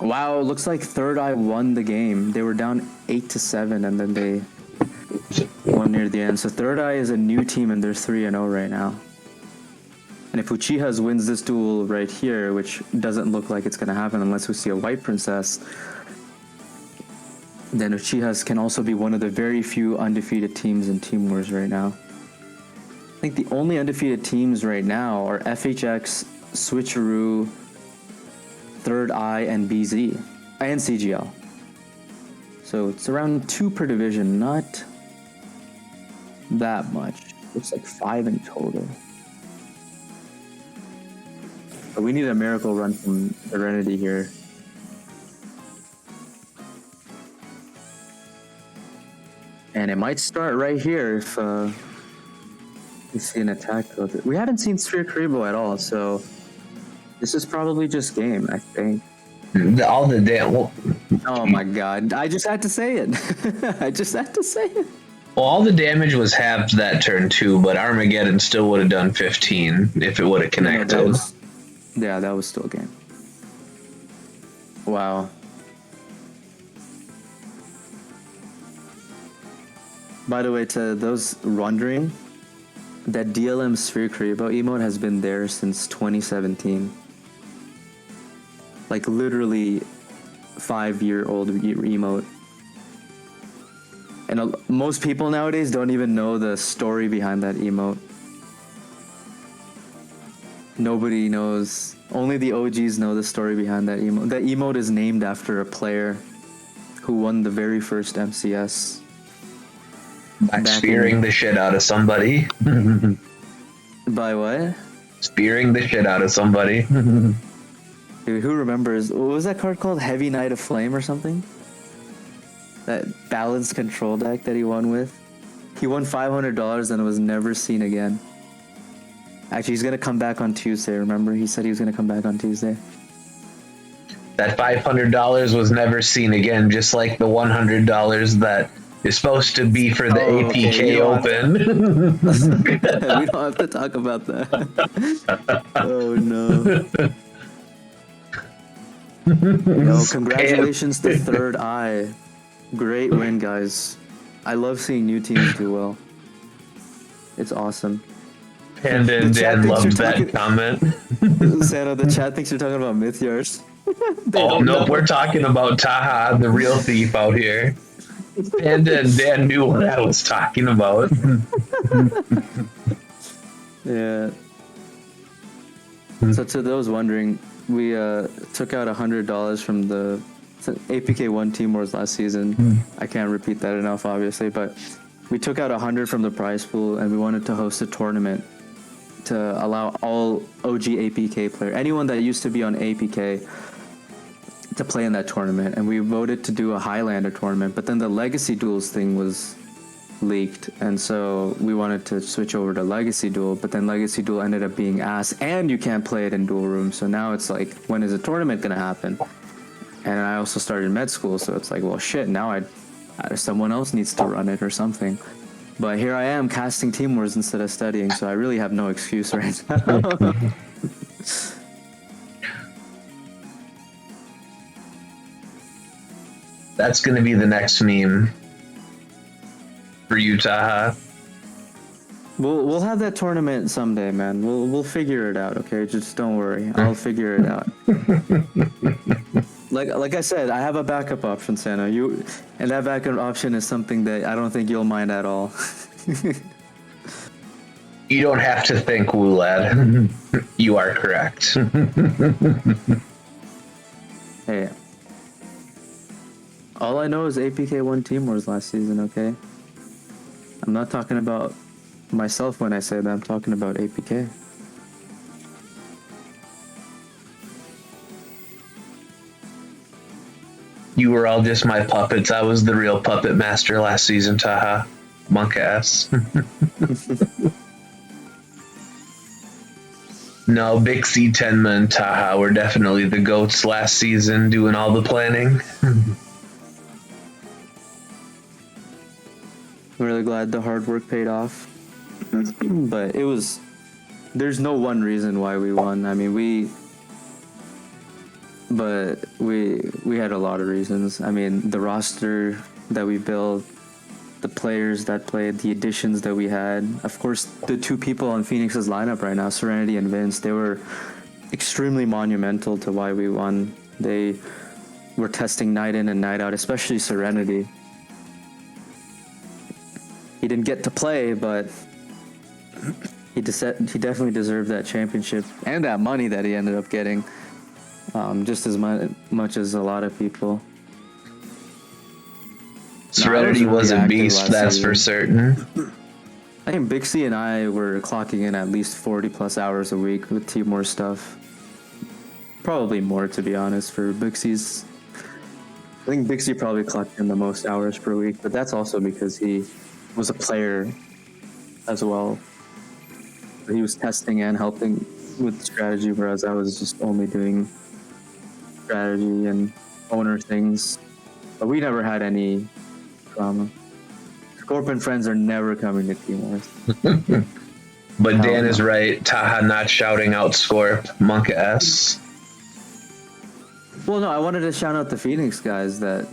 Wow, looks like Third Eye won the game. They were down 8-7, and then they won near the end. So Third Eye is a new team, and they're 3-0 right now. And if Uchihas wins this duel right here, which doesn't look like it's going to happen unless we see a White Princess, then Uchihas can also be one of the very few undefeated teams in Team Wars right now. I think the only undefeated teams right now are FHX, Switcheroo, Third Eye, and BZ, and CGL. So it's around 2 per division, not that much. Looks like 5 in total. But we need a miracle run from Serenity here. And it might start right here if we see an attack. We haven't seen Sphere Karibo at all, so this is probably just game, I think. All the damage. Oh my god, I just had to say it. I just had to say it. Well, all the damage was halved that turn too, but Armageddon still would have done 15 if it would have connected. That was still game. Wow. By the way, to those wondering, that DLM Sphere Karibo emote has been there since 2017. Like literally 5-year-old emote. And most people nowadays don't even know the story behind that emote. Nobody knows. Only the OGs know the story behind that emote. That emote is named after a player who won the very first MCS. By spearing the shit out of somebody. By what? Spearing the shit out of somebody. Dude, who remembers? What was that card called? Heavy Knight of Flame or something? That balanced control deck that he won with? He won $500 and was never seen again. Actually, he's going to come back on Tuesday, remember? He said he was going to come back on Tuesday. That $500 was never seen again, just like the $100 that is supposed to be for the APK Open. We don't have to talk about that. Oh, no. No, congratulations to Third Eye. Great win, guys. I love seeing new teams do well. It's awesome. Panda and The chat Dan thinks you're loved that talking- comment. Santa, the chat thinks you're talking about myth yards. Oh, nope, we're talking about Taaha, the real thief out here. Panda and Dan knew what I was talking about. Yeah. So to those wondering, we took out $100 from the APK1 Team Wars last season. I can't repeat that enough, obviously, but we took out 100 from the prize pool, and we wanted to host a tournament to allow all OG APK player, anyone that used to be on APK, to play in that tournament. And we voted to do a Highlander tournament, but then the Legacy Duels thing was leaked, and so we wanted to switch over to Legacy Duel, but then Legacy Duel ended up being ass, and you can't play it in dual rooms. So now it's like, when is the tournament gonna happen? And I also started med school, so it's like, well, shit, now someone else needs to run it or something. But here I am casting Team Wars instead of studying, so I really have no excuse right now. That's going to be the next meme for you, Taaha. We'll have that tournament someday, man. We'll figure it out, okay? Just don't worry. I'll figure it out. Like I said, I have a backup option, Santa. And that backup option is something that I don't think you'll mind at all. You don't have to think, Woo Lad. You are correct. Hey. All I know is APK won Team Wars last season, okay? I'm not talking about myself when I say that. I'm talking about APK. You were all just my puppets. I was the real puppet master last season, Taaha. Monk ass. No, Bixie, Tenma, and Taaha were definitely the goats last season, doing all the planning. I'm really glad the hard work paid off. But there's no one reason why we won. I mean, we had a lot of reasons. I mean, the roster that we built, the players that played, the additions that we had. Of course, the two people on Phoenix's lineup right now, Serenity and Vince, they were extremely monumental to why we won. They were testing night in and night out, especially Serenity. He didn't get to play, but he definitely deserved that championship and that money that he ended up getting, just as much as a lot of people. Serenity was a beast, that's for certain. I think Bixie and I were clocking in at least 40 plus hours a week with Team Wars stuff. Probably more, to be honest, for Bixie's. I think Bixie probably clocked in the most hours per week, but that's also because he was a player as well. He was testing and helping with strategy, whereas I was just only doing strategy and owner things. But we never had any drama. Scorpion friends are never coming to Team Wars. But Dan is right. Taaha not shouting out Scorp. Monk S. Well, no, I wanted to shout out the Phoenix guys that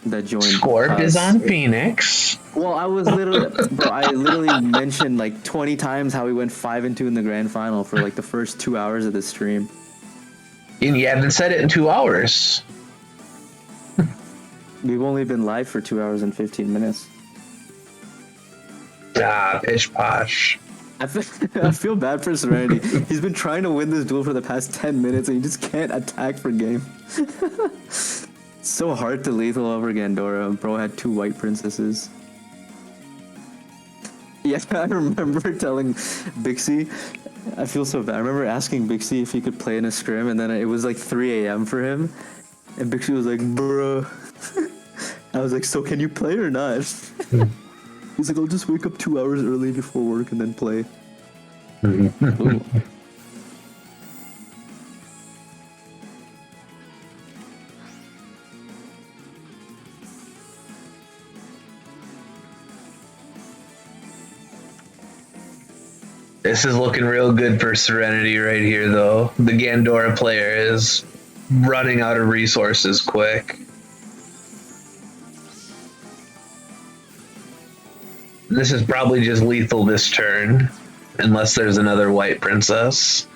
joined. Scorp is on Phoenix. Well, I literally mentioned like 20 times how we went 5-2 in the grand final for like the first 2 hours of the stream. And you haven't said it in 2 hours. We've only been live for 2 hours and 15 minutes. Ah, pish posh. I feel bad for Serenity. He's been trying to win this duel for the past 10 minutes and he just can't attack for game. It's so hard to lethal over Gandora. Bro had 2 white princesses. Yeah, I remember telling Bixie, I feel so bad. I remember asking Bixie if he could play in a scrim, and then it was like 3 a.m. for him. And Bixie was like, bruh. I was like, so can you play or not? He's like, I'll just wake up 2 hours early before work and then play. Ooh. This is looking real good for Serenity right here, though. The Gandora player is running out of resources quick. This is probably just lethal this turn, unless there's another white princess.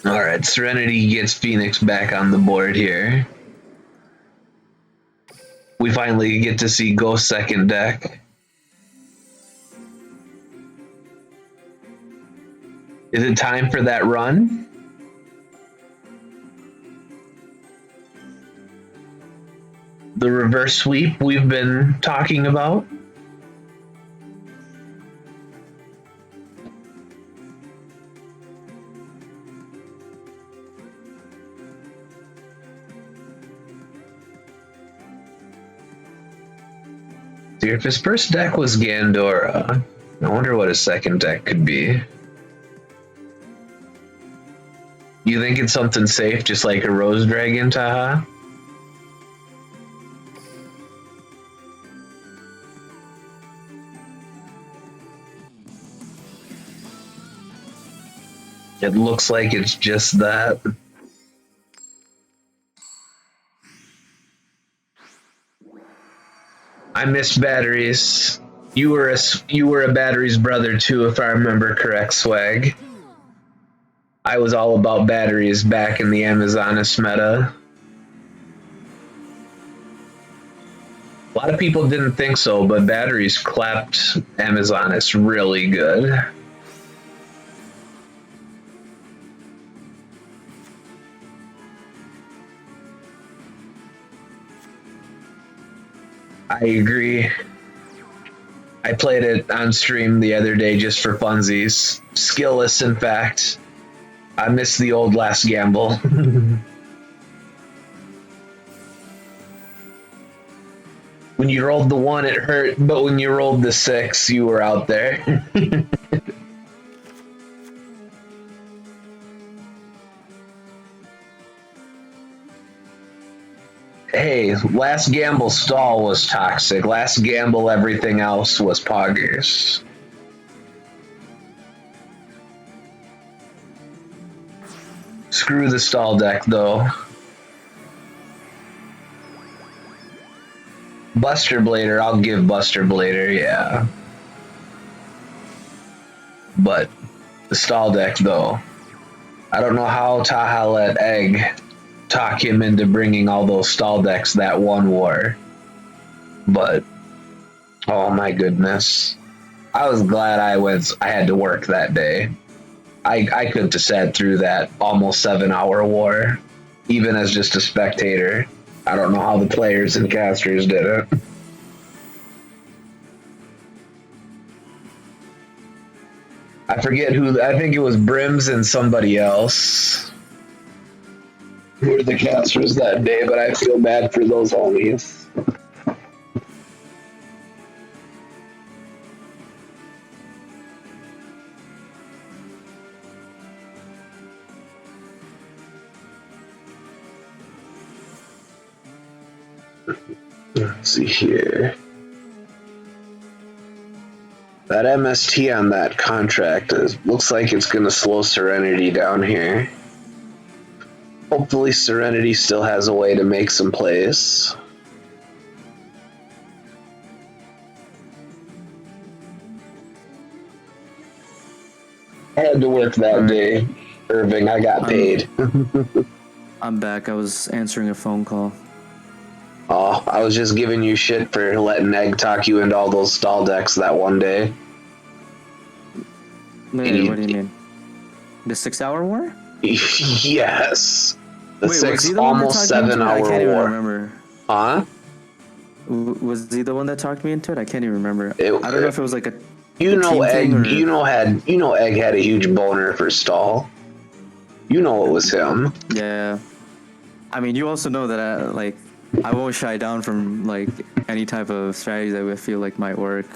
Alright, Serenity gets Phoenix back on the board here. We finally get to see Ghost second deck. Is it time for that run? The reverse sweep we've been talking about? If his first deck was Gandora, I wonder what his second deck could be. You think it's something safe, just like a Rose Dragon, Taaha? It looks like it's just that. I miss batteries. You were a batteries brother too, if I remember correct, Swag. I was all about batteries back in the Amazonas meta. A lot of people didn't think so, but batteries clapped Amazonas really good. I agree. I played it on stream the other day just for funsies. Skillless, in fact. I miss the old Last Gamble. When you rolled the 1, it hurt, but when you rolled the 6, you were out there. Hey, Last Gamble stall was toxic. Last Gamble everything else was poggers. Screw the stall deck though. Buster Blader, I'll give Buster Blader, yeah. But the stall deck though. I don't know how Taaha let Egg talk him into bringing all those stall decks that one war. But oh my goodness. I was glad I had to work that day. I couldn't have sat through that almost 7-hour war, even as just a spectator. I don't know how the players and casters did it. I forget who, I think it was Brims and somebody else who were the casters that day, but I feel bad for those homies. Let's see here. That MST on that contract looks like it's going to slow Serenity down here. Hopefully Serenity still has a way to make some plays. I had to work that day, Irving. I got paid. I'm back. I was answering a phone call. Oh, I was just giving you shit for letting Egg talk you into all those stall decks that one day. Wait, what do you mean? The 6-hour war? Yes. The Wait, six, almost 7-hour war. I can't even remember. Huh? Was he the one that talked me into it? I can't even remember. I don't know if it was like a You know, Egg. Or... You know, Egg had a huge boner for stall. You know it was him. Yeah. I mean, you also know that I won't shy down from like any type of strategy that I feel like might work.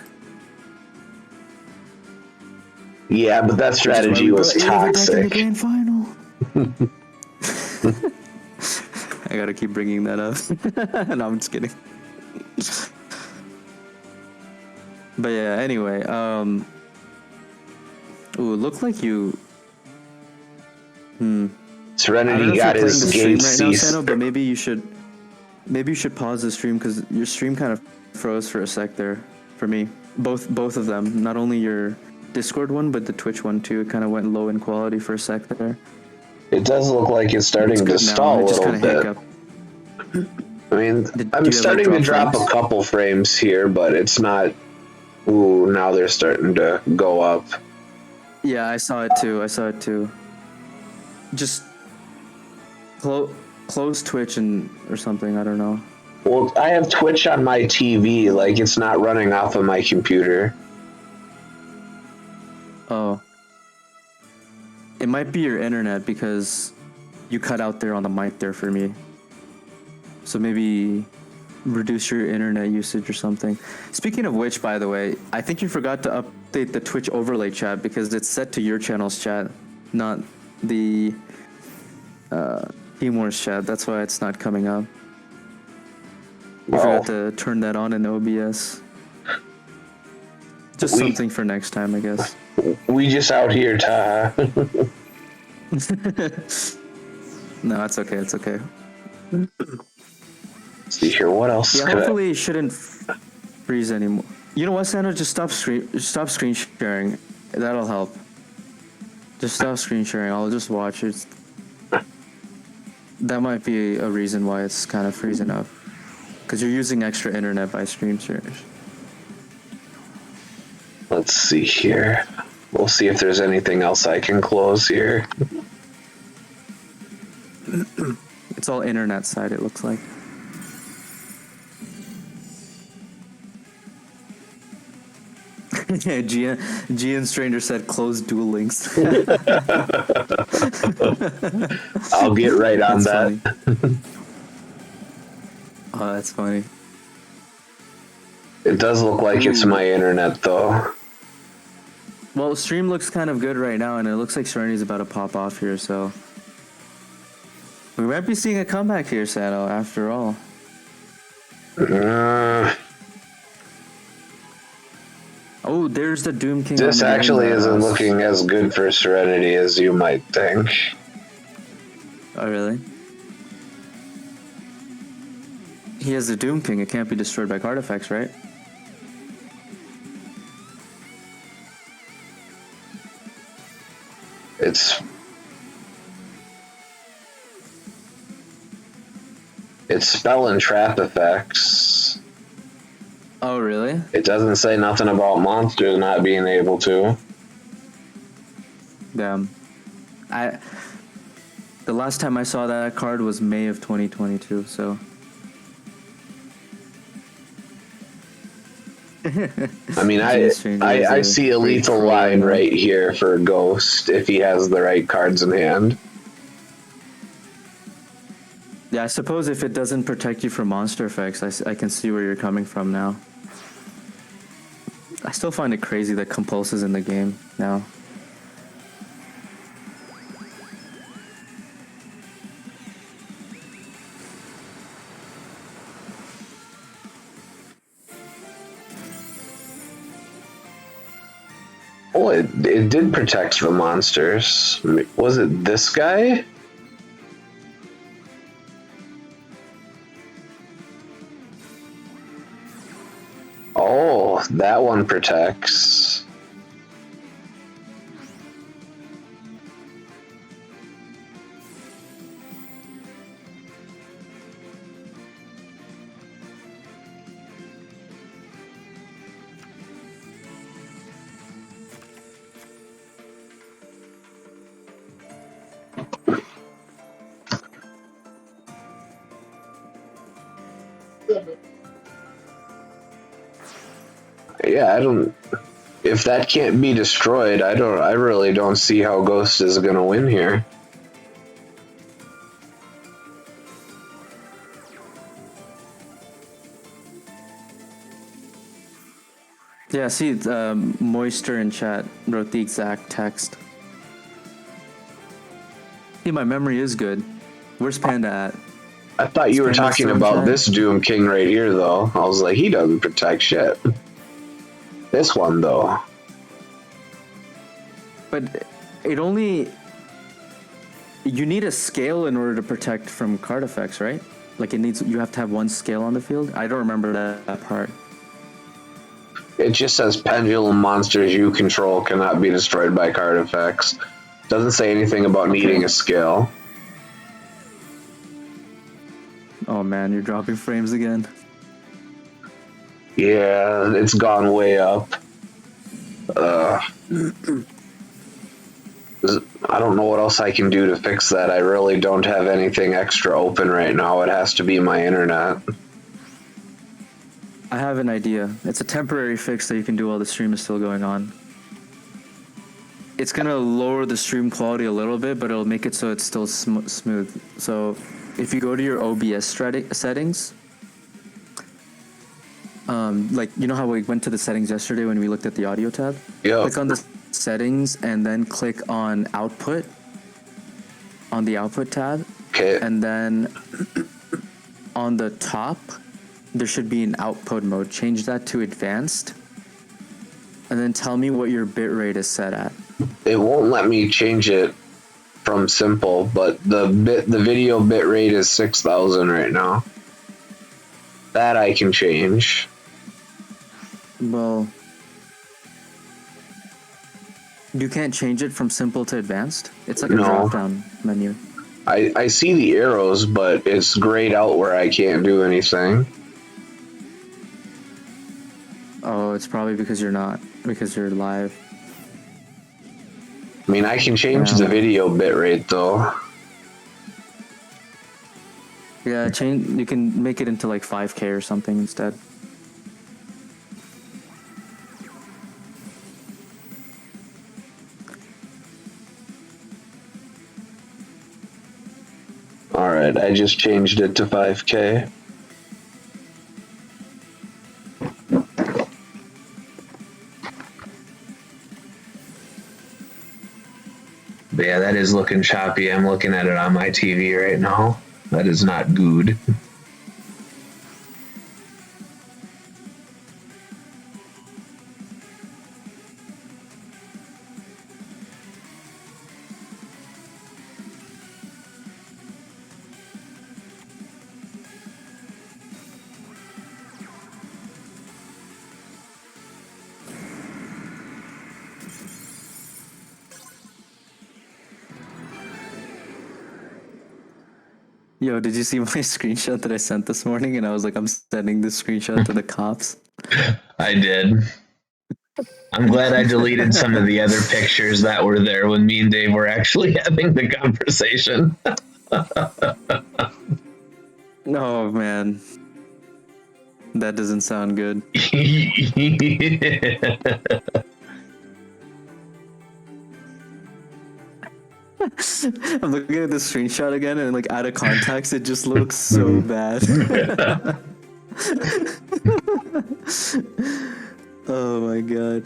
Yeah, but that strategy was toxic. In the grand final. I gotta keep bringing that up. No, I'm just kidding. But yeah, anyway, ooh, looked like you. I don't Serenity know if you're got playing his the stream gates right now, ceased. Sano, but maybe you should pause the stream because your stream kind of froze for a sec there for me. Both of them, not only your Discord one but the Twitch one too. It kind of went low in quality for a sec there. It does look like it's It's starting to good now. stall It a just little kind of bit. hiccuped. I mean, Do I'm you have, like, starting to drop frames? a couple frames here, but it's not. Ooh, now they're starting to go up. Yeah, I saw it too. Just close Twitch or something. I don't know. Well, I have Twitch on my TV, like it's not running off of my computer. Oh, it might be your internet because you cut out there on the mic there for me. So maybe reduce your internet usage or something. Speaking of which, by the way, I think you forgot to update the Twitch overlay chat because it's set to your channel's chat, not the Team Wars chat. That's why it's not coming up. You forgot to turn that on in OBS. Just something for next time, I guess. We just out here, Taaha. No, it's okay. It's okay. See here, what else? Yeah, hopefully it shouldn't freeze anymore. You know what, Santa? Just stop screen sharing. That'll help. Just stop screen sharing. I'll just watch it. That might be a reason why it's kind of freezing up. Because you're using extra internet by screen sharing. Let's see here. We'll see if there's anything else I can close here. It's all internet side, it looks like. Yeah, Gian Stranger said close Duel Links. I'll get right on that. Funny. Oh, that's funny. It does look like it's my internet, though. Well, stream looks kind of good right now, and it looks like Serenity's about to pop off here, so we might be seeing a comeback here, Sano, after all. Oh, there's the Doom King. This actually isn't looking as good for Serenity as you might think. Oh, really? He has the Doom King. It can't be destroyed by card effects, right? It's spell and trap effects. Oh, really? It doesn't say nothing about monsters not being able to. Damn. The last time I saw that card was May of 2022, so. I mean, I see a lethal line right here for Ghost if he has the right cards in hand. Yeah, I suppose if it doesn't protect you from monster effects, I can see where you're coming from now. I still find it crazy that Compulse is in the game now. Oh, it did protect the monsters. Was it this guy? Oh, that one protects. Yeah, I don't. If that can't be destroyed, I really don't see how Ghost is gonna win here. Yeah, see, Moisture in chat wrote the exact text. See, my memory is good. Where's Panda at? I thought you were talking about this Doom King right here, though. I was like, he doesn't protect shit. This one though. But it only... You need a scale in order to protect from card effects, right? Like you have to have one scale on the field. I don't remember that part. It just says pendulum monsters you control cannot be destroyed by card effects. Doesn't say anything about needing a scale. Oh man, you're dropping frames again. Yeah, it's gone way up. I don't know what else I can do to fix that. I really don't have anything extra open right now. It has to be my internet. I have an idea. It's a temporary fix that you can do while the stream is still going on. It's gonna lower the stream quality a little bit, but it'll make it so it's still smooth. So if you go to your OBS settings, like you know how we went to the settings yesterday when we looked at the audio tab? Yeah. Click on the settings and then click on output on the output tab. Okay. And then on the top, there should be an output mode. Change that to advanced. And then tell me what your bitrate is set at. It won't let me change it from simple, but the video bitrate is 6,000 right now. That I can change. Well, you can't change it from simple to advanced? It's like a drop-down menu. I see the arrows, but it's grayed out where I can't do anything. Oh, it's probably because you're live. I mean, I can change the video bitrate though. Yeah, you can make it into like 5K or something instead. Alright, I just changed it to 5K. But yeah, that is looking choppy. I'm looking at it on my TV right now. That is not good. Yo, did you see my screenshot that I sent this morning? And I was like, I'm sending this screenshot to the cops. I did. I'm glad I deleted some of the other pictures that were there when me and Dave were actually having the conversation. Oh, man. That doesn't sound good. I'm looking at the screenshot again and like out of context, it just looks so bad. Oh my god.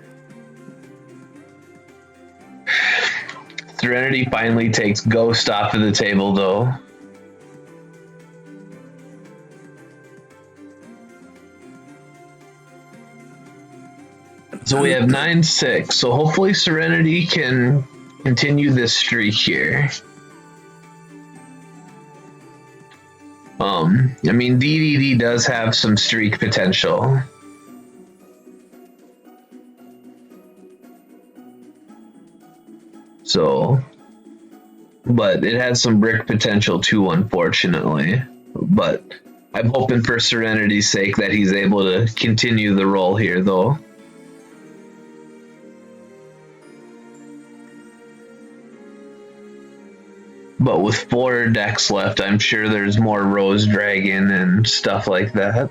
Serenity finally takes Ghost off of the table though. So we have 9-6, so hopefully Serenity can continue this streak here. I mean, DDD does have some streak potential. So, but it has some brick potential too, unfortunately. But I'm hoping for Serenity's sake that he's able to continue the role here, though. But with 4 decks left, I'm sure there's more Rose Dragon and stuff like that.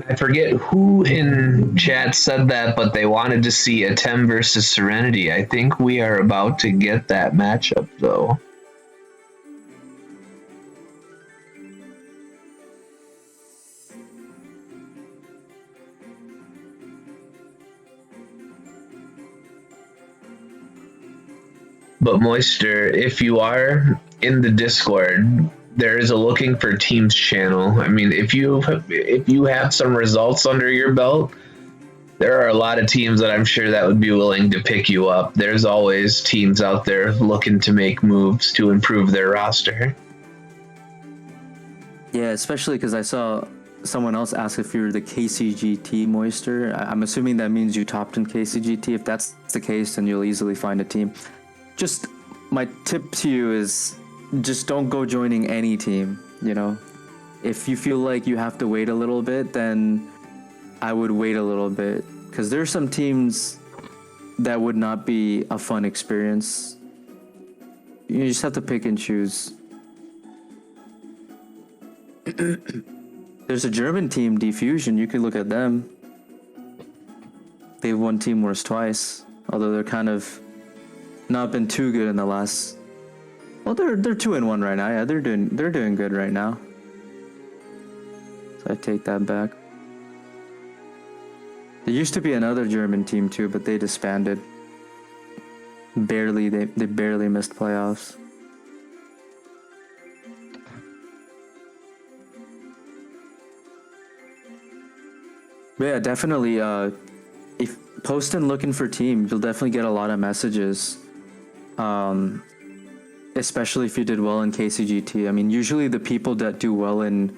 I forget who in chat said that, but they wanted to see a Tem versus Serenity. I think we are about to get that matchup, though. But Moisture, if you are in the Discord, there is a looking for teams channel. I mean, if you have some results under your belt, there are a lot of teams that I'm sure that would be willing to pick you up. There's always teams out there looking to make moves to improve their roster. Yeah, especially because I saw someone else ask if you're the KCGT Moister. I'm assuming that means you topped in KCGT. If that's the case, then you'll easily find a team. Just my tip to you is just don't go joining any team, you know? If you feel like you have to wait a little bit, then I would wait a little bit. Because there are some teams that would not be a fun experience. You just have to pick and choose. There's a German team, Diffusion. You could look at them. They've won Team Wars twice, although they're kind of not been too good in the last. Well, they're 2-1 right now. Yeah, they're doing good right now. So I take that back. There used to be another German team too, but they disbanded. They barely missed playoffs. But yeah, definitely. If posting looking for teams, you'll definitely get a lot of messages. Especially if you did well in KCGT. I mean, usually the people that do well in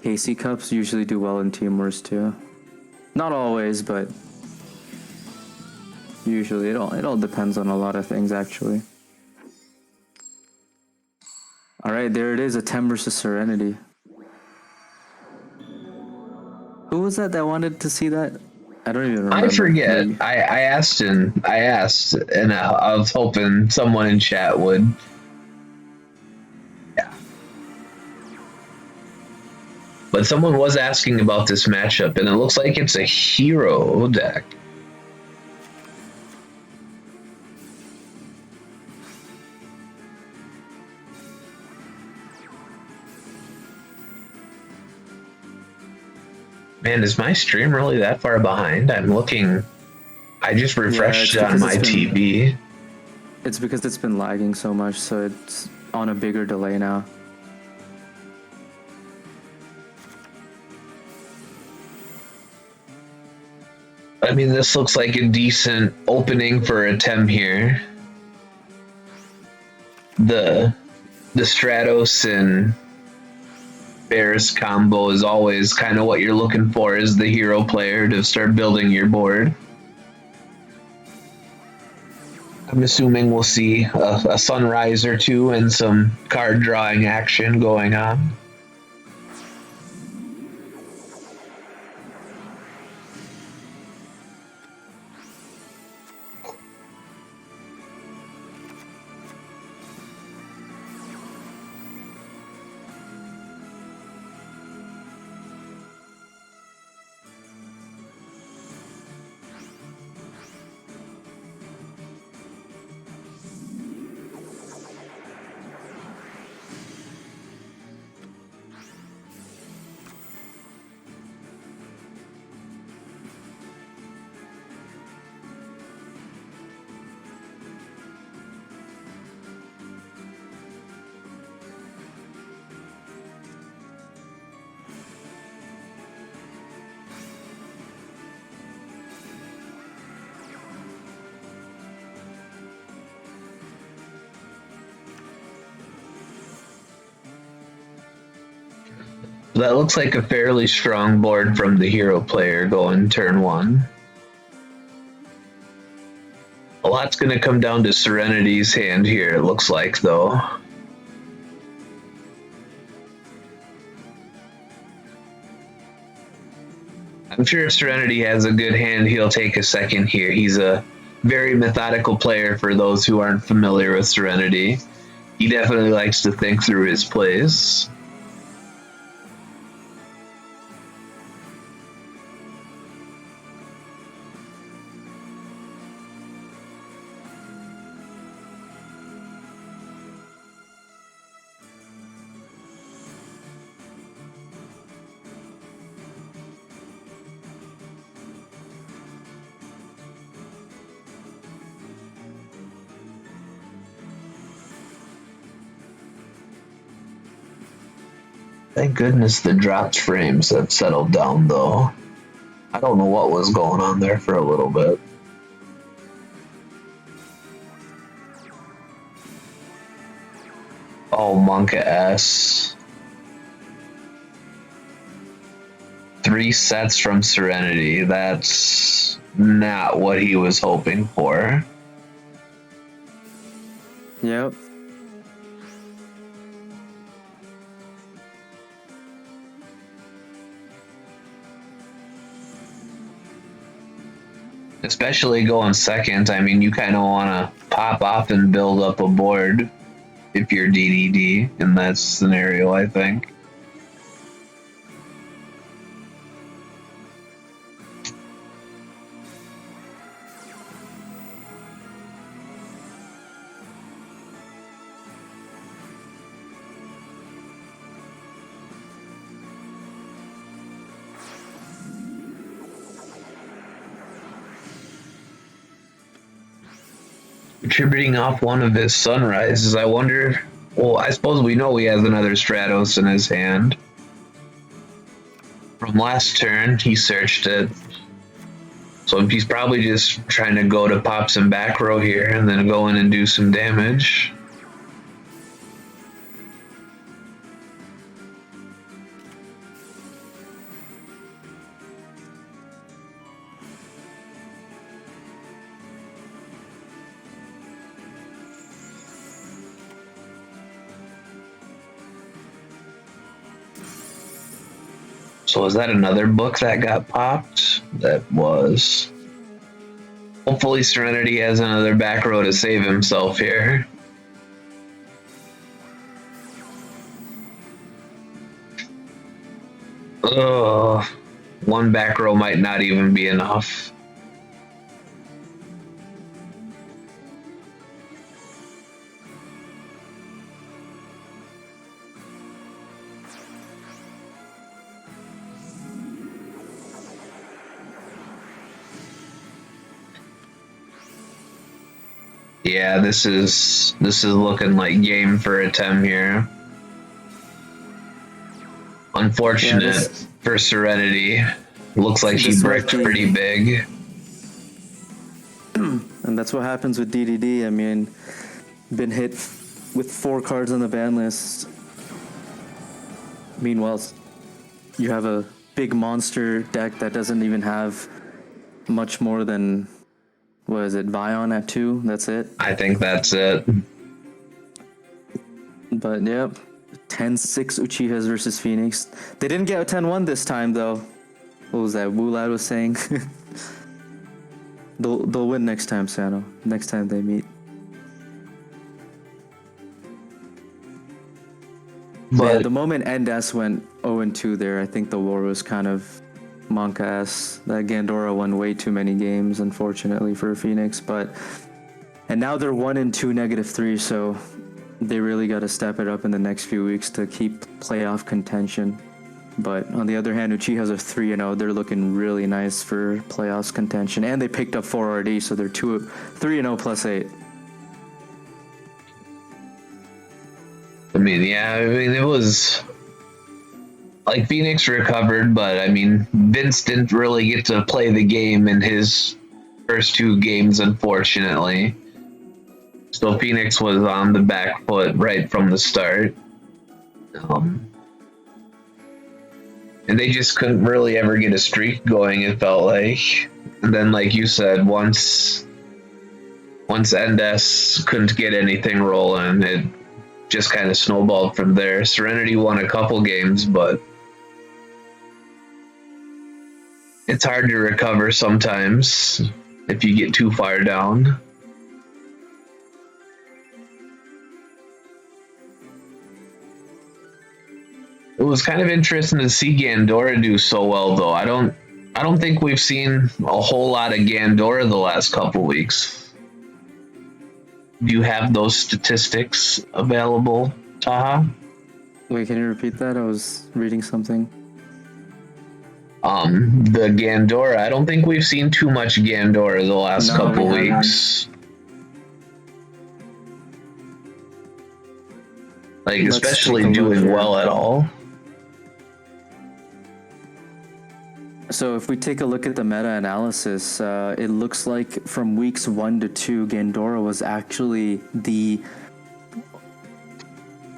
KC Cups usually do well in Team Wars too. Not always, but usually it all depends on a lot of things actually. All right, there it is, a Tem versus Serenity. Who was that wanted to see that? I don't even remember. I forget. I asked, and I was hoping someone in chat would. Yeah. But someone was asking about this matchup, and it looks like it's a hero deck. Man, is my stream really that far behind? I'm looking. I just refreshed it on my TV. It's because it's been lagging so much, so it's on a bigger delay now. I mean, this looks like a decent opening for a Tem here. The Stratos and Bears combo is always kind of what you're looking for as the hero player to start building your board. I'm assuming we'll see a sunrise or two and some card drawing action going on. That looks like a fairly strong board from the hero player going turn one. A lot's going to come down to Serenity's hand here, it looks like, though. I'm sure if Serenity has a good hand, he'll take a second here. He's a very methodical player for those who aren't familiar with Serenity. He definitely likes to think through his plays. Thank goodness the dropped frames have settled down, though. I don't know what was going on there for a little bit. Oh, Monka S. 3 sets from Serenity. That's not what he was hoping for. Yep. Especially going second. I mean, you kind of want to pop off and build up a board if you're DDD in that scenario, I think. Contributing off one of his sunrises, I wonder. Well, I suppose we know he has another Stratos in his hand. From last turn, he searched it. So he's probably just trying to go to pop some back row here and then go in and do some damage. So is that another book that got popped? That was. Hopefully Serenity has another back row to save himself here. Ugh. One back row might not even be enough. Yeah, this is looking like game for a Tem here. Unfortunate for Serenity. Looks like he bricked pretty big. And that's what happens with DDD. I mean, been hit with 4 cards on the ban list. Meanwhile, you have a big monster deck that doesn't even have much more than, what is it, Vion at 2? That's it? I think that's it. But yep, 10-6 Uchihas versus Phoenix. They didn't get a 10-1 this time, though. What was that Wulad was saying? They'll win next time, Sano. Next time they meet. But yeah, the moment NDS went 0-2 there, I think the war was kind of Monka-ass. That Gandora won way too many games, unfortunately, for Phoenix. And now they're 1-2, -3, so they really got to step it up in the next few weeks to keep playoff contention. But on the other hand, Uchihas are 3-0. They're looking really nice for playoffs contention, and they picked up 4 RD, so they're 3-0 +8. I mean, it was like Phoenix recovered, but I mean, Vince didn't really get to play the game in his first 2 games, unfortunately. So Phoenix was on the back foot right from the start. And they just couldn't really ever get a streak going, it felt like. And then, like you said, once NDS couldn't get anything rolling, it just kind of snowballed from there. Serenity won a couple games, but it's hard to recover sometimes if you get too far down. It was kind of interesting to see Gandora do so well, though. I don't think we've seen a whole lot of Gandora the last couple weeks. Do you have those statistics available, Taaha? Wait, can you repeat that? I was reading something. The Gandora. I don't think we've seen too much Gandora the last couple weeks. Like, especially doing well at all. So if we take a look at the meta-analysis, it looks like from weeks 1 to 2, Gandora was actually the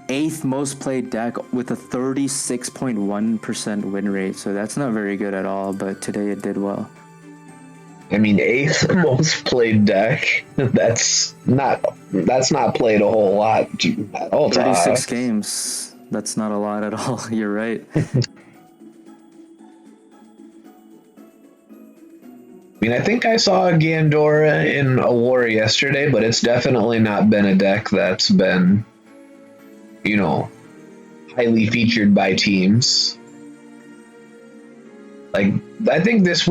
8th most played deck with a 36.1% win rate. So that's not very good at all, but today it did well. I mean, 8th most played deck. That's not played a whole lot at all. 36 games. That's not a lot at all. You're right. I mean, I think I saw Gandora in a war yesterday, but it's definitely not been a deck that's been, highly featured by teams. Like, I think this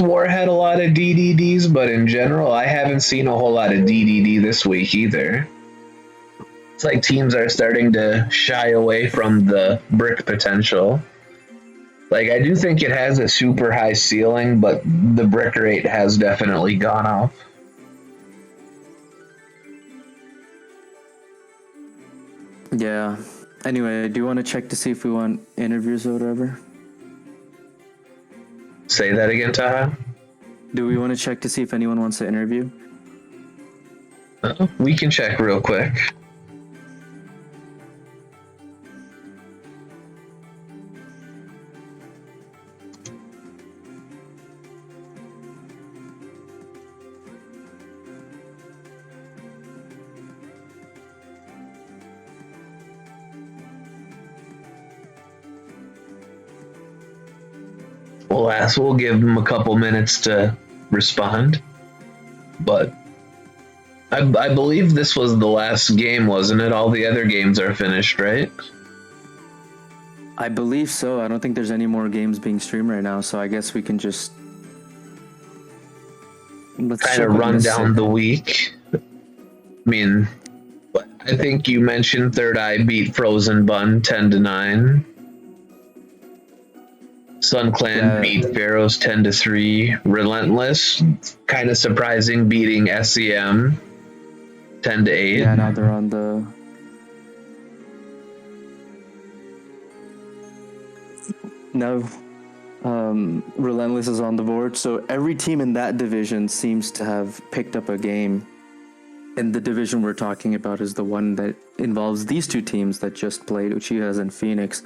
war had a lot of DDDs, but in general, I haven't seen a whole lot of DDD this week either. It's like teams are starting to shy away from the brick potential. Like, I do think it has a super high ceiling, but the brick rate has definitely gone up. Yeah. Anyway, do you want to check to see if we want interviews or whatever? Say that again, Taaha? Do we want to check to see if anyone wants to interview? We can check real quick. We'll give them a couple minutes to respond. But I believe this was the last game, wasn't it? All the other games are finished, right? I believe so. I don't think there's any more games being streamed right now, so I guess we can just kind of run down the week. I mean, I think you mentioned Third Eye beat Frozen Bun 10-9. Sun Clan beat Pharaohs 10-3. Relentless, kind of surprising, beating SEM 10-8. Yeah, now they're on the. No, Relentless is on the board. So every team in that division seems to have picked up a game. And the division we're talking about is the one that involves these two teams that just played, Uchihas and Phoenix.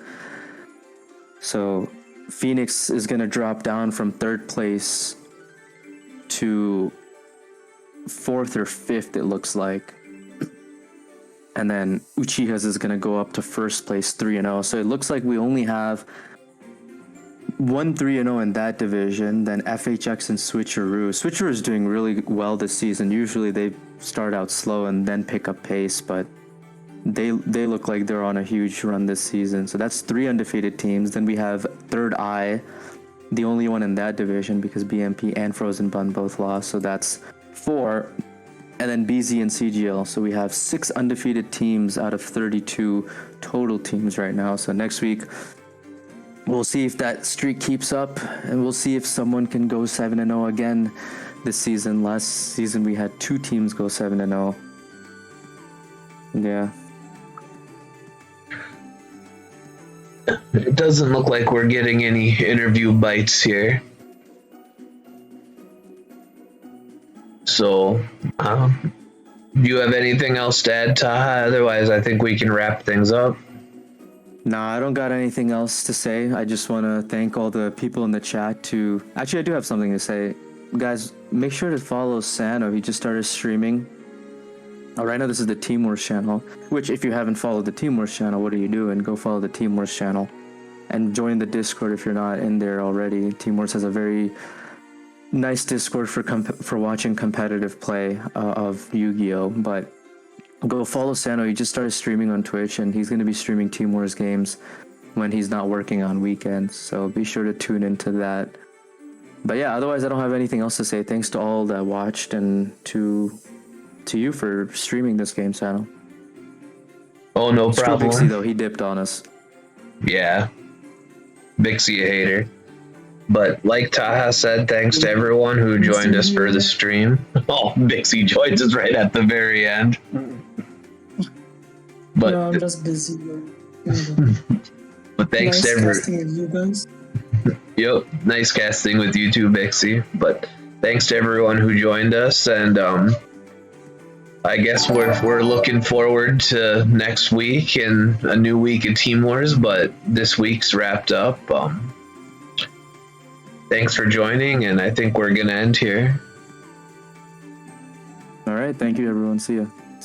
So Phoenix is going to drop down from 3rd place to 4th or 5th, it looks like. And then Uchihas is going to go up to 1st place, 3-0. So it looks like we only have 1 3-0 in that division, then FHX and Switcheroo. Switcheroo is doing really well this season. Usually they start out slow and then pick up pace, but they look like they're on a huge run this season. So that's 3 undefeated teams. Then we have Third Eye, the only one in that division because BMP and Frozen Bun both lost. So that's 4. And then BZ and CGL. So we have 6 undefeated teams out of 32 total teams right now. So next week, we'll see if that streak keeps up, and we'll see if someone can go 7-0 again this season. Last season, we had 2 teams go 7-0. Yeah. It doesn't look like we're getting any interview bites here. So, do you have anything else to add, Taaha? Otherwise, I think we can wrap things up. Nah, I don't got anything else to say. I just want to thank all the people in the chat to... Actually, I do have something to say. Guys, make sure to follow Sano. He just started streaming. Right now, this is the Team Wars channel, which if you haven't followed the Team Wars channel, what are you doing? Go follow the Team Wars channel and join the Discord if you're not in there already. Team Wars has a very nice Discord for watching competitive play of Yu-Gi-Oh! But go follow Sano. He just started streaming on Twitch, and he's going to be streaming Team Wars games when he's not working on weekends. So be sure to tune into that. But yeah, otherwise, I don't have anything else to say. Thanks to all that watched and to you for streaming this game, Sano. Oh, no problem. Bixie, though, he dipped on us. Yeah. Bixie a hater. But like Taaha said, thanks to everyone who joined us for the stream. Oh, Bixie joins us right at the very end. But no, I'm just busy. but thanks nice to everyone. casting of you guys. Yep, nice casting with you too, Bixie. But thanks to everyone who joined us, and I guess we're looking forward to next week and a new week of Team Wars. But this week's wrapped up. Thanks for joining, and I think we're gonna end here. All right. Thank you, everyone. See ya.